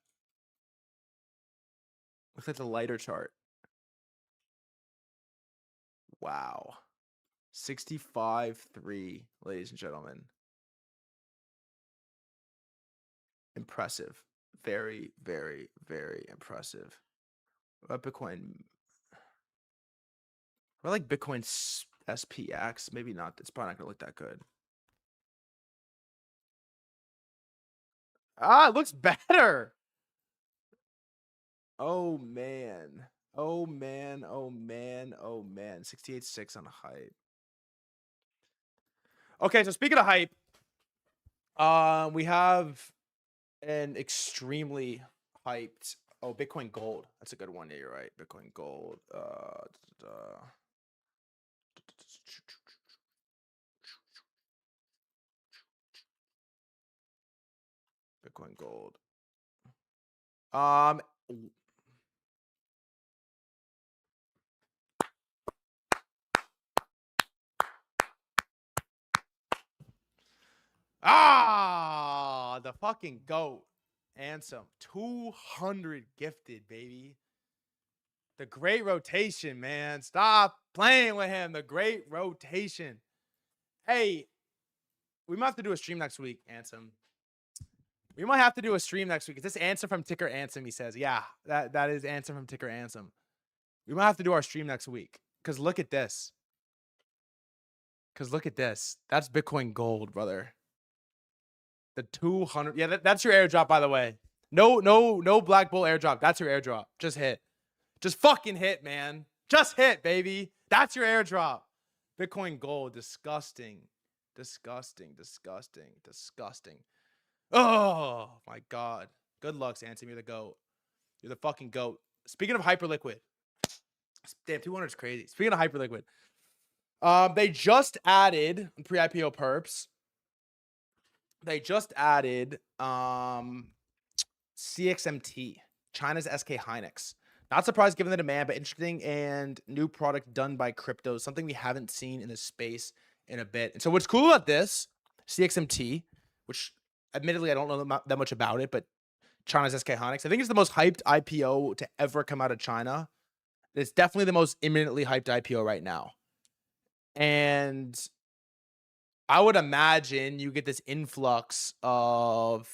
Looks like the lighter chart. Wow. 65.3, ladies and gentlemen. Impressive. Very, very, very impressive. What about Bitcoin? What like Bitcoin SPX? Maybe not. It's probably not going to look that good. Ah, it looks better. Oh, man. Oh, man. Oh, man. Oh, man. 68.6 on hype. Okay, so speaking of hype, we have an extremely hyped. Oh, Bitcoin Gold. That's a good one. Yeah, you're right. Bitcoin Gold. Bitcoin Gold. The fucking GOAT. Ansem. 200 gifted, baby. The great rotation, man. Stop playing with him. The great rotation. Hey, we might have to do a stream next week, Ansem. We might have to do a stream next week. Is this Ansem from Ticker Ansem? He says, yeah, that is Ansem from Ticker Ansem. We might have to do our stream next week. Because look at this. That's Bitcoin Gold, brother. The 200. Yeah, that's your airdrop, by the way. No Black Bull airdrop. That's your airdrop. Just hit. Just fucking hit, man. Just hit, baby. That's your airdrop. Bitcoin Gold. Disgusting. Oh, my God. Good luck, Ansem. You're the GOAT. You're the fucking GOAT. Speaking of Hyperliquid. Damn, 200 is crazy. Speaking of Hyperliquid. They just added pre-IPO perps. They just added CXMT, China's SK Hynix. Not surprised given the demand, but interesting and new product done by crypto, something we haven't seen in this space in a bit. And so what's cool about this, CXMT, which admittedly I don't know that much about it, but China's SK Hynix, I think it's the most hyped IPO to ever come out of China. It's definitely the most imminently hyped IPO right now. And I would imagine you get this influx of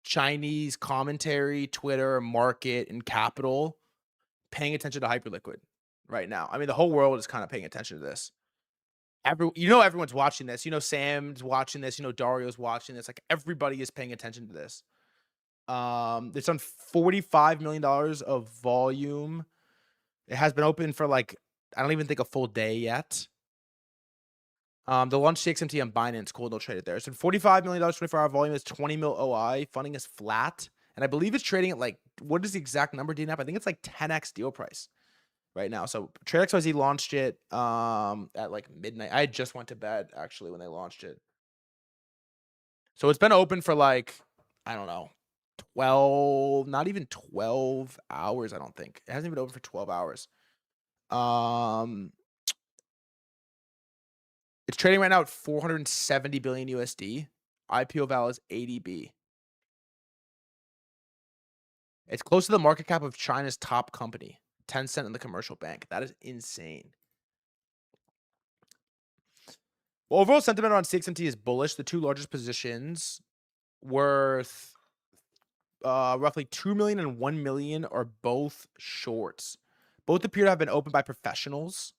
Chinese commentary, Twitter, market, and capital paying attention to Hyperliquid right now. I mean, the whole world is kind of paying attention to this. Everyone's watching this. Sam's watching this. Dario's watching this. Like, everybody is paying attention to this. It's on $45 million of volume. It has been open for like, I don't even think a full day yet. The launch CXMT on Binance, cool, they'll trade it there. So $45 million 24-hour volume is 20 mil OI. Funding is flat. And I believe it's trading at like, what is the exact number, DNAP? I think it's like 10x deal price right now. So Trade XYZ launched it at like midnight. I just went to bed actually when they launched it. So it's been open for like, I don't know, 12, not even 12 hours, I don't think. It hasn't been open for 12 hours. It's trading right now at 470 billion USD. IPO value is 80B. It's close to the market cap of China's top company, Tencent and the commercial bank. That is insane. Well, overall sentiment on CXMT is bullish. The two largest positions worth roughly 2 million and 1 million are both shorts. Both appear to have been opened by professionals.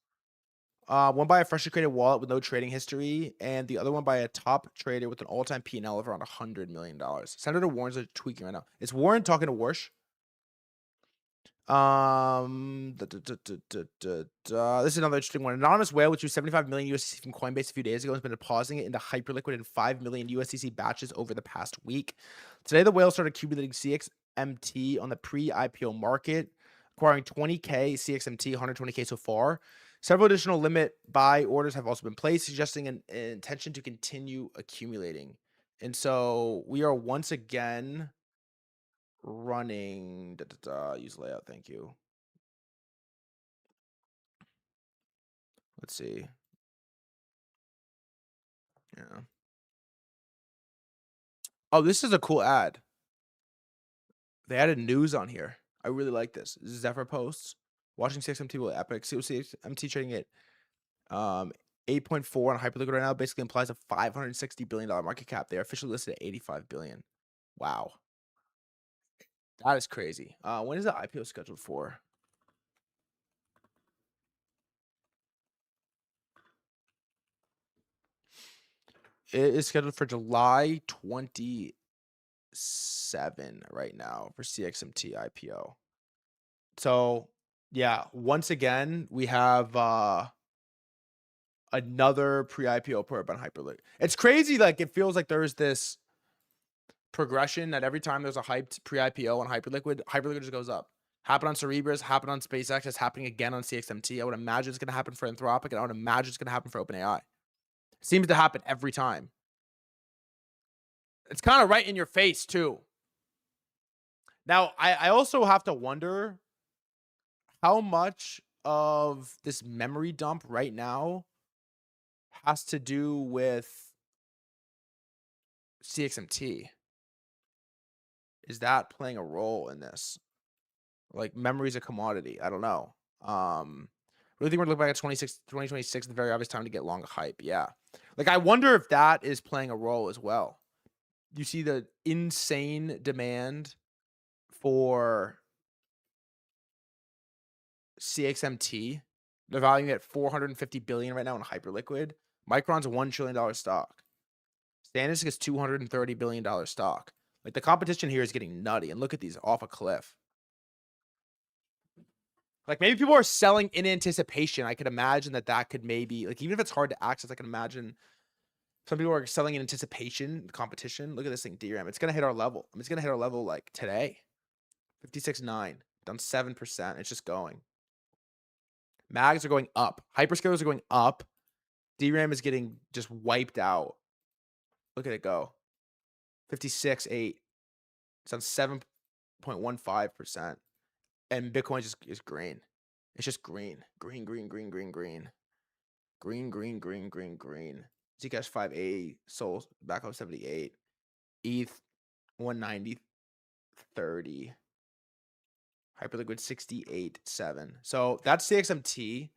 One by a freshly created wallet with no trading history, and the other one by a top trader with an all-time P&L of around $100 million. Senator Warren's tweaking right now. Is Warren talking to Warsh? This is another interesting one. Anonymous whale, which was 75 million USDC from Coinbase a few days ago, has been depositing it into hyperliquid in 5 million USDC batches over the past week. Today, the whale started accumulating CXMT on the pre-IPO market, acquiring 20K CXMT, 120K so far. Several additional limit buy orders have also been placed, suggesting an intention to continue accumulating. And so we are once again running use layout. Thank you. Let's see. Yeah. Oh, this is a cool ad. They added news on here. I really like this. This is Zephyr posts. Watching CXMT will epic. CXMT trading at 8.4 on hyperliquid right now basically implies a $560 billion market cap. They are officially listed at 85 billion. Wow. That is crazy. When is the IPO scheduled for? It is scheduled for July 27 right now for CXMT IPO. So yeah, once again, we have another pre-IPO perp on hyperliquid. It's crazy. Like it feels like there's this progression that every time there's a hyped pre-IPO on hyperliquid just goes up. Happened on Cerebras, happened on SpaceX, it's happening again on CXMT. I would imagine it's going to happen for Anthropic, and I would imagine it's going to happen for OpenAI. It seems to happen every time. It's kind of right in your face too. Now, I also have to wonder how much of this memory dump right now has to do with CXMT. Is that playing a role in this? Like memory is a commodity. I don't know. Really think we're looking back at 2026, the very obvious time to get long hype. Yeah. Like I wonder if that is playing a role as well. You see the insane demand for CXMT. They're valuing it at 450 billion right now in hyperliquid. Micron's a $1 trillion stock. SanDisk is $230 billion stock. Like the competition here is getting nutty. And look at these off a cliff. Like maybe people are selling in anticipation. I could imagine that could maybe, like even if it's hard to access, I can imagine some people are selling in anticipation, competition. Look at this thing, DRAM. It's going to hit our level. I mean, it's going to hit our level like today. 56.9, down 7%. It's just going. Mags are going up. Hyperscalers are going up. DRAM is getting just wiped out. Look at it go. 56.8. It's on 7.15%. And Bitcoin just is green. It's just green. Green, green, green, green, green. Green, green, green, green, green. Zcash 5A, Sol back up 78. ETH 190, 30. Hyperliquid 68.7. So that's CXMT.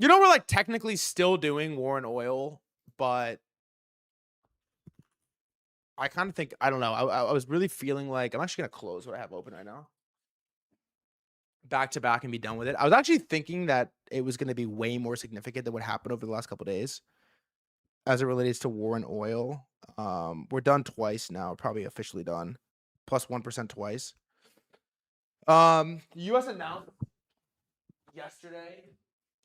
You know, we're like technically still doing war and oil, but I kind of think, I don't know. I was really feeling like I'm actually going to close what I have open right now. Back to back and be done with it. I was actually thinking that it was going to be way more significant than what happened over the last couple of days as it relates to war and oil. We're done twice now, probably officially done. Plus 1% twice. The U.S. announced yesterday.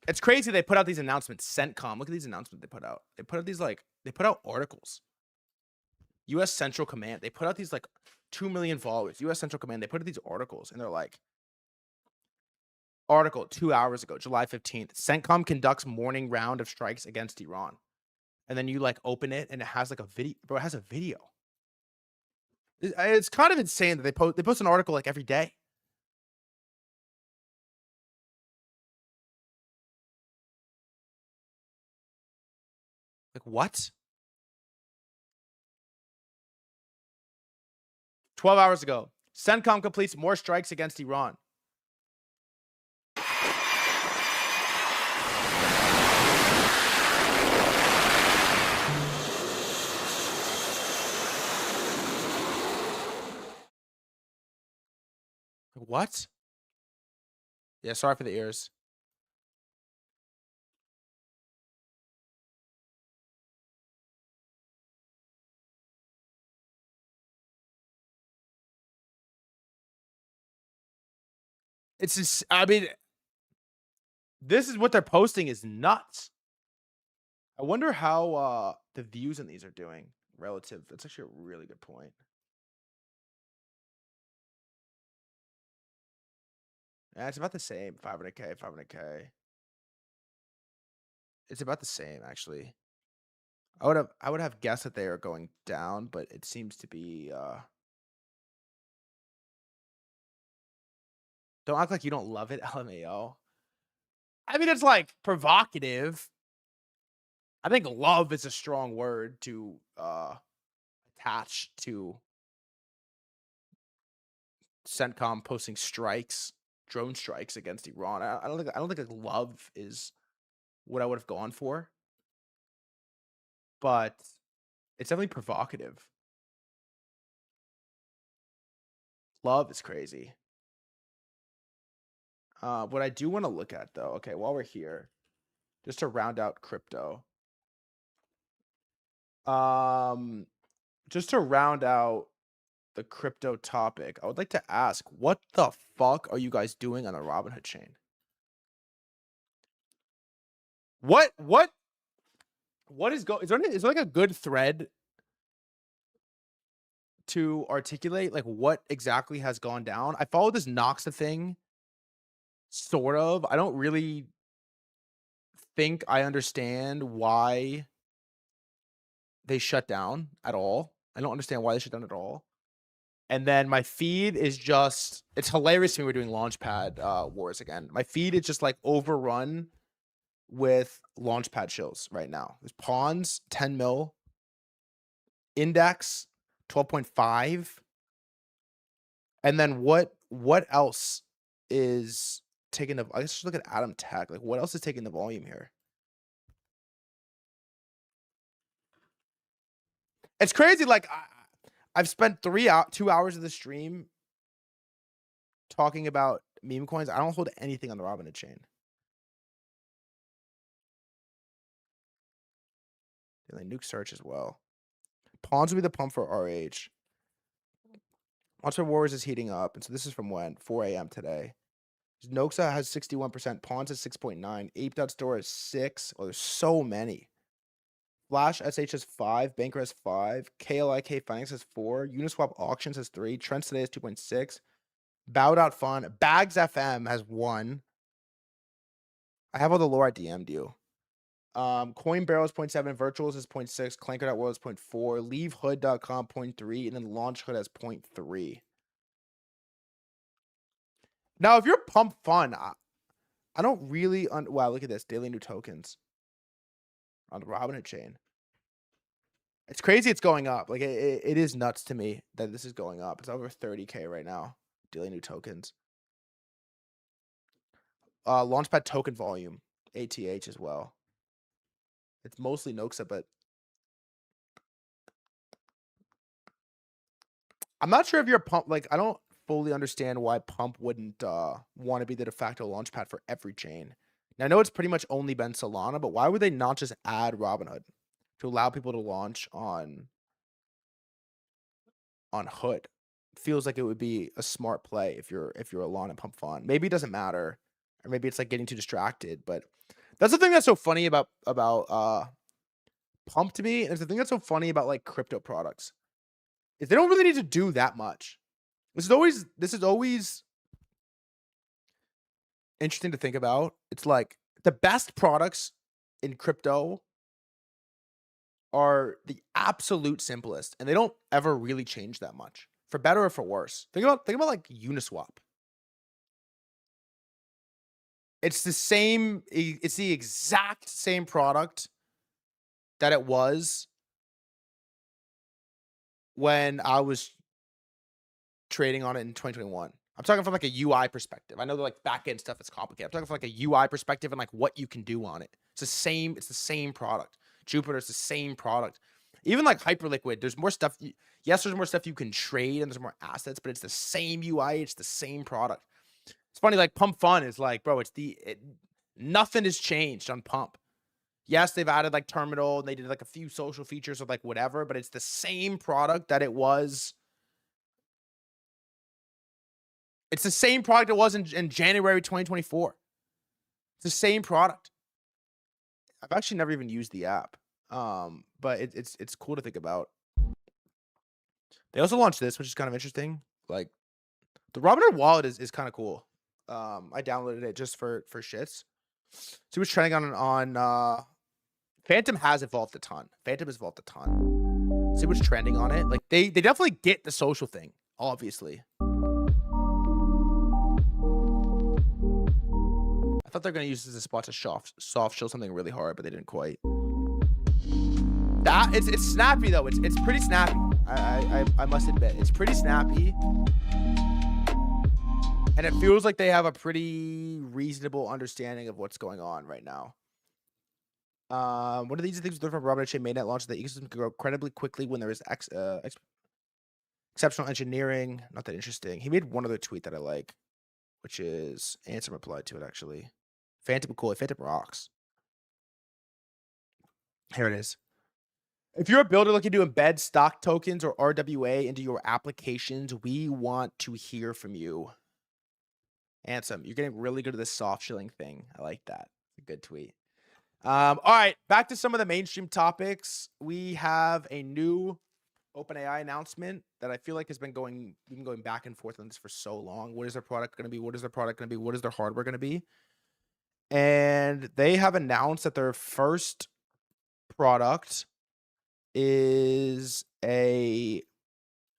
It's crazy they put out these announcements. CENTCOM. Look at these announcements they put out. They put out these they put out articles. U.S. Central Command. They put out these 2 million followers. U.S. Central Command. They put out these articles and they're like, article 2 hours ago, July 15th. CENTCOM conducts morning round of strikes against Iran. And then you open it and it has a video. Bro, it has a video. It's kind of insane that they post an article every day. What? 12 hours ago, CENTCOM completes more strikes against Iran. What? Yeah, sorry for the ears. It's just, I mean, this is what they're posting is nuts. I wonder how the views in these are doing relative. That's actually a really good point. Yeah, it's about the same. 500K, 500K. It's about the same, actually. I would have guessed that they are going down, but it seems to be don't act like you don't love it, LMAO. I mean, it's provocative. I think love is a strong word to attach to CENTCOM posting strikes, drone strikes against Iran. I don't think love is what I would have gone for, but it's definitely provocative. Love is crazy. What I do want to look at though, okay, while we're here, just to round out crypto. Just to round out the crypto topic, I would like to ask, what the fuck are you guys doing on the Robinhood chain? What is is there a good thread to articulate what exactly has gone down? I followed this Noxa thing, sort of. I don't really think I understand why they shut down at all. I don't understand why they shut down at all. And then my feed is just, it's hilarious to me we're doing Launchpad wars again. My feed is just overrun with Launchpad shills right now. There's Pawns, 10 mil. Index, 12.5. And then what else is taking the, I guess just look at Atom Tech. What else is taking the volume here? It's crazy. I've spent 2 hours of the stream talking about meme coins. I don't hold anything on the Robinhood chain. They nuke search as well. Pawns will be the pump for RH. Monster Wars is heating up. And so this is from when? 4 a.m. today. Noxa has 61%. Pawns has 6.9. Ape.store has 6. Oh, there's so many. Flash SH has 5, Banker has 5, KLIK Finance has 4, Uniswap Auctions has 3, Trends Today has 2.6, Bow.fun, Bags FM has 1. I have all the lore I DM'd you. Coin Barrel is 0.7, Virtuals is 0.6, Clanker.world is 0.4, LeaveHood.com 0.3, and then LaunchHood has 0.3. Now, if you're Pump Fun, I don't really wow, look at this. Daily new tokens on the Robinhood chain. It's crazy it's going up. It is nuts to me that this is going up. It's over 30K right now. Daily new tokens. Launchpad token volume. ATH as well. It's mostly Noxa, but I'm not sure if you're Pump. I don't fully understand why Pump wouldn't want to be the de facto launchpad for every chain. Now, I know it's pretty much only been Solana, but why would they not just add Robinhood to allow people to launch on Hood? feels like it would be a smart play if you're Alon and Pump Fun. Maybe it doesn't matter, or maybe it's like getting too distracted. But that's the thing that's so funny about Pump to me. And it's the thing that's so funny about like crypto products is they don't really need to do that much. This is always interesting to think about. It's like the best products in crypto are the absolute simplest, and they don't ever really change that much, for better or for worse. Think about like Uniswap. It's the exact same product that it was when I was trading on it in 2021. I'm talking from like a UI perspective. I know the like back-end stuff is complicated. I'm talking from like a UI perspective and like what you can do on it. It's the same product. Jupiter's the same product. Even like Hyperliquid, there's more stuff. Yes, there's more stuff you can trade and there's more assets, but it's the same UI. It's the same product. It's funny, like Pump Fun is like, bro, nothing has changed on Pump. Yes, they've added like terminal and they did like a few social features or like whatever, but it's the same product that it was. It's the same product it was in January 2024. It's the same product. I've actually never even used the app, but it's cool to think about. They also launched this, which is kind of interesting. Like the Robinhood wallet is kind of cool. I downloaded it just for shits. See what's trending on Phantom has evolved a ton. See what's trending on it. Like they definitely get the social thing, obviously. I thought they're gonna use this as a spot to soft show something really hard, but they didn't quite. That it's snappy though. It's pretty snappy. I must admit, it's pretty snappy. And it feels like they have a pretty reasonable understanding of what's going on right now. One of these things from Robinhood Chain mainnet launch, the ecosystem can grow incredibly quickly when there is exceptional engineering. Not that interesting. He made one other tweet that I like, which is Ansem replied to it actually. Phantom cool. Phantom rocks. Here it is. If you're a builder looking to embed stock tokens or RWA into your applications, we want to hear from you. Ansem, you're getting really good at this soft shilling thing. I like that. It's a good tweet. All right, back to some of the mainstream topics. We have a new OpenAI announcement that I feel like we've been going back and forth on this for so long. What is their product going to be? What is their product going to be? What is their hardware going to be? And they have announced that their first product is a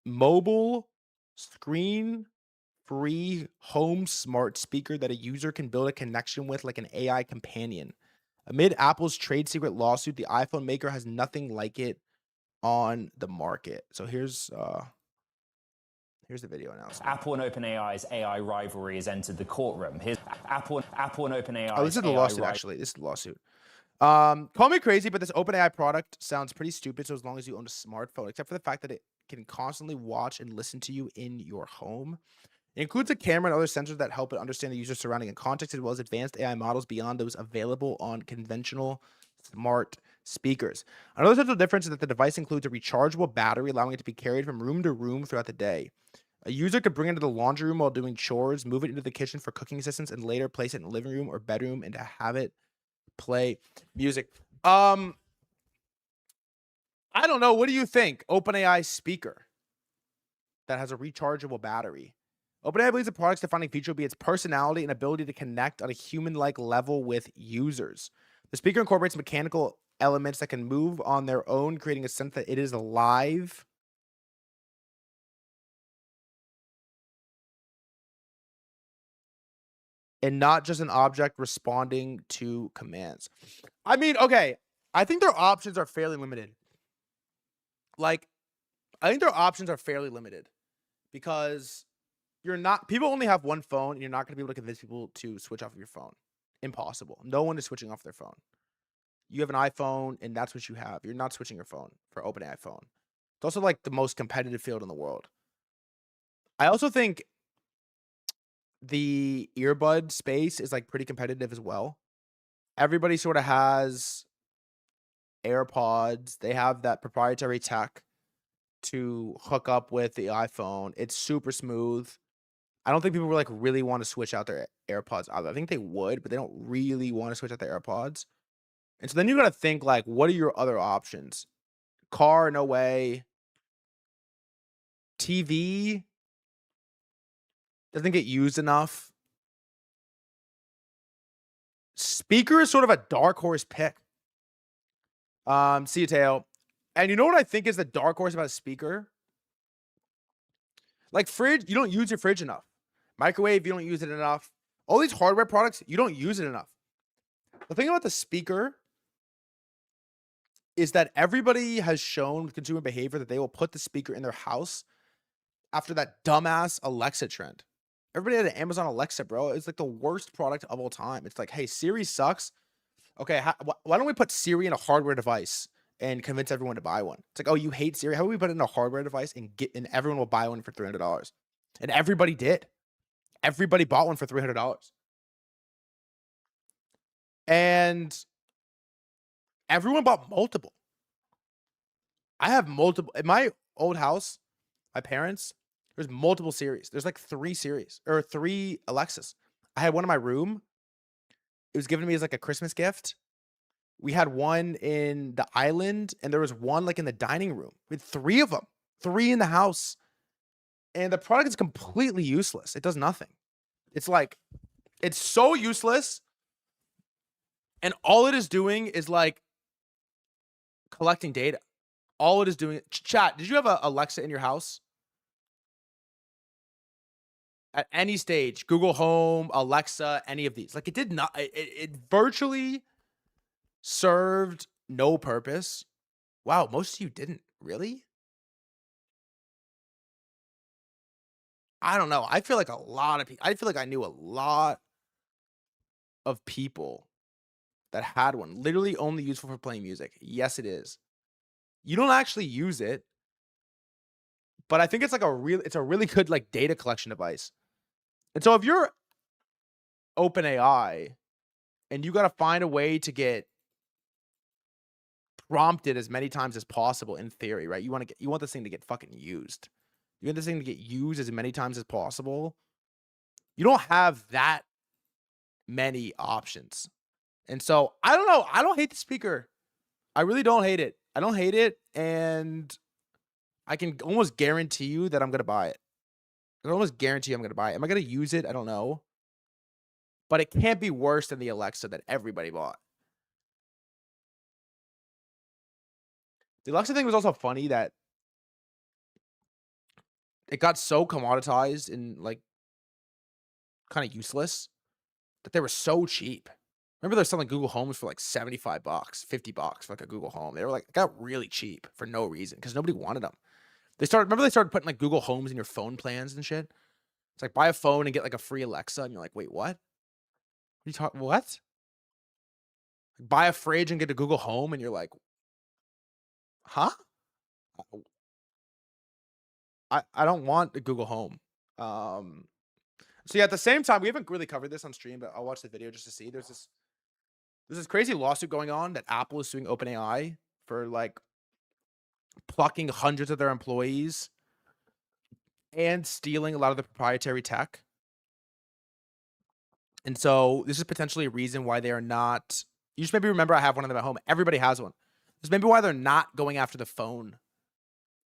mobile screen-free home smart speaker that a user can build a connection with like an AI companion. Amid Apple's trade secret lawsuit, the iPhone maker has nothing like it on the market. So here's the video announcement.
Apple and OpenAI's AI rivalry has entered the courtroom. Here's Apple and OpenAI's
Oh, this is the lawsuit, actually. This is the lawsuit. Call me crazy, but this OpenAI product sounds pretty stupid. So as long as you own a smartphone, except for the fact that it can constantly watch and listen to you in your home. It includes a camera and other sensors that help it understand the user's surrounding and context, as well as advanced AI models beyond those available on conventional smart speakers. Another essential difference is that the device includes a rechargeable battery, allowing it to be carried from room to room throughout the day. A user could bring it into the laundry room while doing chores, move it into the kitchen for cooking assistance, and later place it in the living room or bedroom and to have it play music. I don't know. What do you think? OpenAI speaker that has a rechargeable battery. OpenAI believes the product's defining feature will be its personality and ability to connect on a human-like level with users. The speaker incorporates mechanical elements that can move on their own, creating a sense that it is alive. And not just an object responding to commands. I mean, okay, I think their options are fairly limited. Because people only have one phone, and you're not going to be able to convince people to switch off of your phone. Impossible. No one is switching off their phone. You have an iPhone, and that's what you have. You're not switching your phone for OpenAI phone. It's also like the most competitive field in the world. I also think the earbud space is like pretty competitive as well. Everybody sort of has AirPods. They have that proprietary tech. to hook up with the iPhone. It's super smooth. I don't think people like really want to switch out their AirPods either. I think they would, but they don't really want to switch out their AirPods. And so then you got to think like, what are your other options? Car, no way. TV doesn't get used enough. Speaker is sort of a dark horse pick. See you, Teo. And you know what I think is the dark horse about a speaker? Like fridge, you don't use your fridge enough. Microwave, you don't use it enough. All these hardware products, you don't use it enough. The thing about the speaker is that everybody has shown with consumer behavior that they will put the speaker in their house after that dumbass Alexa trend. Everybody had an Amazon Alexa, bro. It's like the worst product of all time. It's like, hey, Siri sucks. Okay, why don't we put Siri in a hardware device and convince everyone to buy one? It's like, oh, you hate Siri? How about we put it in a hardware device and everyone will buy one for $300? And everybody did. Everybody bought one for $300. And everyone bought multiple. I have multiple. In my old house, my parents, there's multiple series. There's like 3 series or 3 Alexas. I had one in my room. It was given to me as like a Christmas gift. We had one in the island, and there was one like in the dining room. We had 3 of them, 3 in the house. And the product is completely useless. It does nothing. It's like, it's so useless. And all it is doing is like collecting data. All it is doing. Chat, did you have a Alexa in your house? At any stage, Google Home, Alexa, any of these. Like it did not, it virtually served no purpose. Wow, most of you didn't. Really? I don't know. I feel like a lot of people, I feel like I knew a lot of people that had one. Literally only useful for playing music. Yes, it is. You don't actually use it, but I think it's like it's a really good like data collection device. And so if you're OpenAI and you got to find a way to get prompted as many times as possible in theory, right? You want this thing to get fucking used. You want this thing to get used as many times as possible. You don't have that many options. And so I don't know. I don't hate the speaker. I really don't hate it. I don't hate it. And I can almost guarantee you that I'm going to buy it. I can almost guarantee I'm going to buy it. Am I going to use it? I don't know. But it can't be worse than the Alexa that everybody bought. The Alexa thing was also funny that it got so commoditized and like kind of useless that they were so cheap. Remember they're selling Google Homes for like $75, $50 for like a Google Home. They were like, got really cheap for no reason because nobody wanted them. They started putting like Google Homes in your phone plans and shit. It's like buy a phone and get like a free Alexa, and you're like, wait, what? What? Buy a fridge and get a Google Home, and you're like, huh? I don't want a Google Home. So yeah, at the same time, we haven't really covered this on stream, but I'll watch the video just to see. There's this crazy lawsuit going on that Apple is suing OpenAI for like plucking hundreds of their employees and stealing a lot of the proprietary tech. And so this is potentially a reason why they are not. You just maybe remember I have one of them at home. Everybody has one. This may be why they're not going after the phone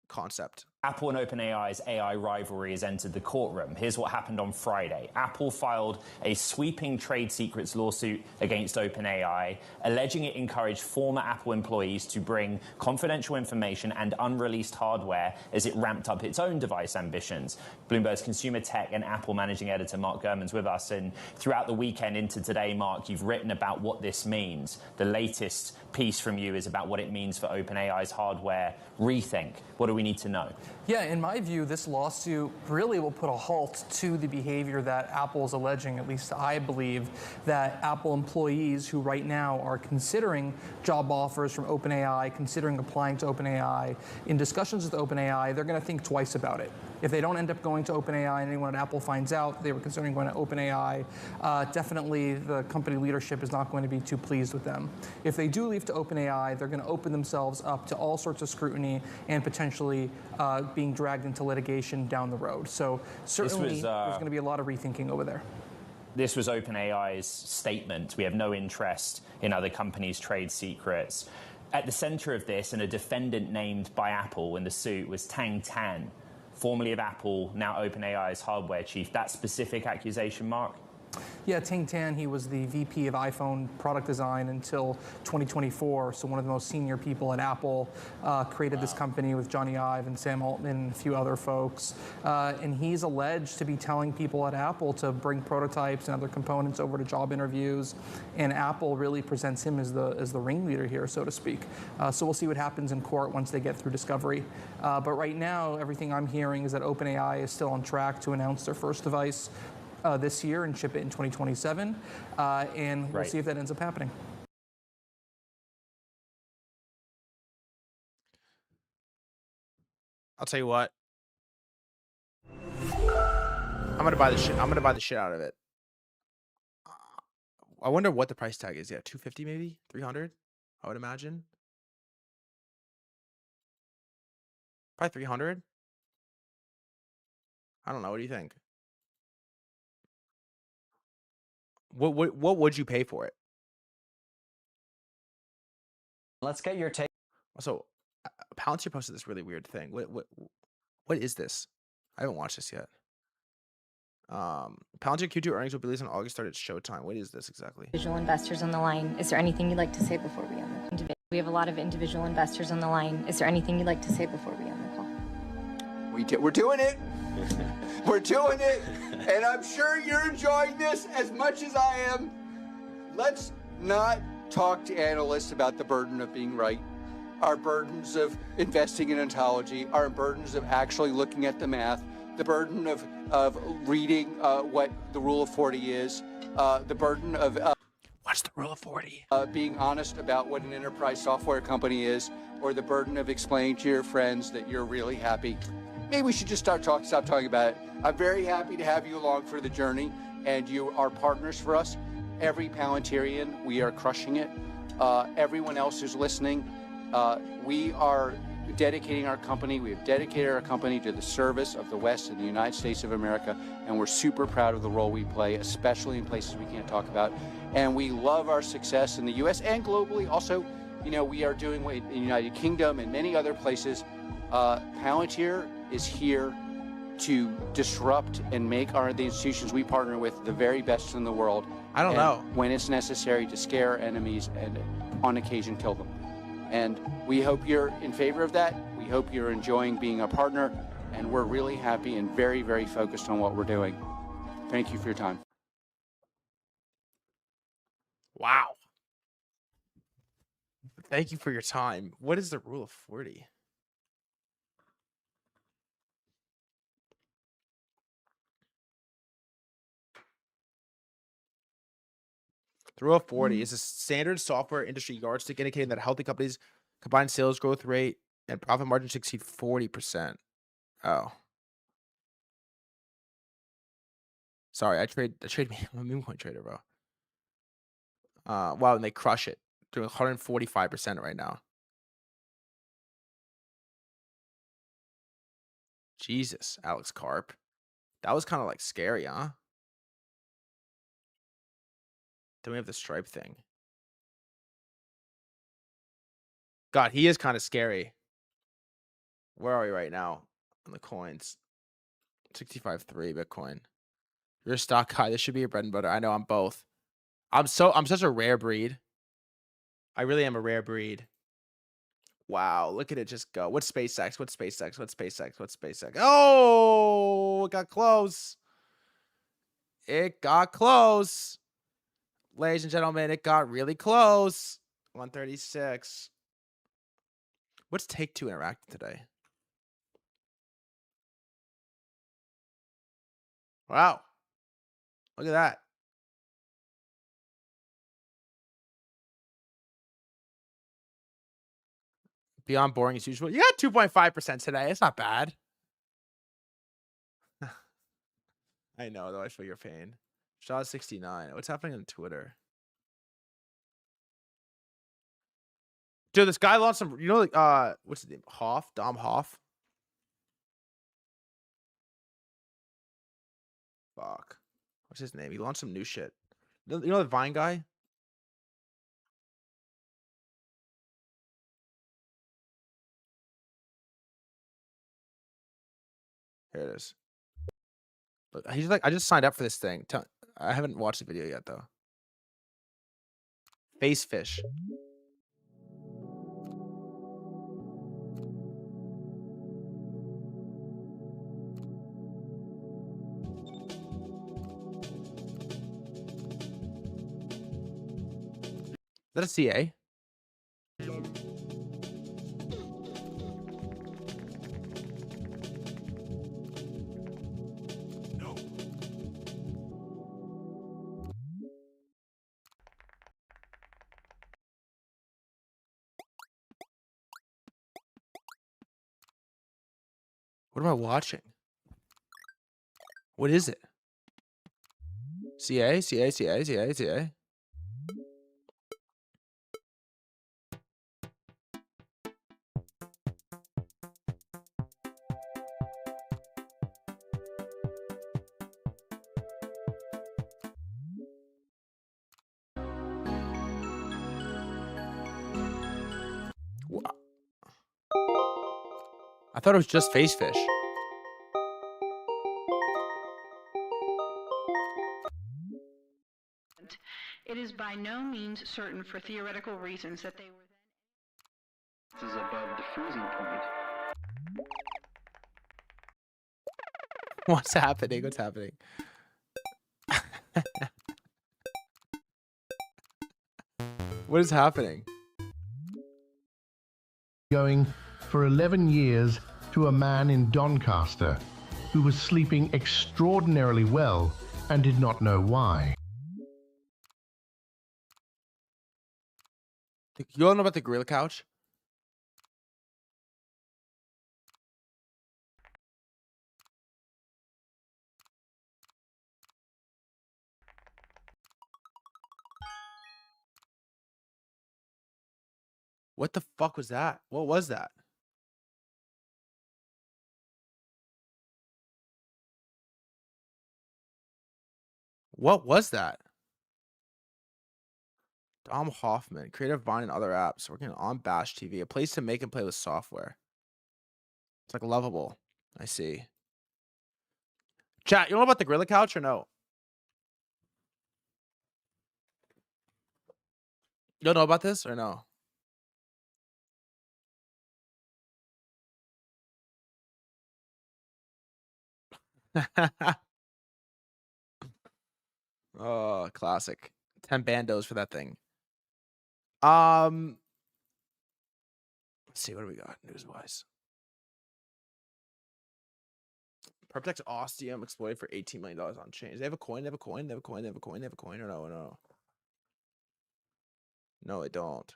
concept.
Apple and OpenAI's AI rivalry has entered the courtroom. Here's what happened on Friday. Apple filed a sweeping trade secrets lawsuit against OpenAI, alleging it encouraged former Apple employees to bring confidential information and unreleased hardware as it ramped up its own device ambitions. Bloomberg's consumer tech and Apple managing editor Mark Gurman's with us, and throughout the weekend into today, Mark, you've written about what this means. The latest piece from you is about what it means for OpenAI's hardware rethink. What do we need to know?
Yeah, in my view, this lawsuit really will put a halt to the behavior that Apple is alleging. At least I believe that Apple employees who right now are considering job offers from OpenAI, considering applying to OpenAI, in discussions with OpenAI, they're going to think twice about it. If they don't end up going to OpenAI and anyone at Apple finds out they were considering going to OpenAI, definitely the company leadership is not going to be too pleased with them. If they do leave to OpenAI, they're going to open themselves up to all sorts of scrutiny and potentially being dragged into litigation down the road. So certainly there's going to be a lot of rethinking over there.
This was OpenAI's statement. We have no interest in other companies' trade secrets. At the center of this, and a defendant named by Apple in the suit, was Tang Tan, formerly of Apple, now OpenAI's hardware chief. That specific accusation, Mark?
Yeah, Ting Tan, he was the VP of iPhone product design until 2024. So one of the most senior people at Apple, created this company with Johnny Ive and Sam Altman and a few other folks. And he's alleged to be telling people at Apple to bring prototypes and other components over to job interviews. And Apple really presents him as the ringleader here, so to speak. So we'll see what happens in court once they get through discovery. But right now, everything I'm hearing is that OpenAI is still on track to announce their first device this year and ship it in 2027, and we'll see if that ends up happening.
I'll tell you what. I'm gonna buy the shit. I'm gonna buy the shit out of it. I wonder what the price tag is. Yeah, 250 maybe 300. I would imagine. Probably 300. I don't know. What do you think? What would you pay for it?
Let's get your take.
Also, Palantir posted this really weird thing. What is this? I haven't watched this yet. Palantir Q2 earnings will be released on August 3rd at Showtime. What is this exactly?
Individual investors on the line. Is there anything you'd like to say before we end the call? We have a lot of individual investors on the line. Is there anything you'd like to say before we end the call?
We're doing it. We're doing it. And I'm sure you're enjoying this as much as I am. Let's not talk to analysts about the burden of being right, our burdens of investing in ontology, our burdens of actually looking at the math, the burden of reading what the Rule of 40 is, the burden of
what's the Rule of 40?
Being honest about what an enterprise software company is, or the burden of explaining to your friends that you're really happy. Maybe we should just stop talking about it. I'm very happy to have you along for the journey, and you are partners for us. Every Palantirian, we are crushing it. Everyone else who's listening, we are dedicating our company. We have dedicated our company to the service of the West and the United States of America, and we're super proud of the role we play, especially in places we can't talk about. And we love our success in the U.S. and globally. Also, you know, we are doing in the United Kingdom and many other places. Palantir is here to disrupt and make the institutions we partner with the very best in the world.
I don't know.
When it's necessary to scare enemies and on occasion kill them. And we hope you're in favor of that. We hope you're enjoying being a partner, and we're really happy and very, very focused on what we're doing. Thank you for your time.
Wow. Thank you for your time. What is the Rule of 40? The Rule of 40 is a standard software industry yardstick indicating that healthy companies combined sales growth rate and profit margin should exceed 40%. Oh. Sorry, I trade I'm a meme coin trader, bro. Wow, and they crush it. Doing 145% right now. Jesus, Alex Karp. That was kind of like scary, huh? Then we have the stripe thing. God, he is kind of scary. Where are we right now on the coins? 65.3 Bitcoin. You're a stock guy. This should be your bread and butter. I know I'm both. I'm such a rare breed. I really am a rare breed. Wow, look at it just go. What's SpaceX? What's SpaceX? What's SpaceX? What's SpaceX? Oh, it got close. It got close. Ladies and gentlemen, it got really close. 136. What's Take-Two Interactive today? Wow. Look at that. Beyond boring as usual. You got 2.5% today. It's not bad. I know, though. I feel your pain. Shaw 69. What's happening on Twitter? Dude, this guy launched some, like, what's his name? Hoff? Dom Hoff? Fuck. What's his name? He launched some new shit. You know the Vine guy? Here it is. Look, he's like, I just signed up for this thing. I haven't watched the video yet, though. Face fish. Is that a CA? What am I watching? What is it? CA, CA, CA, CA, CA. I thought it was just face fish.
It is by no means certain for theoretical reasons that they were then. This is above the freezing point.
What's happening? What's happening? What is happening?
Going for 11 years to a man in Doncaster who was sleeping extraordinarily well and did not know why.
You all know about the gorilla couch? What the fuck was that? What was that? What was that? Dom Hoffman, creative Vine and other apps, working on Bash TV, a place to make and play with software. It's like lovable. I see. Chat, you know about the gorilla couch or no? You don't know about this or no? Oh, classic. 10 bandos for that thing. Let's see, what do we got news-wise? Perplex Ostium exploited for $18 million on chain. They have a coin, they have a coin, they have a coin, they have a coin, they have a coin, or no, no. No, they don't.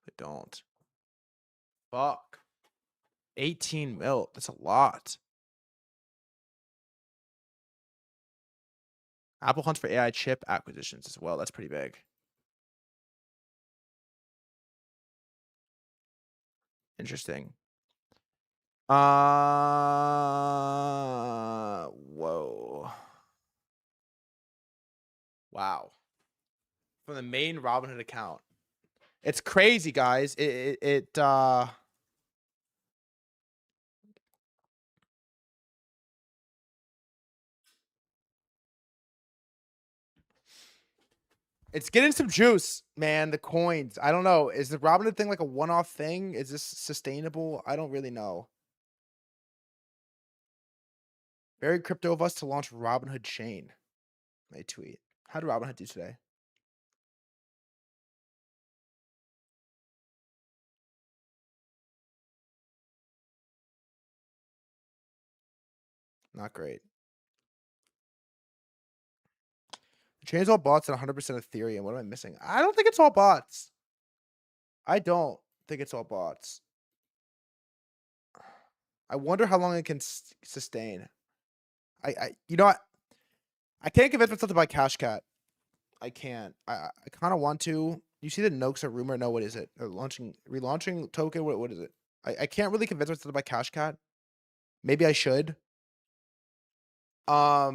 They don't. Fuck. 18 mil. That's a lot. Apple hunts for AI chip acquisitions as well. That's pretty big. Interesting. Whoa. Wow. From the main Robinhood account. It's crazy, guys. It's getting some juice, man. The coins. I don't know. Is the Robinhood thing like a one-off thing? Is this sustainable? I don't really know. Very crypto of us to launch Robinhood chain. They tweet. How did Robinhood do today? Not great. Chain's all bots and 100% Ethereum. What am I missing? I don't think it's all bots. I don't think it's all bots. I wonder how long it can sustain. You know what? I can't convince myself to buy Cash Cat. I can't. I kind of want to. You see the Noakes are rumor? No, what is it? They're relaunching token. What is it? I can't really convince myself to buy Cash Cat. Maybe I should. I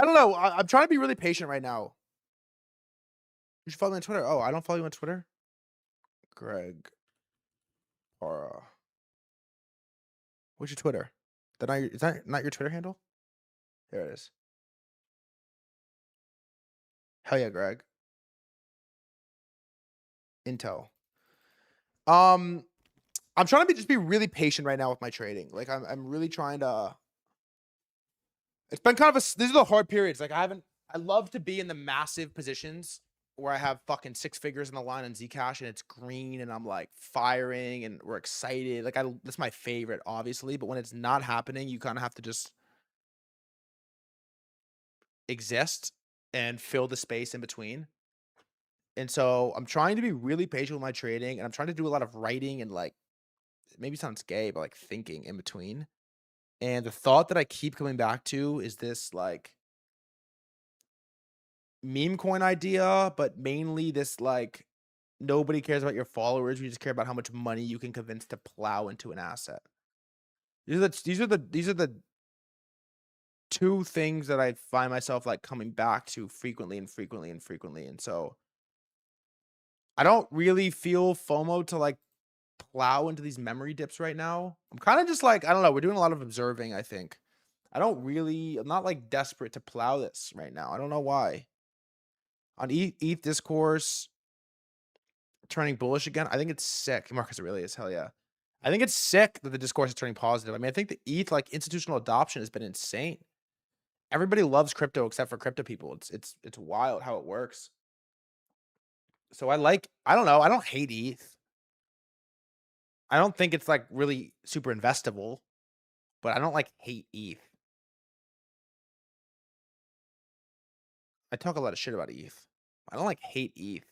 don't know. I'm trying to be really patient right now. You should follow me on Twitter. Oh, I don't follow you on Twitter? Greg. Or what's your Twitter? Is that not your Twitter handle? There it is. Hell yeah, Greg. Intel. I'm trying to just be really patient right now with my trading. Like I'm really trying to. It's been kind of these are the hard periods. Like I love to be in the massive positions where I have fucking 6 figures in the line on Zcash and it's green and I'm like firing and we're excited. Like that's my favorite, obviously. But when it's not happening, you kind of have to just exist and fill the space in between. And so I'm trying to be really patient with my trading and I'm trying to do a lot of writing and like, maybe sounds gay, but like thinking in between. And the thought that I keep coming back to is this like meme coin idea, but mainly this like nobody cares about your followers. We just care about how much money you can convince to plow into an asset. These are the 2 things that I find myself like coming back to frequently. And so I don't really feel FOMO to like plow into these memory dips right now. I'm kind of just like, I don't know. We're doing a lot of observing, I think. I'm not like desperate to plow this right now. I don't know why. On ETH discourse, turning bullish again. I think it's sick. Marcus Aurelius, hell yeah. I think it's sick that the discourse is turning positive. I mean, I think the ETH like institutional adoption has been insane. Everybody loves crypto except for crypto people. It's wild how it works. So I don't know. I don't hate ETH. I don't think it's like really super investable, but I don't like hate ETH. I talk a lot of shit about ETH. I don't like hate ETH.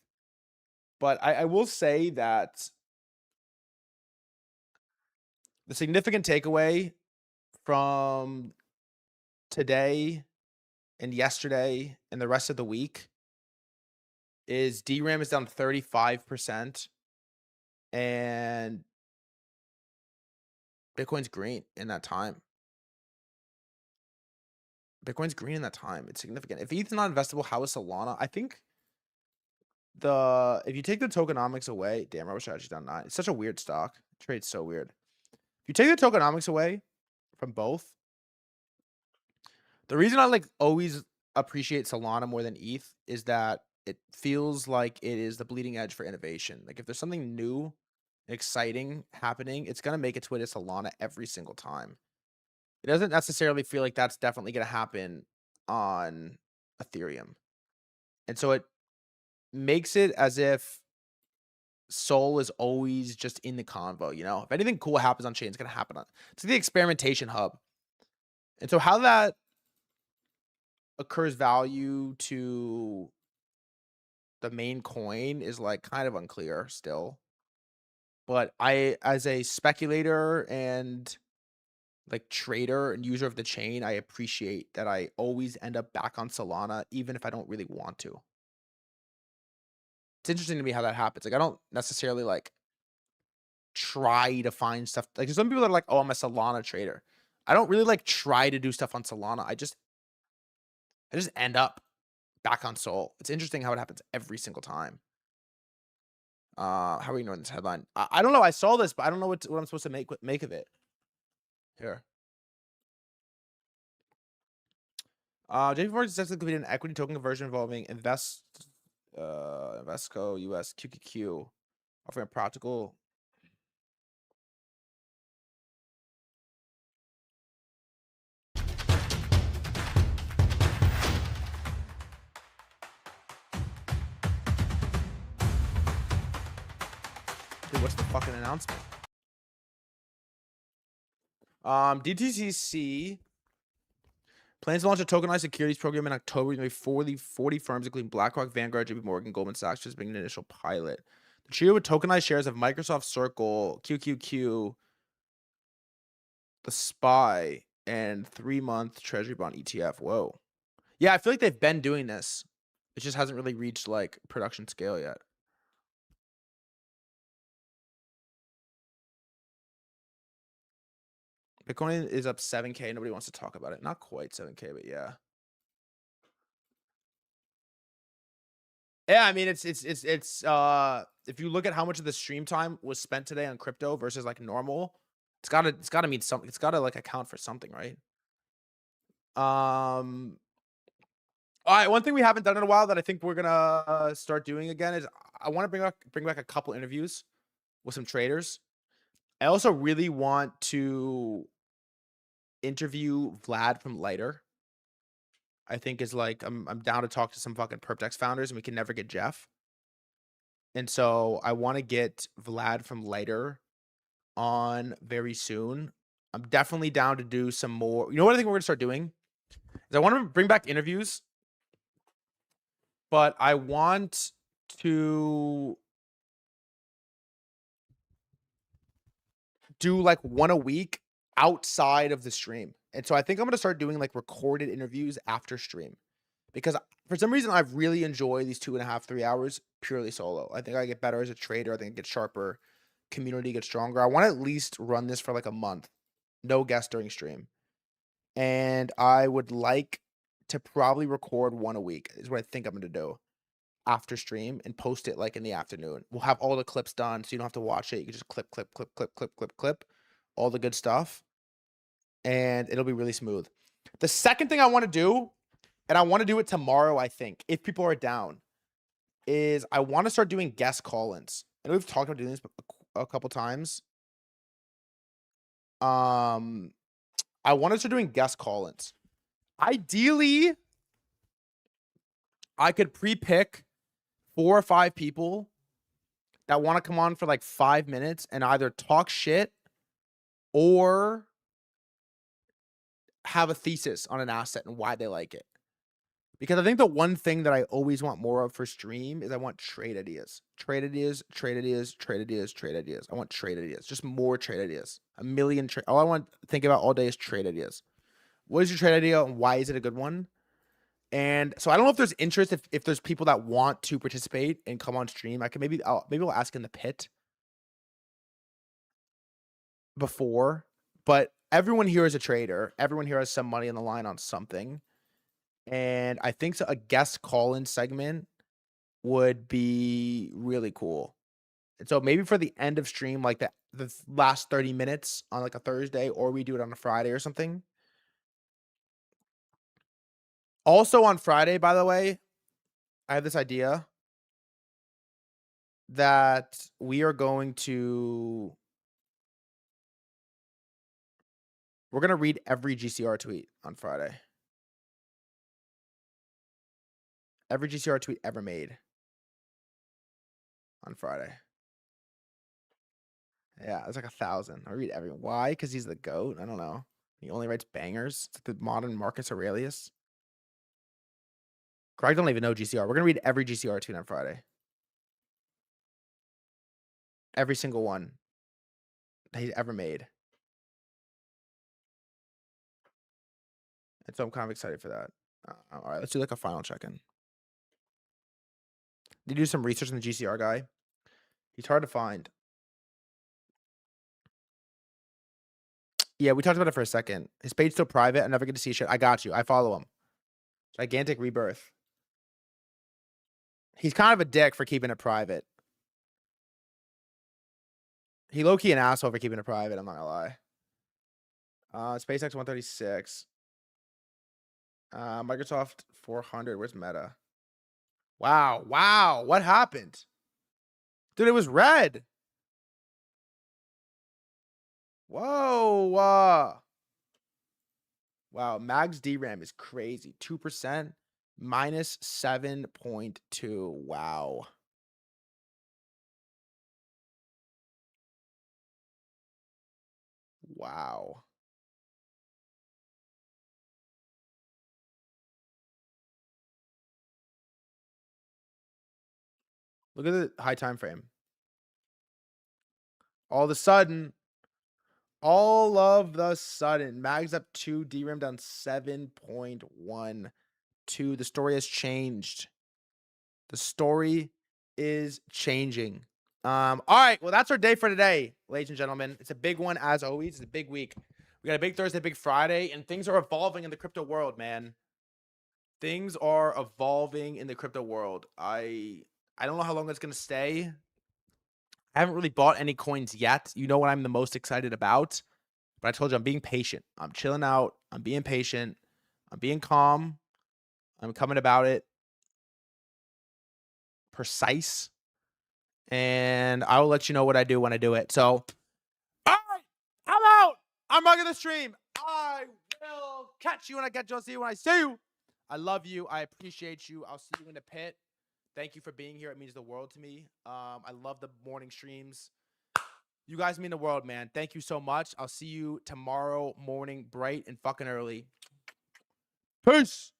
But I will say that the significant takeaway from today and yesterday and the rest of the week is DRAM is down 35% and Bitcoin's green in that time. It's significant. If ETH's not investable, how is Solana? I think if you take the tokenomics away, damn, I wish I had down 9. It's such a weird stock. It trades so weird. If you take the tokenomics away from both, the reason I like always appreciate Solana more than ETH is that it feels like it is the bleeding edge for innovation. Like if there's something new, exciting happening, it's gonna make its way to Solana every single time. It doesn't necessarily feel like that's definitely gonna happen on Ethereum. And so it makes it as if Sol is always just in the convo, you know? If anything cool happens on chain, it's gonna happen on it's the experimentation hub. And so how that occurs value to the main coin is like kind of unclear still. But I, as a speculator and like trader and user of the chain, I appreciate that I always end up back on Solana, even if I don't really want to. It's interesting to me how that happens. Like I don't necessarily like try to find stuff. Like there's some people that are like, oh, I'm a Solana trader. I don't really like try to do stuff on Solana. I just end up back on Sol. It's interesting how it happens every single time. How are we ignoring this headline? I don't know. I saw this, but I don't know what I'm supposed to make of it. Here. JP Morgan successfully completed an equity token conversion involving Invesco US QQQ, offering a practical. Dude, what's the fucking announcement? DTCC Plans to launch a tokenized securities program in October. Maybe 40 firms, including BlackRock, Vanguard, JP Morgan, Goldman Sachs, just being an initial pilot. The trio with tokenized shares of Microsoft, Circle, QQQ, the SPY, and 3-month Treasury bond ETF. Whoa. Yeah, I feel like they've been doing this. It just hasn't really reached like production scale yet. Bitcoin is up 7K. Nobody wants to talk about it. Not quite 7K, but yeah. Yeah, I mean it's if you look at how much of the stream time was spent today on crypto versus like normal, it's gotta mean something. It's gotta like account for something, right? All right, one thing we haven't done in a while that I think we're gonna start doing again is I want to bring back a couple interviews with some traders. I also really want to interview Vlad from Lighter. I think is like I'm down to talk to some fucking Perpdex founders, and we can never get Jeff. And so I want to get Vlad from Lighter on very soon. I'm definitely down to do some more. You know what I think we're gonna start doing? Is I want to bring back interviews, but I want to do like one a week outside of the stream. And so I think I'm gonna start doing like recorded interviews after stream. Because for some reason, I've really enjoyed these 2.5, 3 hours purely solo. I think I get better as a trader. I think I get sharper. Community gets stronger. I want to at least run this for like a month. No guests during stream. And I would like to probably record one a week is what I think I'm going to do after stream and post it like in the afternoon. We'll have all the clips done so you don't have to watch it. You can just clip, all the good stuff. And it'll be really smooth. The second thing I want to do, and I want to do it tomorrow, I think, if people are down, is I want to start doing guest call-ins. I know we've talked about doing this a couple times. I want to start doing guest call-ins. Ideally, I could pre-pick 4 or 5 people that want to come on for like 5 minutes and either talk shit or have a thesis on an asset and why they like it. Because I think the one thing that I always want more of for stream is I want trade ideas. Trade ideas, trade ideas, trade ideas, trade ideas. I want trade ideas. Just more trade ideas. A million trade. All I want to think about all day is trade ideas. What is your trade idea and why is it a good one? And so I don't know if there's interest if there's people that want to participate and come on stream. I can maybe I'll ask in the pit before, but everyone here is a trader. Everyone here has some money on the line on something. And I think a guest call-in segment would be really cool. And so maybe for the end of stream, like the last 30 minutes on like a Thursday, or we do it on a Friday or something. Also on Friday, by the way, I have this idea that we're going to read every GCR tweet on Friday. Every GCR tweet ever made on Friday. Yeah, it's like 1,000. I read everyone. Why? Because he's the GOAT? I don't know. He only writes bangers. It's like the modern Marcus Aurelius. Greg don't even know GCR. We're going to read every GCR tweet on Friday. Every single one that he's ever made. And so I'm kind of excited for that. All right, let's do like a final check-in. Did you do some research on the GCR guy? He's hard to find. Yeah, we talked about it for a second. His page still private. I never get to see shit. I got you. I follow him. Gigantic Rebirth. He's kind of a dick for keeping it private. He low-key an asshole for keeping it private, I'm not gonna lie. SpaceX 136. Microsoft 400. Where's Meta? Wow. Wow. What happened? Dude, it was red. Whoa. Wow. Mag's DRAM is crazy. 2%. Minus 7.2. Wow. Wow. Look at the high time frame. All of the sudden, Mag's up 2, DRAM down 7.12. The story has changed. The story is changing. All right. Well, that's our day for today, ladies and gentlemen. It's a big one, as always. It's a big week. We got a big Thursday, big Friday, and things are evolving in the crypto world, man. Things are evolving in the crypto world. I don't know how long it's gonna stay. I haven't really bought any coins yet. You know what I'm the most excited about. But I told you I'm being patient. I'm chilling out. I'm being patient. I'm being calm. I'm coming about it precise. And I will let you know what I do when I do it. So, all right, I'm out. I'm mugging the stream. I will catch you when I catch you. I'll see you when I see you. I love you. I appreciate you. I'll see you in the pit. Thank you for being here. It means the world to me. I love the morning streams. You guys mean the world, man. Thank you so much. I'll see you tomorrow morning, bright and fucking early. Peace.